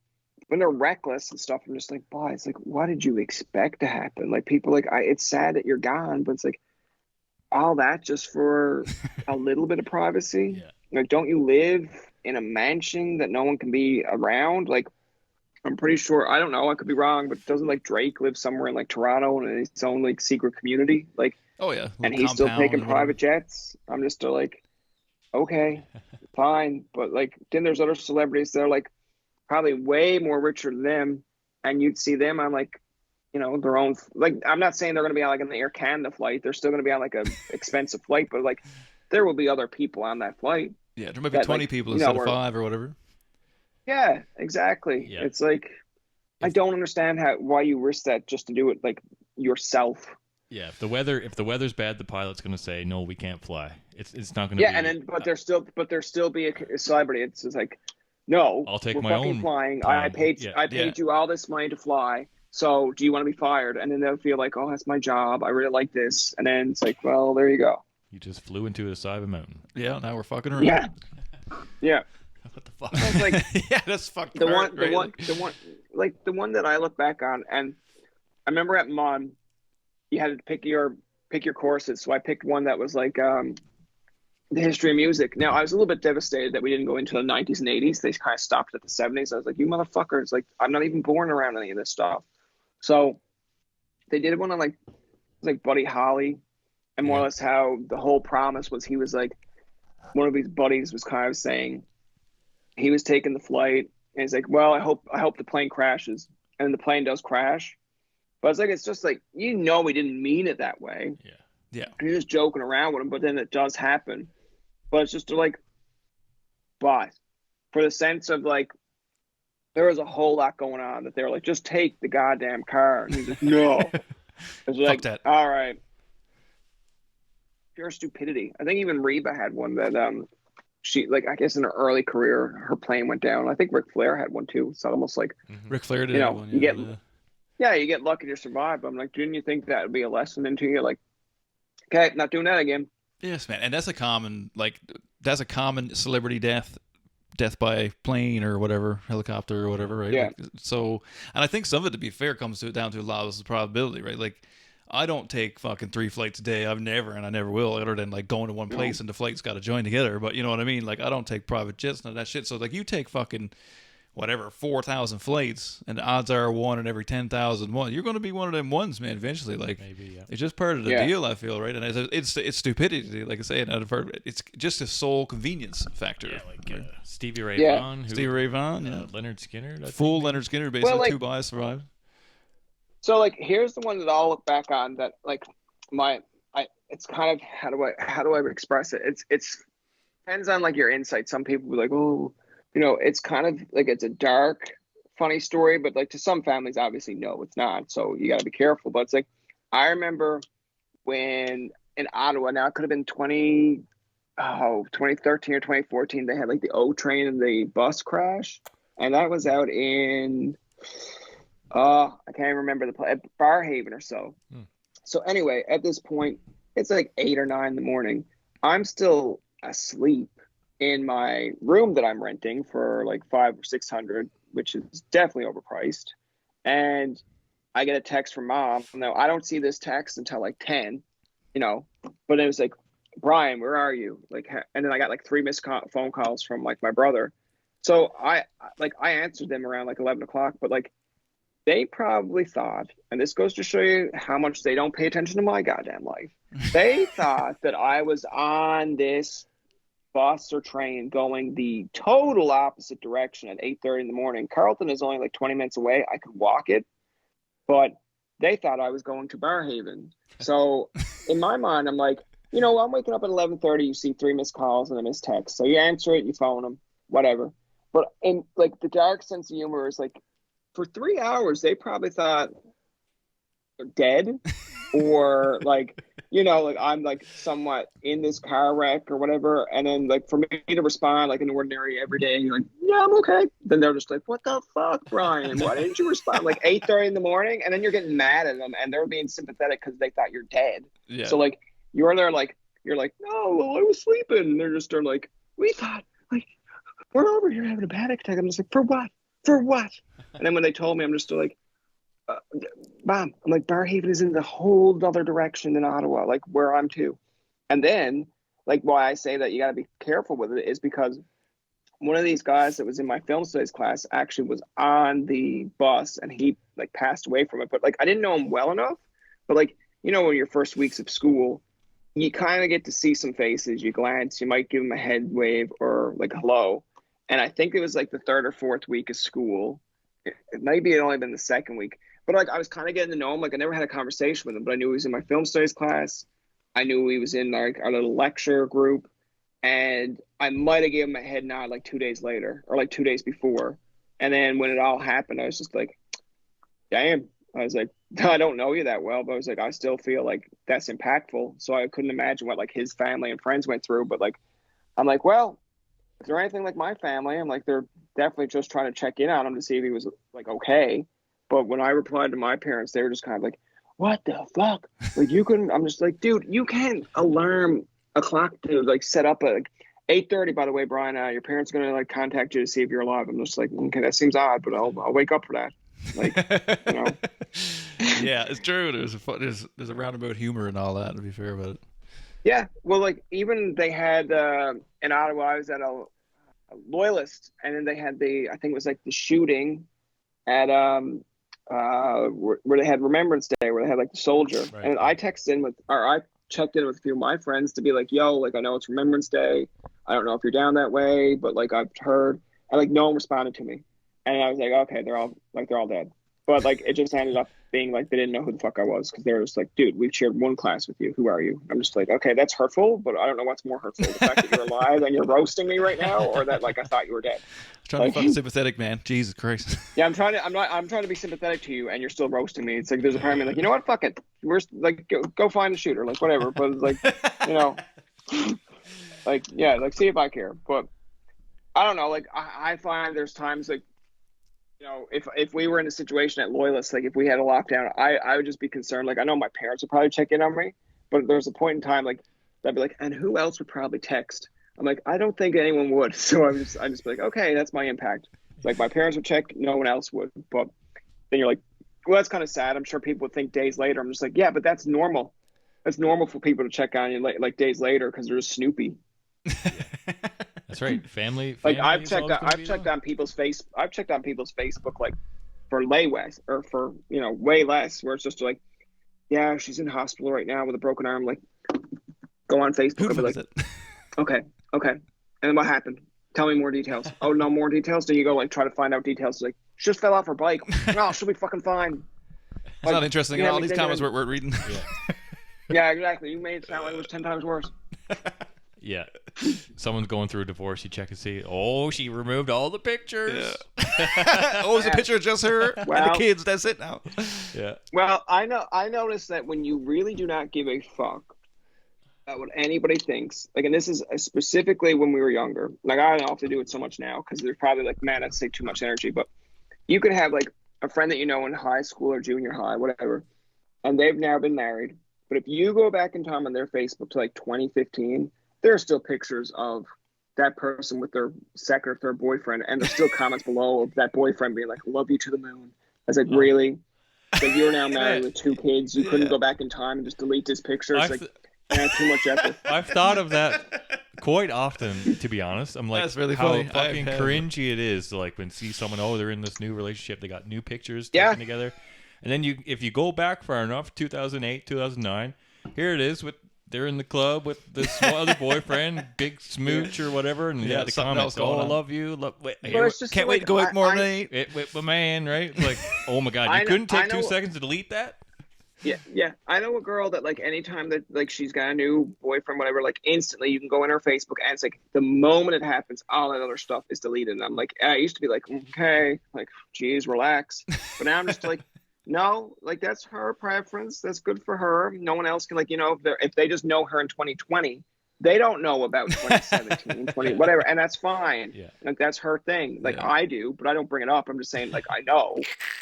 S2: when they're reckless and stuff, I'm just like, boy, it's like, what did you expect to happen? Like, people like, it's sad that you're gone, but it's like, all that just for a little bit of privacy. Like, don't you live in a mansion that no one can be around? Like, I'm pretty sure, I don't know, I could be wrong, but doesn't like Drake live somewhere in like Toronto in his own like secret community? Like,
S3: oh yeah,
S2: and he's still taking private jets. I'm just still like, okay, fine. But like, then there's other celebrities that are like probably way more richer than them, and you'd see them on like, you know, their own, like, I'm not saying they're going to be on like an Air Canada flight. They're still going to be on like a expensive flight, but like there will be other people on that flight.
S3: Yeah, there might be 20 people instead of 5 or whatever.
S2: Yeah, exactly. Yeah. It's like, I don't understand why you risk that just to do it like yourself.
S1: Yeah, if the weather's bad, the pilot's going to say no, we can't fly. It's not going to.
S2: Yeah, and then but there's still be a celebrity. It's just like, no,
S1: I'll take my own
S2: flying.
S1: time.
S2: I paid you all this money to fly. So do you want to be fired? And then they'll feel like, oh, that's my job. I really like this. And then it's like, well, there you go.
S1: You just flew into the side of a mountain.
S3: Yeah, now we're fucking around.
S2: Yeah. Yeah.
S1: What the fuck?
S2: It's like,
S3: yeah, that's fucked.
S2: The one that I look back on, and I remember at MUN, you had to pick your courses. So I picked one that was like the history of music. Now I was a little bit devastated that we didn't go into the 90s and 80s. They kind of stopped at the 70s. I was like, you motherfuckers! Like, I'm not even born around any of this stuff. So they did one on like Buddy Holly, and more or less how the whole promise was. He was like, one of his buddies was kind of saying he was taking the flight, and he's like, well, I hope the plane crashes, and the plane does crash. But it's like, it's just like, you know, we didn't mean it that way.
S3: Yeah.
S2: And you're just joking around with him, but then it does happen. But it's just like, but for the sense of like, there was a whole lot going on that they were like, just take the goddamn car. And he's like, no. It's like,
S3: that.
S2: All right. Pure stupidity. I think even Reba had one that she, like, I guess in her early career, her plane went down. I think Ric Flair had one too. It's almost like
S3: Ric Flair did,
S2: you know,
S3: one,
S2: you get lucky to survive. I'm like, didn't you think that would be a lesson into you? Like, okay, not doing that again.
S3: Yes, man, and that's a common celebrity death by plane or whatever, helicopter or whatever, right?
S2: Yeah.
S3: Like, so, and I think some of it, to be fair, comes down to a lot of the probability, right? Like, I don't take fucking 3 flights a day. I've never, and I never will, other than like going to one place and the flight's got to join together. But you know what I mean? Like, I don't take private jets and that shit. So like, you take fucking whatever 4,000 flights, and the odds are 1 in every 10,000 one. You're going to be one of them ones, man. Eventually, like,
S1: maybe, yeah.
S3: It's just part of the deal. I feel, right, and it's stupidity, like I say, and I've heard it's just a sole convenience factor.
S1: Yeah, like Stevie Ray Vaughan, Leonard Skinner,
S3: Leonard Skinner, basically. Well, like, 2 guys survived.
S2: So like, here's the one that I'll look back on that like it's kind of, how do I express it? It's depends on like your insight. Some people be like, oh, you know, it's kind of like, it's a dark, funny story, but like to some families, obviously, no, it's not. So you got to be careful. But it's like, I remember when in Ottawa, now it could have been 2013 or 2014, they had like the O train and the bus crash. And that was out in, I can't even remember the place, Barrhaven or so. So anyway, at this point, it's like 8 or 9 in the morning. I'm still asleep in my room that I'm renting for like $500 or $600, which is definitely overpriced. And I get a text from Mom. Now, I don't see this text until like 10, you know, but it was like, Brian, where are you? Like, and then I got like 3 missed phone calls from like my brother. So I answered them around like 11 o'clock, but like, they probably thought, and this goes to show you how much they don't pay attention to my goddamn life. They thought that I was on this bus or train going the total opposite direction at 8:30 in the morning. Carleton is only like 20 minutes away. I could walk it, but they thought I was going to Barrhaven. So in my mind, I'm like, you know, I'm waking up at 11:30. You see 3 missed calls and a missed text. So you answer it, you phone them, whatever. But in like the dark sense of humor is like, for 3 hours, they probably thought they're dead or like, you know, like I'm like somewhat in this car wreck or whatever. And then like for me to respond like an ordinary everyday, you're like, yeah, I'm okay. Then they're just like, what the fuck, Bryan? Why didn't you respond? Like 8:30 in the morning. And then you're getting mad at them and they're being sympathetic because they thought you're dead. Yeah. So like you're there like, you're like, no, well, I was sleeping. And they're like, we thought like we're over here having a panic attack. I'm just like, for what? For what? And then when they told me, I'm just like, Mom, I'm like, Barrhaven is in the whole other direction than Ottawa, like where I'm to. And then, like, why I say that you got to be careful with it is because one of these guys that was in my film studies class actually was on the bus and he like passed away from it. But like, I didn't know him well enough. But like, you know, in your first weeks of school, you kind of get to see some faces. You glance, you might give them a head wave or like hello. And I think it was like the third or fourth week of school. Maybe it only been the second week. But like I was kind of getting to know him. Like I never had a conversation with him, but I knew he was in my film studies class. I knew he was in like our little lecture group. And I might have given him a head nod like 2 days later or like 2 days before. And then when it all happened, I was just like, damn. I was like, I don't know you that well, but I was like, I still feel like that's impactful. So I couldn't imagine what like his family and friends went through. But like, I'm like, well, if they're anything like my family, I'm like, they're definitely just trying to check in on him to see if he was like okay. But when I replied to my parents, they were just kind of like, what the fuck? Like you couldn't, I'm just like, dude, you can't alarm a clock to like set up at like 8:30, by the way, Bryan, your parents are going to like contact you to see if you're alive. I'm just like, okay, that seems odd, but I'll wake up for that. Like, you know.
S3: Yeah, it's true. There's a roundabout humor and all that, to be fair about it.
S2: Yeah. Well, like even they had in Ottawa, I was at a Loyalist, and then they had I think it was like the shooting at where they had Remembrance Day, where they had like the soldier. Right. And I checked in with a few of my friends to be like, yo, like I know it's Remembrance Day. I don't know if you're down that way, but like I've heard, and like no one responded to me. And I was like, okay, they're all dead. But like it just ended up being like they didn't know who the fuck I was because they were just like, dude, we've shared one class with you. Who are you? I'm just like, okay, that's hurtful, but I don't know what's more hurtful: the fact that you're alive and you're roasting me right now, or that like I thought you were dead.
S3: I'm trying to be fucking sympathetic, man. Jesus Christ.
S2: Yeah, I'm trying to be sympathetic to you, and you're still roasting me. It's like there's a part of me like, you know what? Fuck it. We're like go find a shooter, like whatever. But it's like, you know, like yeah, like see if I care. But I don't know. Like I find there's times like, you know, if we were in a situation at Loyalist, like if we had a lockdown, I would just be concerned. Like I know my parents would probably check in on me, but there's a point in time like they'd be like, and who else would probably text? I'm like, I don't think anyone would. So I'm just like, okay, that's my impact. Like my parents would check, no one else would. But then you're like, well, that's kind of sad. I'm sure people would think days later. I'm just like, yeah, but that's normal. That's normal for people to check on you like days later because they're just snoopy.
S1: That's right. Family
S2: like I've checked on people's Facebook like for less or for, you know, way less, where it's just like, yeah, she's in hospital right now with a broken arm. Like, go on Facebook and be like, okay. And then what happened? Tell me more details. Oh, no more details? Then you go like try to find out details. Like, she just fell off her bike. Oh, she'll be fucking fine.
S3: It's like, not interesting at all. These comments we're reading.
S2: Yeah. Yeah, exactly. You made it sound like it was 10 times worse.
S1: Yeah. Someone's going through a divorce, you check and see, oh, she removed all the pictures.
S3: Yeah. Oh, it's a picture of just her and the kids. That's it now.
S1: Yeah.
S2: Well, I noticed that when you really do not give a fuck about what anybody thinks, like, and this is specifically when we were younger, like I don't have to do it so much now because there's probably like, man, I'd say too much energy, but you could have like a friend that you know in high school or junior high, whatever, and they've now been married. But if you go back in time on their Facebook to like 2015, there are still pictures of that person with their second or third boyfriend, and there's still comments below of that boyfriend being like, love you to the moon. I was like, really? Like, you're now married with 2 kids. You couldn't go back in time and just delete his pictures? Like, too much effort.
S1: I've thought of that quite often, to be honest. I'm like,
S3: that's really
S1: how
S3: funny.
S1: Fucking cringy it is to like when see someone, oh, they're in this new relationship, they got new pictures taken together. And then if you go back far enough, 2008, 2009, here it is they're in the club with this other boyfriend, big smooch or whatever, and the comments, oh, I love you.
S3: Can't wait to go out more than 8.
S1: With my man, right? It's like, oh my God, you couldn't take 2 seconds to delete that?
S2: Yeah. I know a girl that like anytime that like she's got a new boyfriend, whatever, like instantly you can go in her Facebook and it's like the moment it happens, all that other stuff is deleted. And I'm like, I used to be like, okay, like, geez, relax. But now I'm just like, no, like that's her preference. That's good for her. No one else can like, if they just know her in 2020, they don't know about 2017, 20, whatever. And that's fine.
S1: Yeah.
S2: Like that's her thing. Like
S3: Yeah.
S2: I do, but I don't bring it up. I'm just saying like, I know,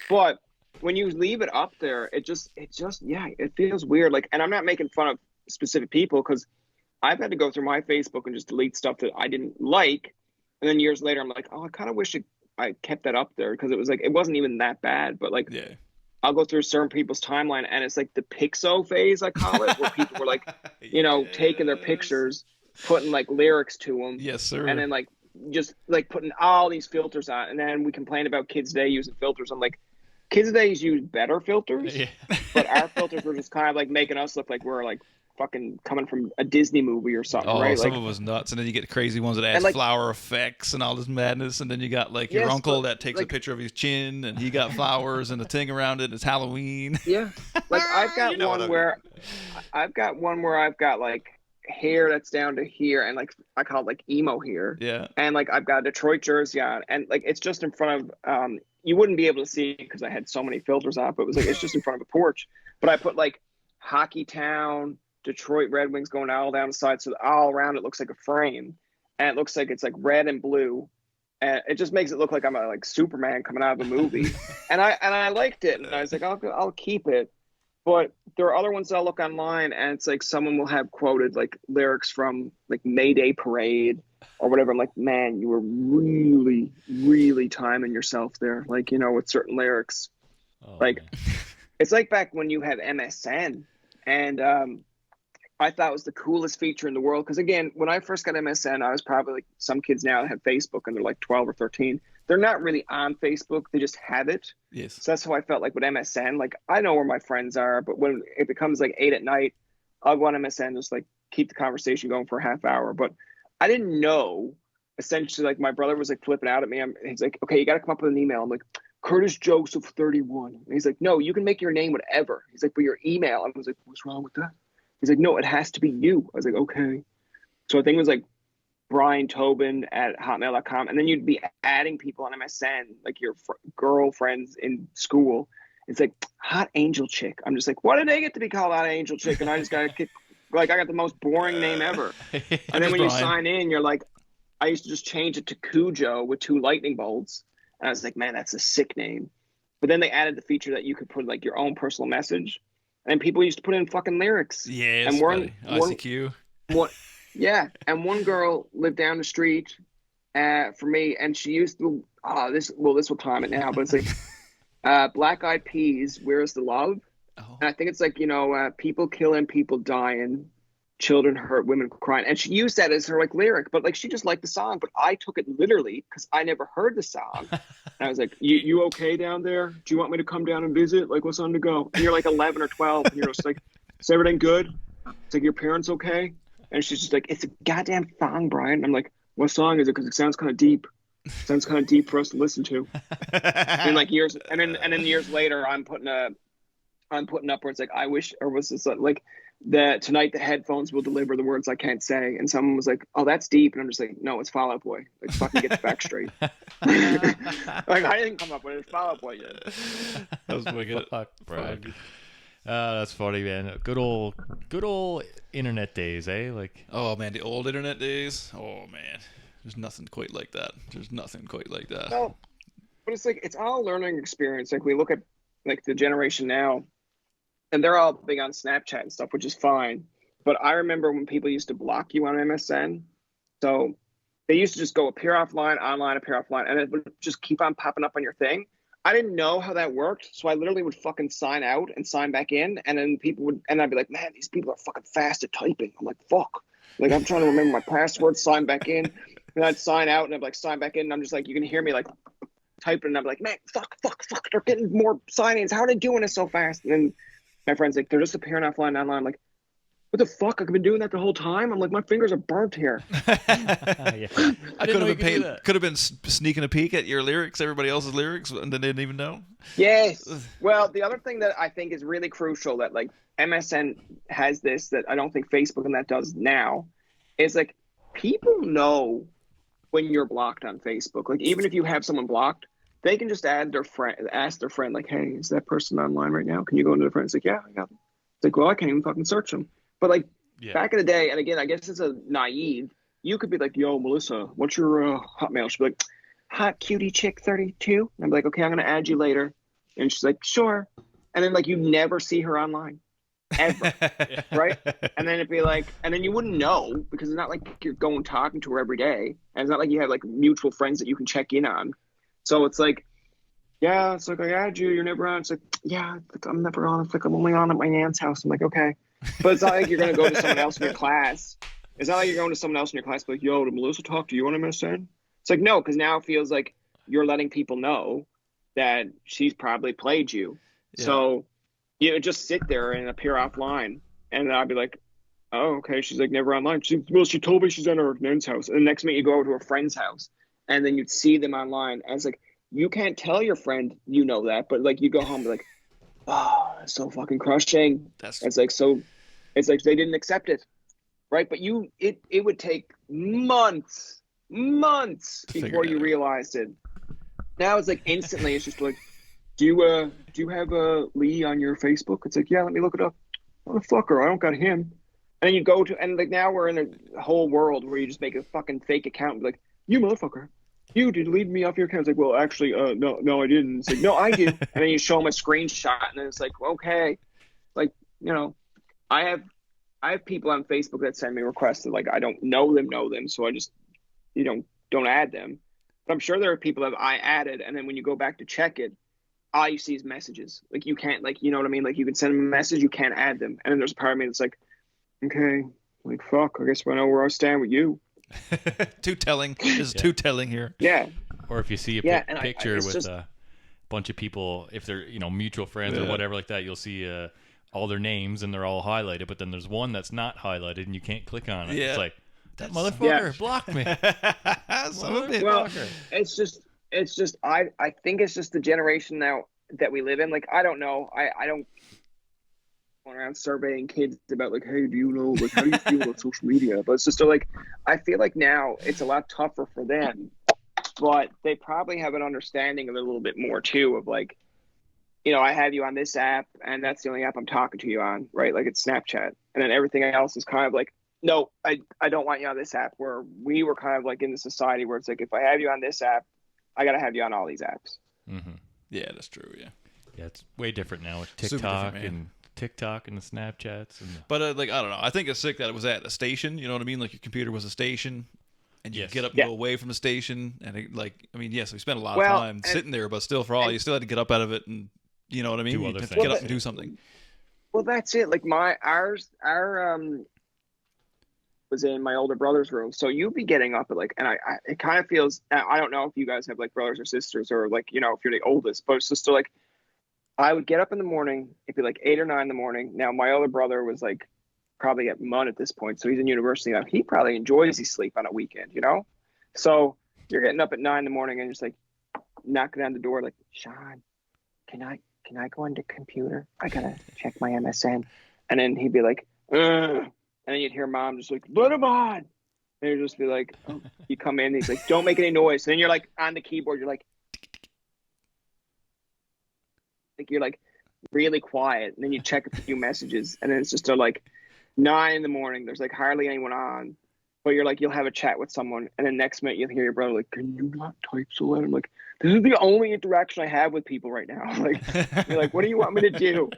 S2: but when you leave it up there, it just, yeah, it feels weird. Like, and I'm not making fun of specific people because I've had to go through my Facebook and just delete stuff that I didn't like. And then years later, I'm like, oh, I kind of wish I kept that up there because it was like, it wasn't even that bad. But like,
S3: Yeah.
S2: I'll go through certain people's timeline and it's like the Pixo phase, I call it, where people were like, taking their pictures, putting like lyrics to them.
S3: Yes, sir.
S2: And then like, just like putting all these filters on. And then we complain about kids today using filters. I'm like, kids today use better filters, but our filters were just kind of like making us look like we're like fucking coming from a Disney movie or something, right?
S3: Some
S2: like,
S3: of us nuts, and then you get crazy ones that add
S2: like,
S3: flower effects and all this madness, and then you got like your uncle that takes
S2: like,
S3: a picture of his chin, and he got flowers and a thing around it. And it's Halloween.
S2: Yeah, like I've got one where I've got like hair that's down to here, and like I call it like emo hair.
S3: Yeah,
S2: and like I've got a Detroit jersey on, and like it's just in front of you wouldn't be able to see it because I had so many filters on, but it was like it's just in front of a porch. But I put like Hockey Town, Detroit Red Wings going all down the side, so all around it looks like a frame, and it looks like it's like red and blue, and it just makes it look like I'm like Superman coming out of a movie. and I liked it, and I was like, I'll keep it. But there are other ones that I'll look online, and it's like someone will have quoted like lyrics from like Mayday Parade or whatever. I'm like, man, you were really, really timing yourself there, like, with certain lyrics. Man. It's like back when you had MSN, and I thought it was the coolest feature in the world. Because again, when I first got MSN, I was probably like some kids now that have Facebook and they're like 12 or 13. They're not really on Facebook. They just have it.
S3: Yes.
S2: So that's how I felt like with MSN. Like I know where my friends are, but when it becomes like 8 p.m, I'll go on MSN, just like keep the conversation going for a half hour. But I didn't know, essentially, like my brother was like flipping out at me. He's like, okay, you got to come up with an email. I'm like, Curtis Joseph 31. And he's like, no, you can make your name whatever. He's like, but your email. I was like, what's wrong with that? He's like, no, it has to be you. I was like, okay. So I think it was like Bryan Tobin at hotmail.com. And then you'd be adding people on MSN, like your girlfriends in school. It's like Hot Angel Chick. I'm just like, why did they get to be called Hot Angel Chick? And I just got like, I got the most boring name ever. And then when you sign in, you're like, I used to just change it to Cujo with 2 lightning bolts. And I was like, man, that's a sick name. But then they added the feature that you could put like your own personal message. And people used to put in fucking lyrics.
S3: Yes,
S2: and
S3: ICQ.
S2: Yeah, and one girl lived down the street for me, and she used to, this will time it now, but it's like, Black Eyed Peas, Where's the Love? Oh. And I think it's like, people killing, people dying, children hurt, women crying. And she used that as her like lyric, but like she just liked the song, but I took it literally because I never heard the song. And I was like, you okay down there? Do you want me to come down and visit? Like, what's on to go? And you're like 11 or 12, and you're just like, is everything good? It's like, your parents okay? And she's just like, it's a goddamn song, Brian. I'm like, what song is it? Because it sounds kind of deep. It sounds kind of deep for us to listen to. And like years, and then years later, I'm putting up where it's like, I wish, or was this like that tonight the headphones will deliver the words I can't say. And someone was like, oh, that's deep. And I'm just like, no, it's Fall Out Boy. Like, fucking get the back straight. Like, I didn't come up with it. It's Fall Out Boy yet.
S3: That was wicked.
S1: Brian. That's funny, man. Good old internet days, eh? Like,
S3: oh man, the old internet days. Oh man, there's nothing quite like that.
S2: No, but it's like, it's all a learning experience. Like we look at like the generation now, and they're all big on Snapchat and stuff, which is fine. But I remember when people used to block you on MSN. So they used to just go appear offline, online, appear offline, and it would just keep on popping up on your thing. I didn't know how that worked, so I literally would fucking sign out and sign back in, and then I'd be like, man, these people are fucking fast at typing. I'm like, fuck. Like, I'm trying to remember my password, sign back in, and I'd sign out, and I'd be like, sign back in, and I'm just like, you can hear me like typing, and I'm like, man, fuck, they're getting more sign-ins. How are they doing this so fast? And then my friend's like, they're just appearing offline, online. I'm like, what the fuck? I've been doing that the whole time. I'm like, my fingers are burnt here.
S3: I could have been sneaking a peek at your lyrics, everybody else's lyrics, and they didn't even know.
S2: Yes. Well, the other thing that I think is really crucial that like MSN has this that I don't think Facebook and that does now is like people know when you're blocked on Facebook. Like even if you have someone blocked, they can just ask their friend like, hey, is that person online right now? Can you go into the friend? It's like, yeah, I got them. It's like, well, I can't even fucking search them. But like back in the day, and again, I guess it's a naive, you could be like, yo, Melissa, what's your Hotmail? She'd be like, hot cutie chick 32. And I'm like, okay, I'm going to add you later. And she's like, sure. And then like you never see her online ever. Right? And then it'd be like, and then you wouldn't know because it's not like you're going talking to her every day. And it's not like you have like mutual friends that you can check in on. So it's like, yeah, it's like I add you, you're never on. It's like, yeah, I'm never on. It's like I'm only on at my aunt's house. I'm like, okay. But it's not like you're going to go to someone else in your class. It's not like you're going to someone else in your class like, yo, did Melissa talk to you on MSN? It's like, no, because now it feels like you're letting people know that she's probably played you. Yeah. So you just sit there and appear offline. And I'd be like, oh, okay. She's like never online. She told me she's at her nan's house. And the next minute you go over to a friend's house and then you'd see them online. And it's like, you can't tell your friend you know that, but like you go home and be like, oh, that's so fucking crushing. It's like they didn't accept it. Right. But it would take months before you realized it. Now it's like instantly it's just like, do you have Lee on your Facebook? It's like, yeah, let me look it up. Motherfucker, I don't got him. And then you go to, and like now we're in a whole world where you just make a fucking fake account and be like, you motherfucker, you deleted me off your account. It's like, well, actually, no, I didn't. It's like, no, I did. And then you show them a screenshot, and then it's like, okay, like, you know, I have people on Facebook that send me requests that like I don't know them, so I just don't add them. But I'm sure there are people that I added, and then when you go back to check it, all you see is messages. Like you can't, like, you know what I mean? Like you can send them a message, you can't add them. And then there's a part of me that's like, okay, like fuck, I guess I know where I stand with you.
S3: Too telling. This is too telling here.
S2: Yeah.
S1: Or if you see a picture with a bunch of people, if they're mutual friends or whatever like that, you'll see all their names and they're all highlighted, but then there's one that's not highlighted and you can't click on it. Yeah. It's like, that motherfucker blocked me.
S2: Well, it's just I think it's just the generation now that we live in. Like I don't know. I don't go around surveying kids about like, hey, do you know, like, how do you feel about social media? But it's just like, I feel like now it's a lot tougher for them, but they probably have an understanding of it a little bit more too, of like, I have you on this app and that's the only app I'm talking to you on, right? Like it's Snapchat. And then everything else is kind of like, no, I don't want you on this app, where we were kind of like in the society where it's like, if I have you on this app, I got to have you on all these apps.
S3: Mm-hmm. Yeah, that's true. Yeah.
S1: Yeah. It's way different now with TikTok and the Snapchats.
S3: But like, I don't know. I think it's sick that it was at a station. You know what I mean? Like your computer was a station and you get up and go away from the station. And it, like, I mean, yes, we spent a lot of time sitting there, but still you still had to get up out of it and, you know what I mean? You have to get up and do something.
S2: Well, that's it. Like our was in my older brother's room, so you'd be getting up at like, and it kind of feels, I don't know if you guys have like brothers or sisters or like, if you're the oldest, but it's just like, I would get up in the morning, it'd be like 8 or 9 in the morning. Now my older brother was like probably at MUN at this point, so he's in university now. He probably enjoys his sleep on a weekend, so you're getting up at 9 in the morning and just like knocking on the door like, Sean, can I go on the computer? I gotta check my MSN. And then he'd be like, ugh. And then you'd hear mom just like, let him on. And you'd just be like, oh. You come in, and he's like, don't make any noise. And then you're like on the keyboard, you're like you're like really quiet. And then you check a few messages, and then it's just like 9 in the morning. There's like hardly anyone on, but you're like, you'll have a chat with someone. And then next minute you'll hear your brother like, can you not type so loud? I'm like, this is the only interaction I have with people right now. Like, you're like, what do you want me to do?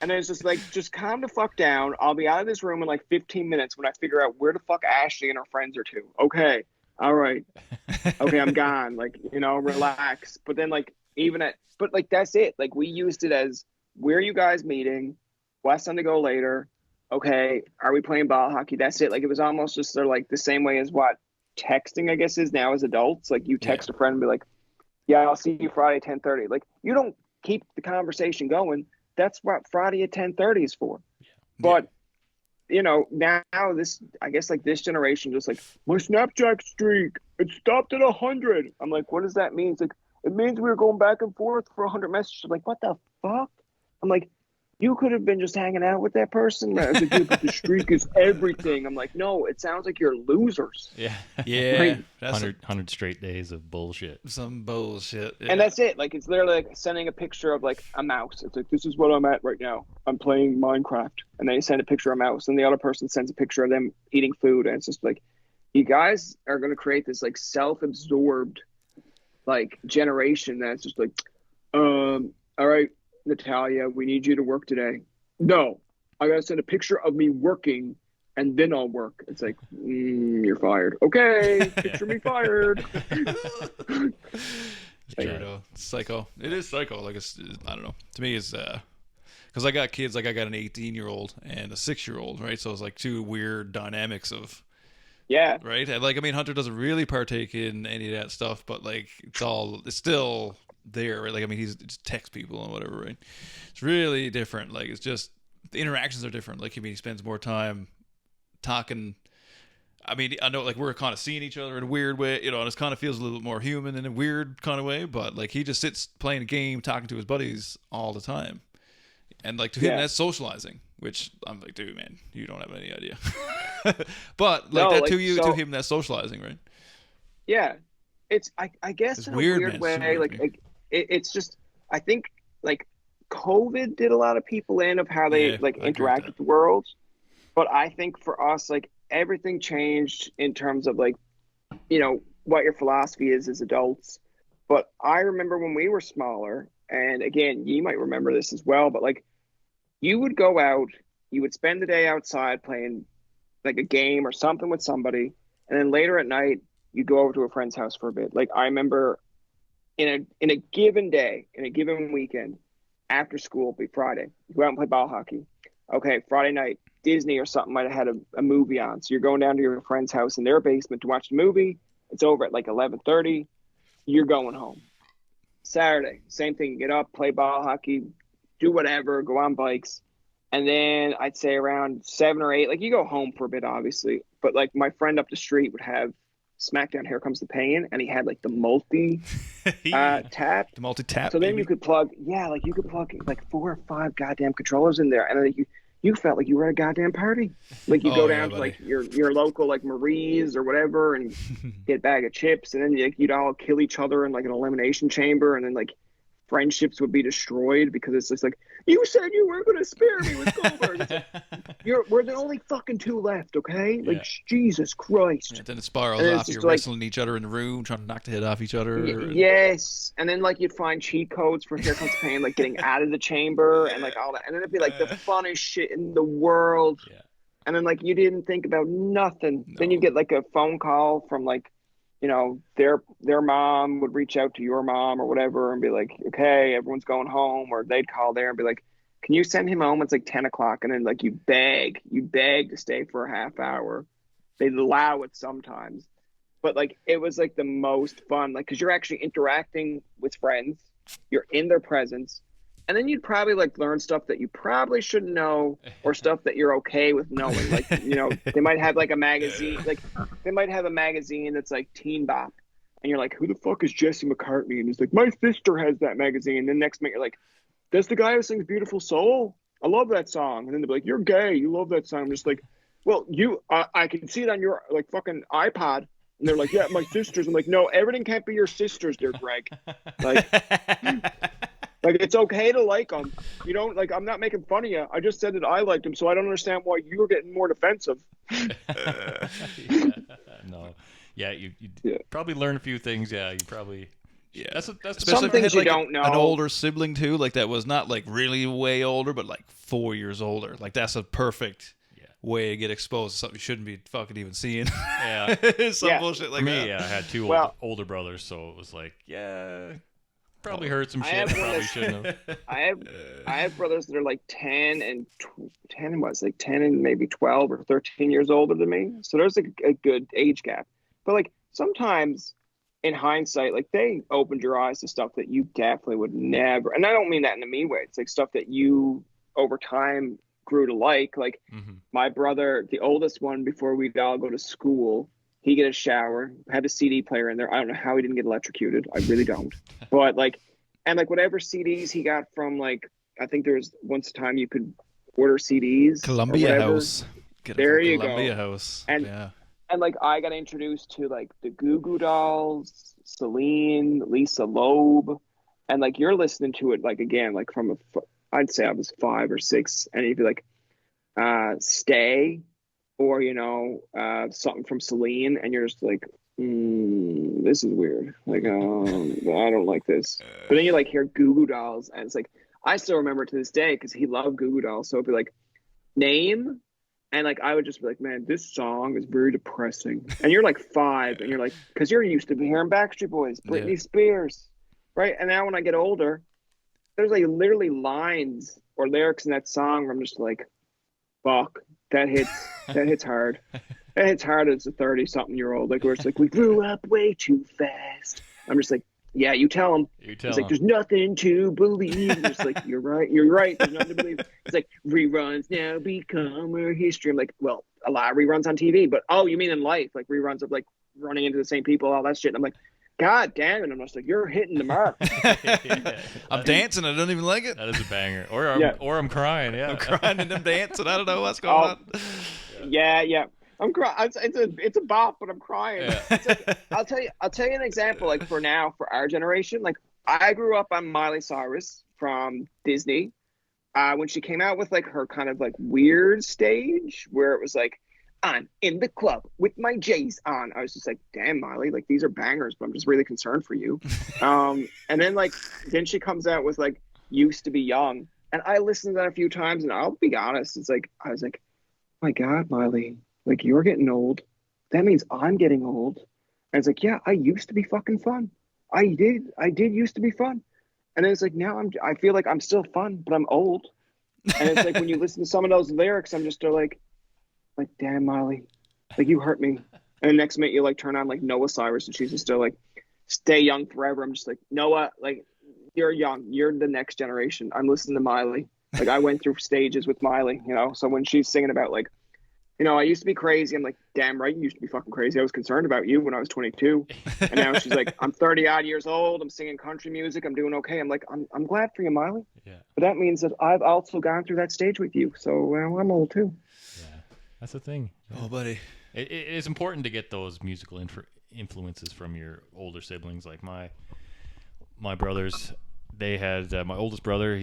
S2: And then it's just like, just calm the fuck down. I'll be out of this room in like 15 minutes when I figure out where the fuck Ashley and her friends are to. Okay. All right. Okay, I'm gone. Like, relax. But then like, but like, that's it. Like we used it as, where are you guys meeting? What's on to go later? Okay. Are we playing ball hockey? That's it. Like it was almost just like the same way as what texting, I guess, is now as adults. Like you text a friend and be like, yeah, I'll see you Friday at 10:30. Like you don't keep the conversation going. That's what Friday at 10:30 is for. But now this, I guess, like this generation just like, my Snapchat streak, it stopped at 100. I'm like, what does that mean? It's like, it means we were going back and forth for 100 messages. I'm like, what the fuck? I'm like, you could have been just hanging out with that person. I was like, dude, but the streak is everything. I'm like, no, it sounds like you're losers.
S1: Yeah.
S3: Yeah.
S1: That's 100 straight days of bullshit.
S3: Some bullshit.
S2: Yeah. And that's it. Like, it's literally like sending a picture of like a mouse. It's like, this is what I'm at right now. I'm playing Minecraft. And then you send a picture of a mouse. And the other person sends a picture of them eating food. And it's just like, you guys are going to create this like self-absorbed like generation that's just like, all right, Natalia, we need you to work today. No, I gotta send a picture of me working and then I'll work. It's like, you're fired. Okay, picture me fired.
S3: It's true, it's psycho. It is psycho. Like, I don't know. To me, it's because I got kids. Like, I got an 18-year-old and a 6-year-old, right? So it's like two weird dynamics of.
S2: Yeah.
S3: Right. And like, I mean, Hunter doesn't really partake in any of that stuff, but like, it's still there, right? Like, I mean, he's just text people and whatever, right? It's really different. Like, it's just the interactions are different. Like, I mean, he spends more time talking. I mean, I know like we're kind of seeing each other in a weird way, and it kind of feels a little more human in a weird kind of way. But like, he just sits playing a game, talking to his buddies all the time, and like to him that's socializing. Which I'm like, dude, man, you don't have any idea. But like, no, that like, to him, that's socializing, right?
S2: Yeah, it's I guess it's in weird, a weird way. Like it's just, I think like COVID did a lot of people in of how they interact with the world. But I think for us, like, everything changed in terms of like, what your philosophy is as adults. But I remember when we were smaller, and again, you might remember this as well, but like, you would go out, you would spend the day outside playing like a game or something with somebody, and then later at night, you go over to a friend's house for a bit. Like, I remember in a given day, in a given weekend, after school, be Friday, you go out and play ball hockey. Okay, Friday night, Disney or something might have had a movie on. So you're going down to your friend's house in their basement to watch the movie. It's over at like 11:30. You're going home. Saturday, same thing. You get up, play ball hockey, do whatever, go on bikes. And then I'd say around 7 or 8, like, you go home for a bit, obviously. But like, my friend up the street would have SmackDown Here Comes the Pain, and he had like the multi tap.
S3: The multi tap.
S2: So then you could plug, you could plug like 4 or 5 goddamn controllers in there, and then you felt like you were at a goddamn party. Like, you go down to like your local like Marie's or whatever and get a bag of chips, and then like, you'd all kill each other in like an elimination chamber, and then like friendships would be destroyed because it's just like, you said you weren't going to spare me with Goldberg. Like, we're the only fucking 2 left, okay? Like, Jesus Christ.
S3: Yeah, then it spirals off. You're wrestling each other in the room, trying to knock the head off each other.
S2: Yes. And then like, you'd find cheat codes for Here Comes the Pain, like getting out of the chamber and like all that. And then it'd be like the funnest shit in the world. Yeah. And then like, you didn't think about nothing. No. Then you get like a phone call from like, their mom would reach out to your mom or whatever and be like, okay, everyone's going home. Or they'd call there and be like, can you send him home? It's like 10 o'clock. And then like, you beg to stay for a half hour. They'd allow it sometimes. But like, it was like the most fun, like, because you're actually interacting with friends. You're in their presence. And then you'd probably like learn stuff that you probably shouldn't know, or stuff that you're okay with knowing. Like, they might have like a magazine, that's like Teen Bop. And you're like, who the fuck is Jesse McCartney? And he's like, my sister has that magazine. And then next minute you're like, that's the guy who sings Beautiful Soul? I love that song. And then they'll be like, you're gay. You love that song. I'm just like, well, I can see it on your like fucking iPod. And they're like, yeah, my sisters. I'm like, no, everything can't be your sisters, dear Greg. Like, like, it's okay to like them. You don't, like, I'm not making fun of you. I just said that I liked him, so I don't understand why you were getting more defensive.
S1: No. Yeah, you probably learn a few things. Yeah, you probably... Yeah, that's
S2: some things you don't know.
S3: An older sibling, too, like, that was not, like, really way older, but, like, 4 years older. Like, that's a perfect... way to get exposed to something you shouldn't be fucking even seeing.
S1: Yeah.
S3: Bullshit like
S1: that.
S3: Me,
S1: I had 2 older brothers, so it was like, probably heard some shit. Probably shouldn't have.
S2: I have brothers that are like 10 and 10 and maybe 12 or 13 years older than me. So there's a good age gap. But like, sometimes in hindsight, like, they opened your eyes to stuff that you definitely would never. And I don't mean that in a mean way. It's like stuff that you over time grew to like. Like my brother, the oldest one, before we'd all go to school, he get a shower, had a CD player in there. I don't know how he didn't get electrocuted. I really don't. But like, and like whatever CDs he got from like, I think there was once a time you could order CDs.
S3: Columbia House.
S2: There you go.
S3: Columbia House.
S2: And like I got introduced to like the Goo Goo Dolls, Celine, Lisa Loeb, and like you're listening to it like again like from I'd say I was 5 or 6, and you'd be like Stay, or you know something from Celine, and you're just like this is weird, like I don't like this. But then you like hear Goo Goo Dolls, and it's like I still remember to this day because he loved Goo Goo Dolls, so it'd be like Name. And like I would just be like, man, this song is very depressing. And you're like 5, and you're like, because you're used to hearing Backstreet Boys, Britney Spears, right? And now when I get older, there's like literally lines or lyrics in that song where I'm just like, fuck, that hits hard. That hits hard as a 30-something-year-old. Like where it's like, we grew up way too fast. I'm just like, yeah, you tell him. It's like, there's nothing to believe. And it's like, you're right. There's nothing to believe. It's like, reruns now become our history. I'm like, well, a lot of reruns on TV, but oh, you mean in life? Like reruns of like running into the same people, all that shit. And I'm like, God damn it. I'm just like, you're hitting the mark.
S3: I'm dancing. I don't even like it.
S1: That is a banger. Or I'm crying. Yeah.
S3: I'm crying and I'm dancing. I don't know what's going on.
S2: Yeah. I'm crying. It's a bop, but I'm crying.
S1: Yeah.
S2: It's like, I'll tell you an example. Like for our generation, like I grew up on Miley Cyrus from Disney. When she came out with like her kind of like weird stage where it was like, I'm in the club with my J's on. I was just like, damn, Miley, like these are bangers, but I'm just really concerned for you. And then she comes out with like Used to Be Young, and I listened to that a few times, and I'll be honest, it's like I was like, my God, Miley. Like, you're getting old. That means I'm getting old. And it's like, yeah, I used to be fucking fun. I did used to be fun. And then it's like, now I feel like I'm still fun, but I'm old. And it's like, when you listen to some of those lyrics, I'm just like, damn, Molly, like you hurt me. And the next minute you like turn on like Noah Cyrus, and she's just still like, stay young forever. I'm just like, Noah, like you're young. You're the next generation. I'm listening to Miley. Like I went through stages with Miley, you know? So when she's singing about like, you know, I used to be crazy. I'm like, damn right, you used to be fucking crazy. I was concerned about you when I was 22. And now she's like, I'm 30 odd years old. I'm singing country music. I'm doing okay. I'm like, I'm glad for you, Miley.
S1: Yeah.
S2: But that means that I've also gone through that stage with you. So well, I'm old too.
S1: Yeah, that's the thing.
S3: Oh, buddy.
S1: It is important to get those musical influences from your older siblings. Like my brothers, they had my oldest brother.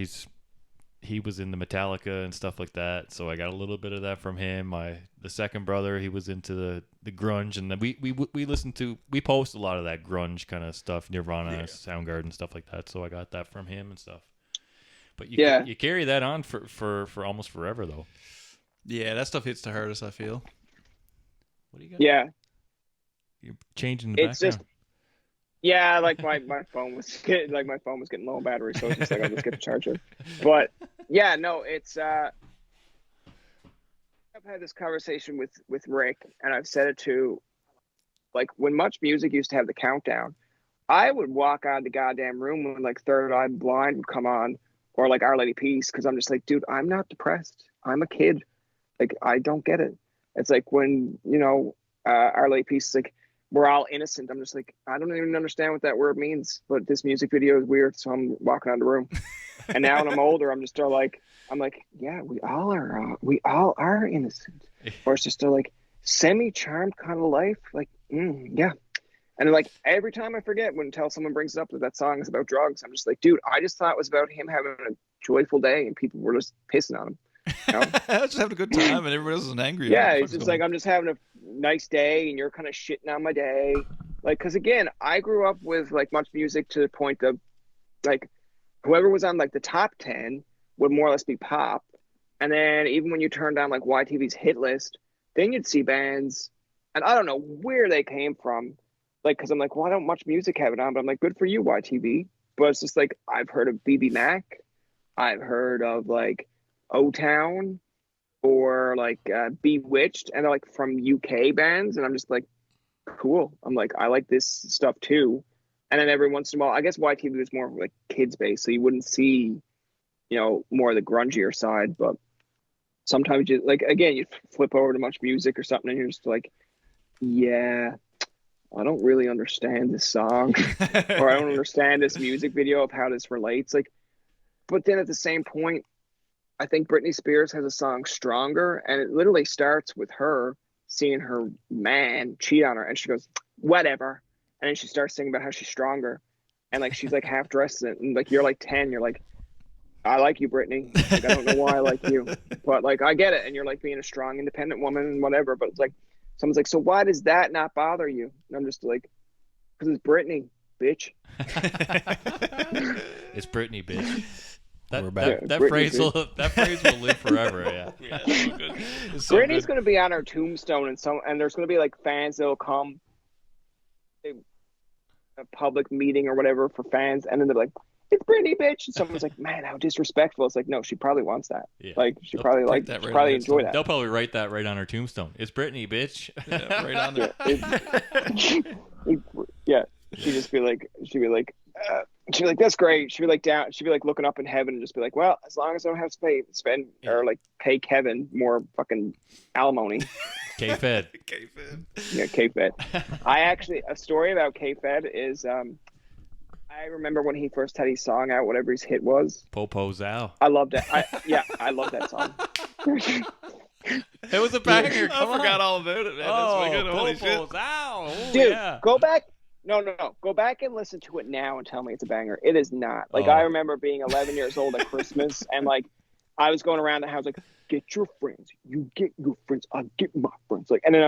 S1: He was in the Metallica and stuff like that, so I got a little bit of that from him. The second brother, he was into the grunge, and then we post a lot of that grunge kind of stuff, Nirvana, Soundgarden, stuff like that. So I got that from him and stuff. But you carry that on for almost forever though.
S3: Yeah, that stuff hits the hardest, I feel.
S1: What do you got?
S2: Yeah,
S1: you're changing the background.
S2: Just yeah, like my phone was getting low on battery, so it's just like I'll just get a charger. But yeah, no, it's I've had this conversation with Rick, and I've said it too. Like when Much Music used to have the countdown, I would walk out of the goddamn room when like Third Eye Blind would come on, or like Our Lady Peace, because I'm just like, dude, I'm not depressed. I'm a kid. Like I don't get it. It's like when Our Lady Peace is like, we're all innocent. I'm just like, I don't even understand what that word means, but this music video is weird, so I'm walking out of the room. And now when I'm older, I'm just still like, yeah, we all are innocent. Or it's just still like semi-charmed kind of life. Like, yeah. And like every time I forget until someone brings it up that song is about drugs, I'm just like, dude, I just thought it was about him having a joyful day and people were just pissing on him. You know?
S3: Just having a good time and everybody else is angry.
S2: Yeah, it's just like I'm just having a nice day and you're kind of shitting on my day. Like, because again, I grew up with like Much Music to the point of like whoever was on like the top 10 would more or less be pop. And then even when you turn down like YTV's hit list, then you'd see bands, and I don't know where they came from. Like, because I'm like, why don't Much Music have it on? But I'm like, good for you, YTV. But it's just like, I've heard of BB Mac. I've heard of like O-Town or like Bewitched, and they're like from UK bands. And I'm just like, cool. I'm like, I like this stuff too. And then every once in a while, I guess YTV was more like kids based, so you wouldn't see, more of the grungier side. But sometimes you like, again, you flip over to much music or something and you're just like, yeah, I don't really understand this song or I don't understand this music video of how this relates. Like, but then at the same point, I think Britney Spears has a song Stronger, and it literally starts with her seeing her man cheat on her, and she goes, whatever. And then she starts singing about how she's stronger. And like, she's like half dressed in it. And like, you're like 10, you're like, I like you, Britney. Like, I don't know why I like you, but like, I get it. And you're like being a strong, independent woman and whatever. But it's like, someone's like, so why does that not bother you? And I'm just like, because it's Britney, bitch.
S1: It's Britney, bitch. That
S2: Britney,
S1: phrase will live forever. Yeah.
S3: So
S2: Britney's going to be on her tombstone, and there's going to be like fans that'll come, a public meeting or whatever for fans, and then they're like, it's Britney, bitch. And someone's like, man, how disrespectful. It's like, no, she probably wants that.
S1: Yeah.
S2: Like, she probably like,
S3: that
S2: she
S3: right
S2: probably
S3: on
S2: enjoy that.
S1: They'll probably write that right on her tombstone. It's Britney, bitch.
S3: Yeah, right on there.
S2: Yeah, she'd be like, that's great. She'd be like down. She'd be like looking up in heaven and just be like, well, as long as I don't have to spend or like pay Kevin more fucking alimony.
S1: K-Fed.
S3: K-Fed.
S2: Yeah, K-Fed. A story about K-Fed is, I remember when he first had his song out, whatever his hit was.
S1: Popo's out.
S2: I loved it. I love that song.
S1: It was a banger.
S3: I forgot all about it, man. That's my good. Holy shit.
S1: Popo's out. Ooh,
S2: Dude,
S1: yeah.
S2: go back. No. Go back and listen to it now and tell me it's a banger. It is not. Like,
S1: Oh.
S2: I remember being 11 years old at Christmas, and like, I was going around the house like, get your friends, you get your friends, I get my friends. Like, and then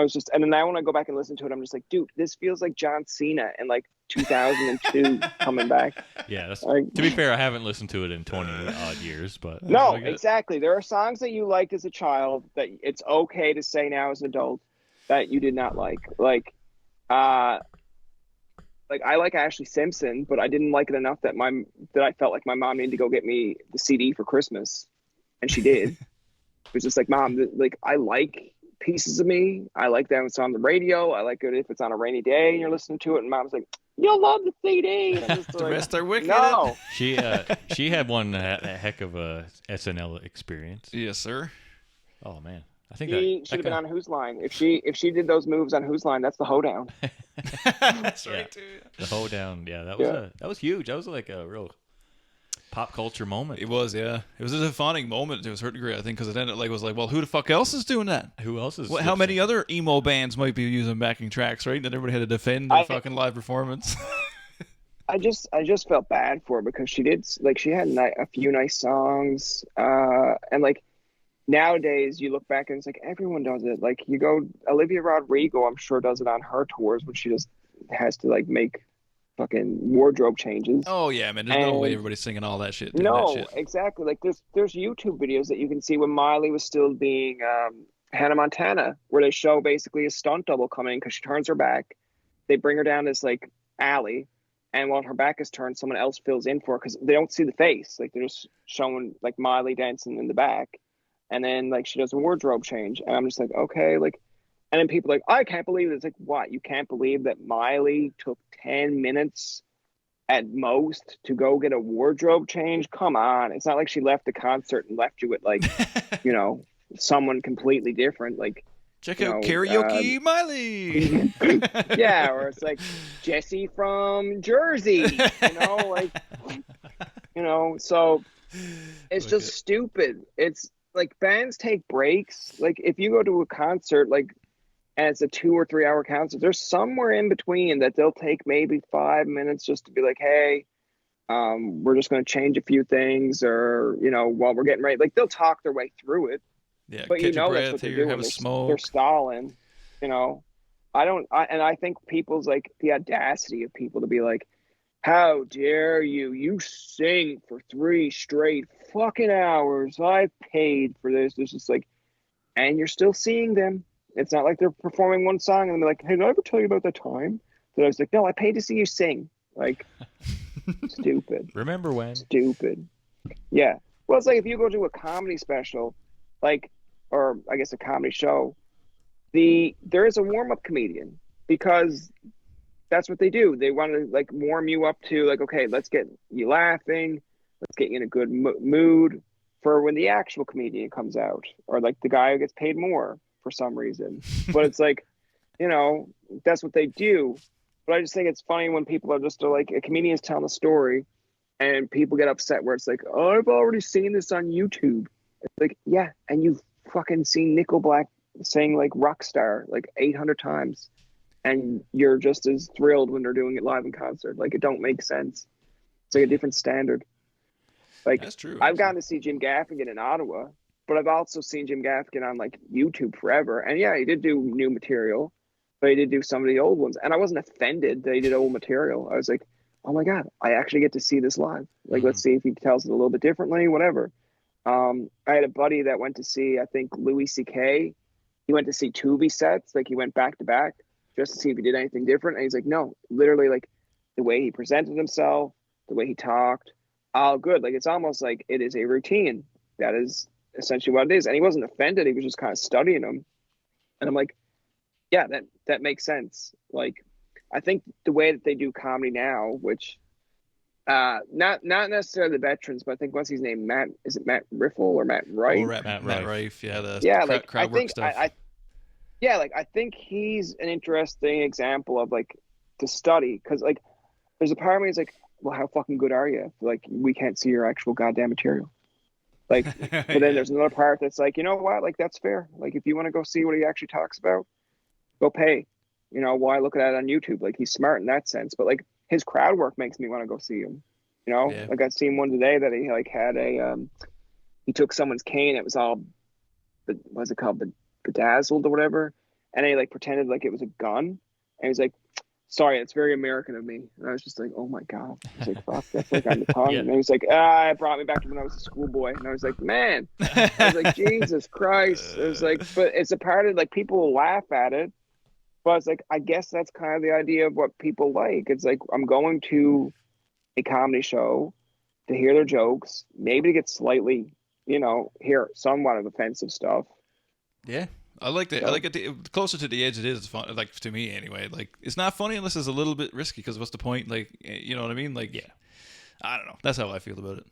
S2: now when I go back and listen to it, I'm just like, dude, this feels like John Cena in like 2002 coming back.
S1: Yeah, that's,
S2: Like,
S1: to be fair, I haven't listened to it in 20 odd years, but
S2: no, exactly. There are songs that you liked as a child that it's okay to say now as an adult that you did not like. Like I like Ashley Simpson, but I didn't like it enough that I felt like my mom needed to go get me the CD for Christmas, and she did. It was just like, Mom, like, I like Pieces of Me. I like that when it's on the radio. I like it if it's on a rainy day and you're listening to it. And Mom's like, you'll love the CD. And I'm just
S3: The
S2: like,
S3: rest are wicked.
S2: no.
S1: she had one heck of a SNL experience.
S3: Yes, sir.
S1: Oh man, I think
S2: She should have been on Who's Line. If she did those moves on Who's Line, that's the hoedown.
S3: That's
S1: Yeah.
S3: right, too.
S1: the hoedown. Yeah, that was huge. That was like a real pop culture moment.
S3: It was, yeah. It was a defining moment to a certain degree, I think, because it ended was like, well, who the fuck else is doing that?
S1: Who else is?
S3: How many other emo bands might be using backing tracks, right? That everybody had to defend their fucking live performance.
S2: I just felt bad for her because she had a few nice songs, and like nowadays you look back and it's like everyone does it. Like, you go, Olivia Rodrigo, I'm sure, does it on her tours when she just has to like make fucking wardrobe changes.
S3: Oh yeah, man. There's no way everybody's singing all that shit.
S2: No,
S3: that shit.
S2: exactly. Like there's YouTube videos that you can see when Miley was still being Hannah Montana, where they show basically a stunt double coming because she turns her back. They bring her down this like alley, and while her back is turned, someone else fills in for her because they don't see the face. Like, they're just showing like Miley dancing in the back, and then like she does a wardrobe change, and I'm just like, okay, like. And then people are like, I can't believe it. It's like, what? You can't believe that Miley took 10 minutes at most to go get a wardrobe change? Come on. It's not like she left the concert and left you with like, someone completely different. Like,
S3: check out Karaoke Miley.
S2: Yeah, or it's like Jesse from Jersey, so it's just stupid. It's like bands take breaks. Like, if you go to a concert, like, and it's a 2 or 3 hour concert, there's somewhere in between that they'll take maybe 5 minutes just to be like, hey, we're just going to change a few things, or, while we're getting ready, like, they'll talk their way through it.
S3: Yeah,
S2: but
S3: catch your
S2: that's
S3: breath
S2: what they're
S3: here,
S2: doing.
S3: have a smoke.
S2: They're stalling, I think people's like the audacity of people to be like, how dare you sing for 3 straight fucking hours. I paid for this. It's just like, and you're still seeing them. It's not like they're performing one song and they're like, hey, did I ever tell you about that time that I was like, no, I paid to see you sing. Like, stupid.
S1: Remember when?
S2: Stupid. Yeah. Well, it's like if you go to a comedy special, like, or I guess a comedy show, there is a warm-up comedian, because that's what they do. They want to like warm you up to like, okay, let's get you laughing. Let's get you in a good mood for when the actual comedian comes out, or like the guy who gets paid more for some reason. But it's like, you know, that's what they do. But I just think it's funny when people are just like, a comedian's telling a story and people get upset where it's like, oh, I've already seen this on YouTube. It's like, yeah, and you've fucking seen Nickelback sing like Rockstar like 800 times, and you're just as thrilled when they're doing it live in concert. Like, it don't make sense. It's like a different standard. Like,
S3: that's true.
S2: I've gotten to see Jim Gaffigan in Ottawa, but I've also seen Jim Gaffigan on like YouTube forever. And yeah, he did do new material, but he did do some of the old ones. And I wasn't offended that he did old material. I was like, oh my God, I actually get to see this live. Like, let's see if he tells it a little bit differently, whatever. I had a buddy that went to see, I think, Louis C.K. He went to see Tubi sets. Like, he went back to back just to see if he did anything different. And he's like, no, literally, like, the way he presented himself, the way he talked, all good. Like, it's almost like it is a routine. That is essentially what it is. And he wasn't offended. He was just kind of studying him. And I'm like, yeah, that makes sense. Like, I think the way that they do comedy now, which not necessarily the veterans, but I think what's his name, Matt Riffle or Matt Rife?
S3: Matt Rife, yeah,
S2: like
S3: crowd work stuff.
S2: I think he's an interesting example of like to study, because like there's a part of me is like, well, how fucking good are you? Like, we can't see your actual goddamn material. Like, but then there's another part that's like, you know what? Like, that's fair. Like, if you want to go see what he actually talks about, go pay. You know, why look at it on YouTube? Like, he's smart in that sense. But like, his crowd work makes me want to go see him. You know, like I seen one today that he like had he took someone's cane. It was all, what's it called, bedazzled or whatever, and he like pretended like it was a gun, and he's like, sorry, it's very American of me. And I was just like, oh my God. I was like, fuck, that's like on the tongue. And he was like, it brought me back to when I was a schoolboy. And I was like, man, I was like, Jesus Christ. It was like, but it's a part of like, people will laugh at it, but it's like, I guess that's kind of the idea of what people like. It's like, I'm going to a comedy show to hear their jokes, maybe to get slightly, you know, hear somewhat of offensive stuff.
S3: Yeah. I like it. I like it. The closer to the edge it is, fun. Like, to me anyway. Like, it's not funny unless it's a little bit risky. Because what's the point? Like, you know what I mean? Like, yeah, I don't know. That's how I feel about it.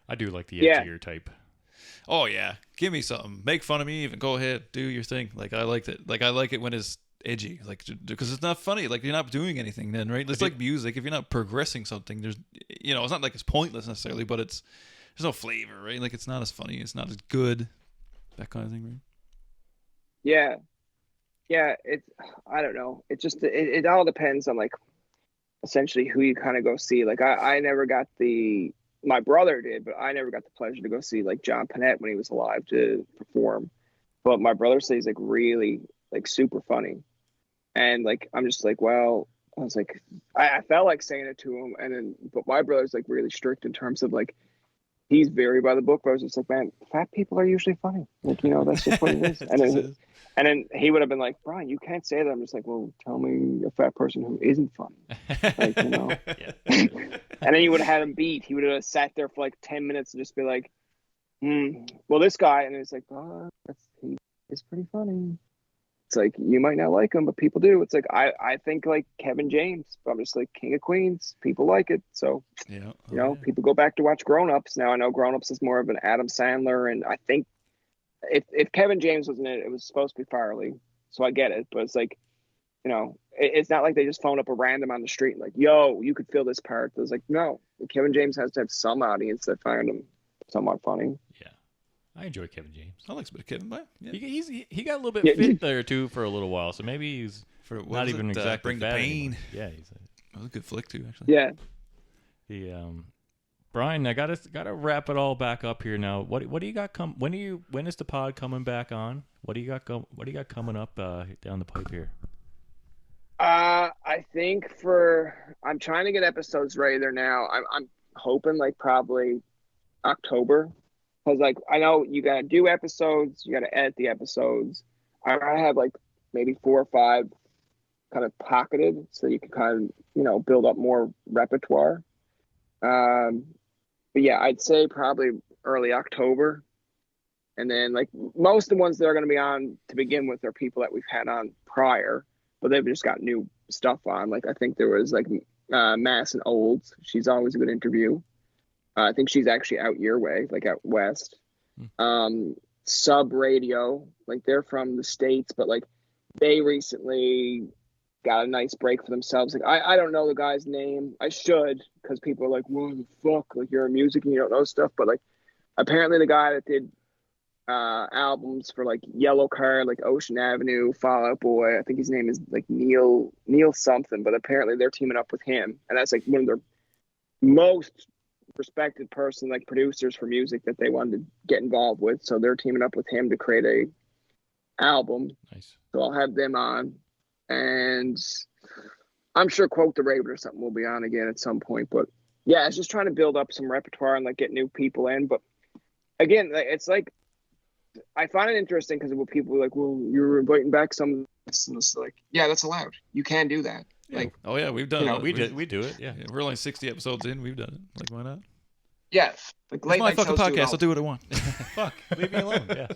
S1: I do like the edgier type.
S3: Oh yeah, give me something. Make fun of me. Even go ahead, do your thing. Like, I like it. Like, I like it when it's edgy. Like, because it's not funny. Like, you're not doing anything then, right? It's like music. If you're not progressing something, there's, you know, it's not like it's pointless necessarily, but there's no flavor, right? Like, it's not as funny. It's not as good. That kind of thing, right?
S2: Yeah, it's, I don't know. It just, it all depends on like essentially who you kind of go see. Like, I never got my brother did, but I never got the pleasure to go see like John Panette when he was alive to perform. But my brother says he's like really like super funny. And like, I'm just like, well, I was like, I felt like saying it to him. And then, but my brother's like really strict in terms of like, he's very by the book, but I was just like, man, fat people are usually funny. Like, you know, that's just what it is. And then he would have been like, Bryan, you can't say that. I'm just like, well, tell me a fat person who isn't funny. Like, you know. And then you would have had him beat. He would have sat there for like 10 minutes and just be like, well, this guy. And it's like, he's pretty funny. It's like, you might not like him, but people do. It's like, I think like Kevin James. I'm just like, King of Queens. People like it. So, you know, people go back to watch Grown Ups. Now I know Grown Ups is more of an Adam Sandler. And I think if Kevin James was in it, it was supposed to be Farley. So I get it. But it's like, you know, it's not like they just phone up a random on the street like, yo, you could fill this part. It's like, no, Kevin James has to have some audience that find him somewhat funny.
S1: Yeah. I enjoy Kevin James.
S3: I like a bit of Kevin, but yeah.
S1: He got a little bit fit there too for a little while, so maybe he's not even exactly
S3: Bring the Pain.
S1: Yeah,
S3: that was a good flick too, actually.
S2: Yeah.
S1: Bryan, I gotta wrap it all back up here now. What do you got when is the pod coming back on? What do you got coming up down the pipe here?
S2: I think I'm trying to get episodes ready there now. I'm hoping like probably October. Because, like, I know you got to do episodes, you got to edit the episodes. I have, like, maybe 4 or 5 kind of pocketed so you can kind of, you know, build up more repertoire. But, yeah, I'd say probably early October. And then, like, most of the ones that are going to be on to begin with are people that we've had on prior, but they've just got new stuff on. Like, I think there was, like, Mass and Olds. She's always a good interview. I think she's actually out your way, like out west. Sub Radio, like they're from the States, but like they recently got a nice break for themselves. Like I don't know the guy's name. I should, because people are like, what the fuck? Like you're in music and you don't know stuff. But like apparently the guy that did albums for like Yellow Card, like Ocean Avenue, Fall Out Boy, I think his name is like Neil something, but apparently they're teaming up with him, and that's like one of their most respected person, like producers for music that they wanted to get involved with. So they're teaming up with him to create a album.
S1: Nice.
S2: So I'll have them on, and I'm sure Quote the Raven or something will be on again at some point. But yeah, it's just trying to build up some repertoire and like get new people in. But again, it's like I find it interesting because when people are like, well, you're inviting back some of this, and it's like, yeah, that's allowed. You can do that.
S3: Yeah.
S2: Like,
S3: oh yeah, we've done it.
S1: We do it. Yeah.
S3: We're only 60 episodes in. We've done it. Like, why not?
S2: Yeah. Like late night
S3: fucking
S2: shows
S3: podcast. I'll do what I want.
S1: Fuck. Leave me alone. Yeah.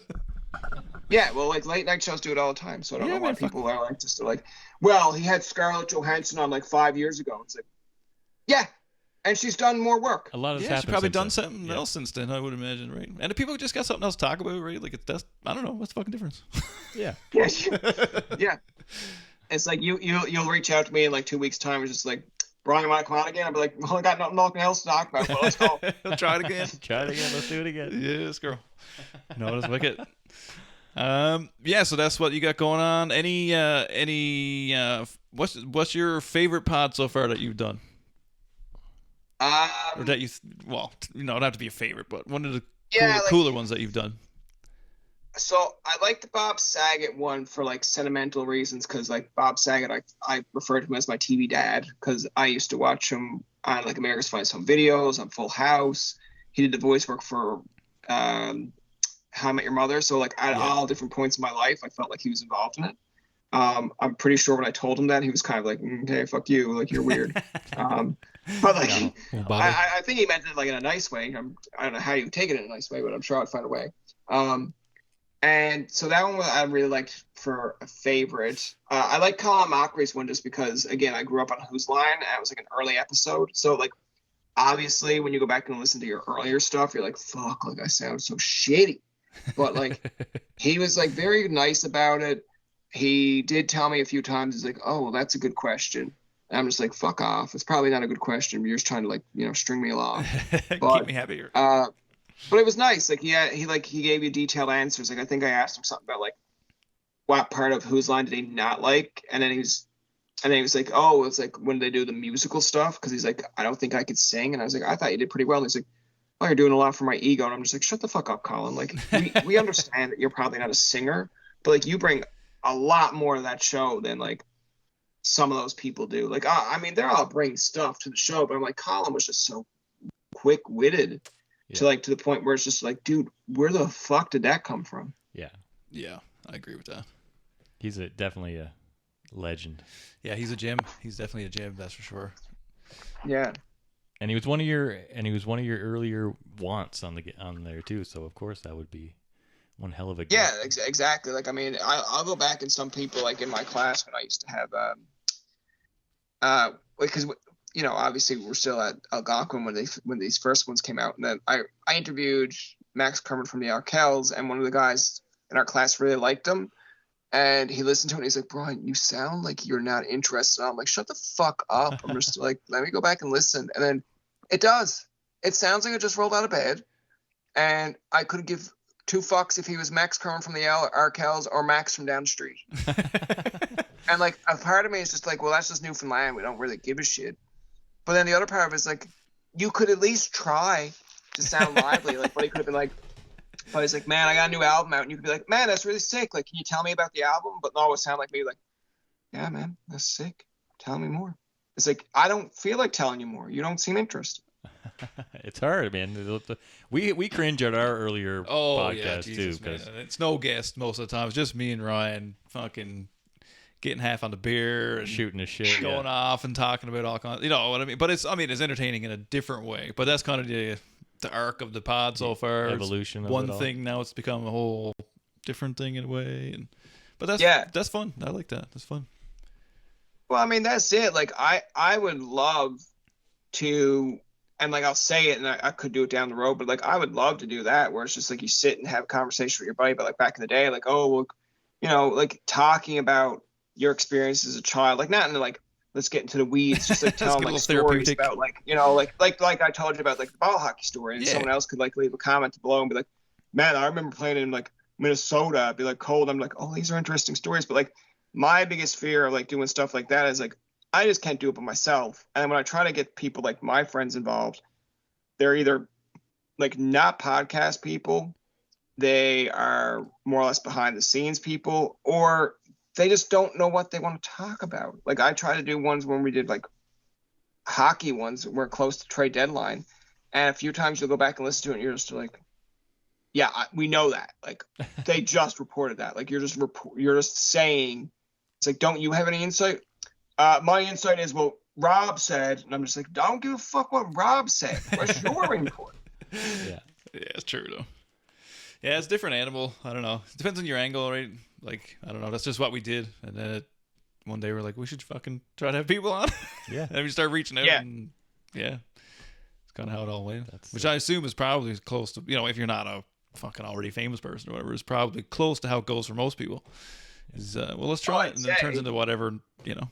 S2: Yeah, well, like late night shows do it all the time. So I don't know why people are like just like, well, he had Scarlett Johansson on like 5 years ago. It's like, yeah, and she's done more work.
S1: A lot of
S3: she's probably done something else since then, I would imagine, right? And the people just got something else to talk about, right? Like that's I don't know, what's the fucking difference?
S1: Yeah.
S2: Yeah. It's like you'll reach out to me in like 2 weeks' time. It's just like, Bryan, want to come on again? I'll be like, well, I got nothing else to talk about. Well, let's go.
S3: Try it again.
S1: Let's do it again.
S3: Yes, girl. No, it's wicked. Yeah, so that's what you got going on. What's your favorite pod so far that you've done? Or that you don't have to be a favorite, but one of the cooler ones that you've done.
S2: So I like the Bob Saget one for like sentimental reasons, because like Bob Saget, I refer to him as my TV dad, because I used to watch him on like America's Funniest Home Videos, on Full House. He did the voice work for How I Met Your Mother. So like at all different points in my life, I felt like he was involved in it. I'm pretty sure when I told him that, he was kind of like, okay, fuck you, like you're weird. But like, I think he meant it like in a nice way. I don't know how you take it in a nice way, but I'm sure I'd find a way. And so that one I really liked for a favorite. I like Colin Mochry's one just because, again, I grew up on Whose Line, and it was like an early episode. So like, obviously, when you go back and listen to your earlier stuff, you're like, fuck, like I sound so shitty. But like, he was like very nice about it. He did tell me a few times, he's like, oh, well, that's a good question. And I'm just like, fuck off. It's probably not a good question. But you're just trying to like, string me along. But,
S3: keep me happy.
S2: But it was nice. Like he gave you detailed answers. Like I think I asked him something about like what part of Whose Line did he not like, and then he was like, oh, it's like when they do the musical stuff, because he's like, I don't think I could sing, and I was like, I thought you did pretty well. And he's like, oh, you're doing a lot for my ego, and I'm just like, shut the fuck up, Colin. Like we understand that you're probably not a singer, but like you bring a lot more to that show than like some of those people do. Like I mean, they're all bringing stuff to the show, but I'm like, Colin was just so quick-witted. Yeah. To the point where it's just like, dude, where the fuck did that come from?
S3: Yeah, I agree with that.
S1: He's definitely a legend.
S3: Yeah, he's a gem. He's definitely a gem, that's for sure.
S2: Yeah.
S1: And he was one of your earlier wants on there too. So of course that would be one hell of a
S2: gift. Yeah, exactly. Like I mean, I'll go back, and some people like in my class when I used to have because obviously we're still at Algonquin when these first ones came out, and then I interviewed Max Kerman from the Arkells, and one of the guys in our class really liked him, and he listened to it and he's like, Bryan, you sound like you're not interested. And I'm like, shut the fuck up. I'm just like, let me go back and listen. And then it sounds like I just rolled out of bed, and I couldn't give two fucks if he was Max Kerman from the Arkells or Max from down the street. And like a part of me is just like, well, that's just Newfoundland, we don't really give a shit. But then the other part of it is like, you could at least try to sound lively. Like, what he could have been like, but he's like, man, I got a new album out. And you could be like, man, that's really sick. Like, can you tell me about the album? But no, it would sound like me like, yeah, man, that's sick. Tell me more. It's like, I don't feel like telling you more. You don't seem interested.
S1: It's hard, man. We cringe at our earlier podcast too. Because
S3: it's no guest most of the time. It's just me and Ryan fucking getting half on the beer and
S1: shooting the shit,
S3: going off and talking about all kinds, you know what I mean? But it's entertaining in a different way. But that's kind of the arc of the pod so far.
S1: Evolution of
S3: one thing, now it's become a whole different thing in a way. But that's fun. I like that. That's fun.
S2: Well, I mean, that's it. Like I would love to And like, I'll say it and I could do it down the road, but like, I would love to do that where it's just like you sit and have a conversation with your buddy. But like back in the day, like, oh, well, you know, like talking about your experience as a child, like not in the, like, let's get into the weeds, just like telling like stories about like, you know, like I told you about like the ball hockey story, and someone else could like leave a comment below and be like, man, I remember playing in like Minnesota, it'd be like cold. I'm like, oh, these are interesting stories. But like my biggest fear of like doing stuff like that is like, I just can't do it by myself. And when I try to get people like my friends involved, they're either like not podcast people, they are more or less behind the scenes people, or they just don't know what they want to talk about. Like I try to do ones when we did like hockey ones, we're close to trade deadline. And a few times you'll go back and listen to it and you're just like, yeah, we know that. Like they just reported that. Like you're just saying, it's like, don't you have any insight? My insight is, well, Rob said, and I'm just like, don't give a fuck what Rob said. What's your input?
S3: Yeah, it's true though. Yeah, it's a different animal. I don't know. It depends on your angle, right? Like, I don't know. That's just what we did. And then one day we're like, we should fucking try to have people on.
S1: Yeah.
S3: And we start reaching out.
S2: Yeah.
S3: And it's kind of how it all went. Which I assume is probably close to, you know, if you're not a fucking already famous person or whatever, is probably close to how it goes for most people. Is well, let's try it, and then it turns into whatever, you know.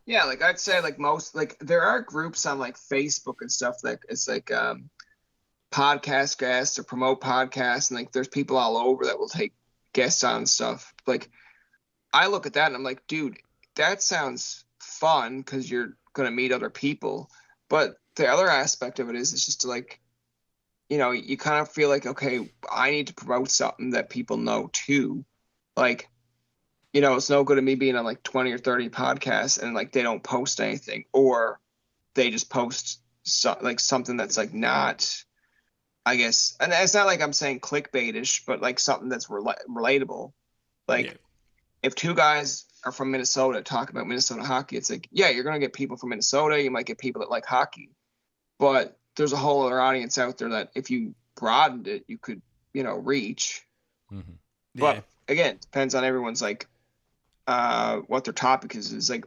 S2: Yeah, like I'd say like most, like there are groups on like Facebook and stuff that it's like podcast guests or promote podcasts, and like there's people all over that will take guests on and stuff. Like I look at that and I'm like, dude, that sounds fun because you're gonna meet other people. But the other aspect of it is it's just like, you know, you kind of feel like, okay, I need to promote something that people know too. Like, you know, it's no good at me being on like 20 or 30 podcasts and like they don't post anything, or they just post like something that's like not, I guess, and it's not like I'm saying clickbaitish, but like something that's relatable. Like if two guys are from Minnesota talk about Minnesota hockey, it's like, yeah, you're going to get people from Minnesota. You might get people that like hockey, but there's a whole other audience out there that if you broadened it, you could, you know, reach.
S1: Mm-hmm.
S2: But again, it depends on everyone's like, what their topic is. Is like,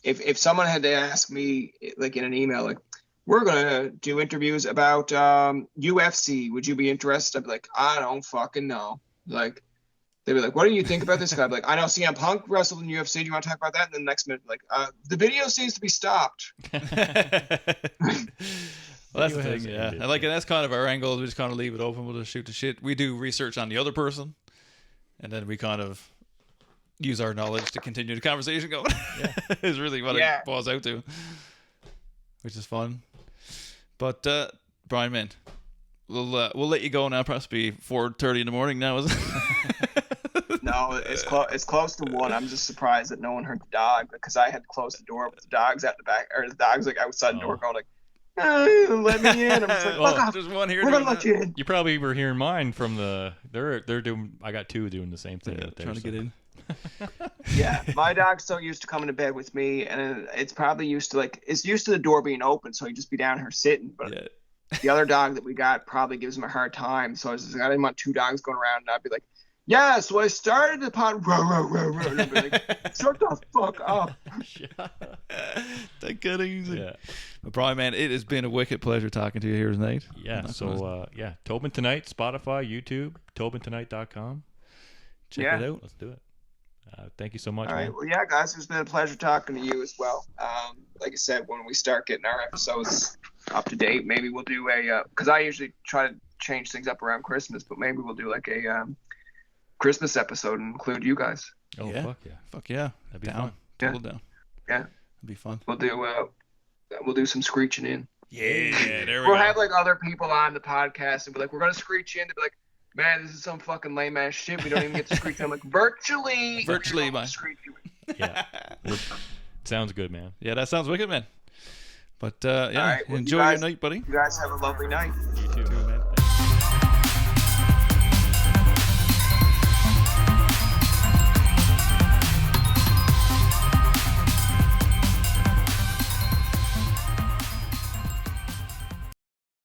S2: if someone had to ask me like in an email, like, we're going to do interviews about UFC, would you be interested? I'd be like, I don't fucking know. Like, they'd be like, what do you think about this guy? I'd be like, I know CM Punk wrestled in UFC. Do you want to talk about that? And then the next minute, like, the video seems to be stopped.
S3: Well, that's the thing, yeah. And like, and that's kind of our angle. We just kind of leave it open. We'll just shoot the shit. We do research on the other person, and then we kind of use our knowledge to continue the conversation going. Yeah. Is really what it boils out to, which is fun. But Bryan, man, we'll let you go now. Probably 4:30 in the morning now, is it?
S2: No, it's close to 1. I'm just surprised that no one heard the dog, because I had closed the door with the dog's at the back, or the dog's like outside the door going like, let me in. I'm just like, fuck off.
S3: There's one here.
S2: We're gonna let you in.
S1: You probably were hearing mine from the. They're doing. I got 2 doing the same thing.
S3: Yeah, trying to get in.
S2: Yeah, my dog's so used to coming to bed with me, and it's probably used to the door being open, so he'd just be down here sitting. But the other dog that we got probably gives him a hard time. So I was just like, I didn't want 2 dogs going around, and I'd be like, yeah, so I started the pod, and I'd be like, shut the fuck up.
S3: That good easy. Yeah. But Bryan, man, it has been a wicked pleasure talking to you here tonight.
S1: Yeah. So Tobin Tonight, Spotify, YouTube, TobinTonight.com. Check it out. Let's do it. Thank you so much.
S2: All right.
S1: Man.
S2: Well, yeah, guys, it's been a pleasure talking to you as well. Like I said, when we start getting our episodes up to date, maybe we'll do because I usually try to change things up around Christmas, but maybe we'll do like a Christmas episode and include you guys.
S1: Oh, yeah.
S3: Fuck yeah.
S1: That'd be fun.
S3: Total down.
S2: Yeah.
S3: That'd be fun.
S2: We'll do some screeching in.
S3: Yeah, there we
S2: We'll
S3: go.
S2: have like other people on the podcast and be like, we're gonna screech in. To be like, man, this is some fucking lame ass shit. We don't even get to screech. I'm like, virtually,
S3: man.
S1: Yeah. Sounds good, man.
S3: Yeah, that sounds wicked, man. But
S2: right, well,
S3: enjoy your night, buddy.
S2: You guys have a lovely night.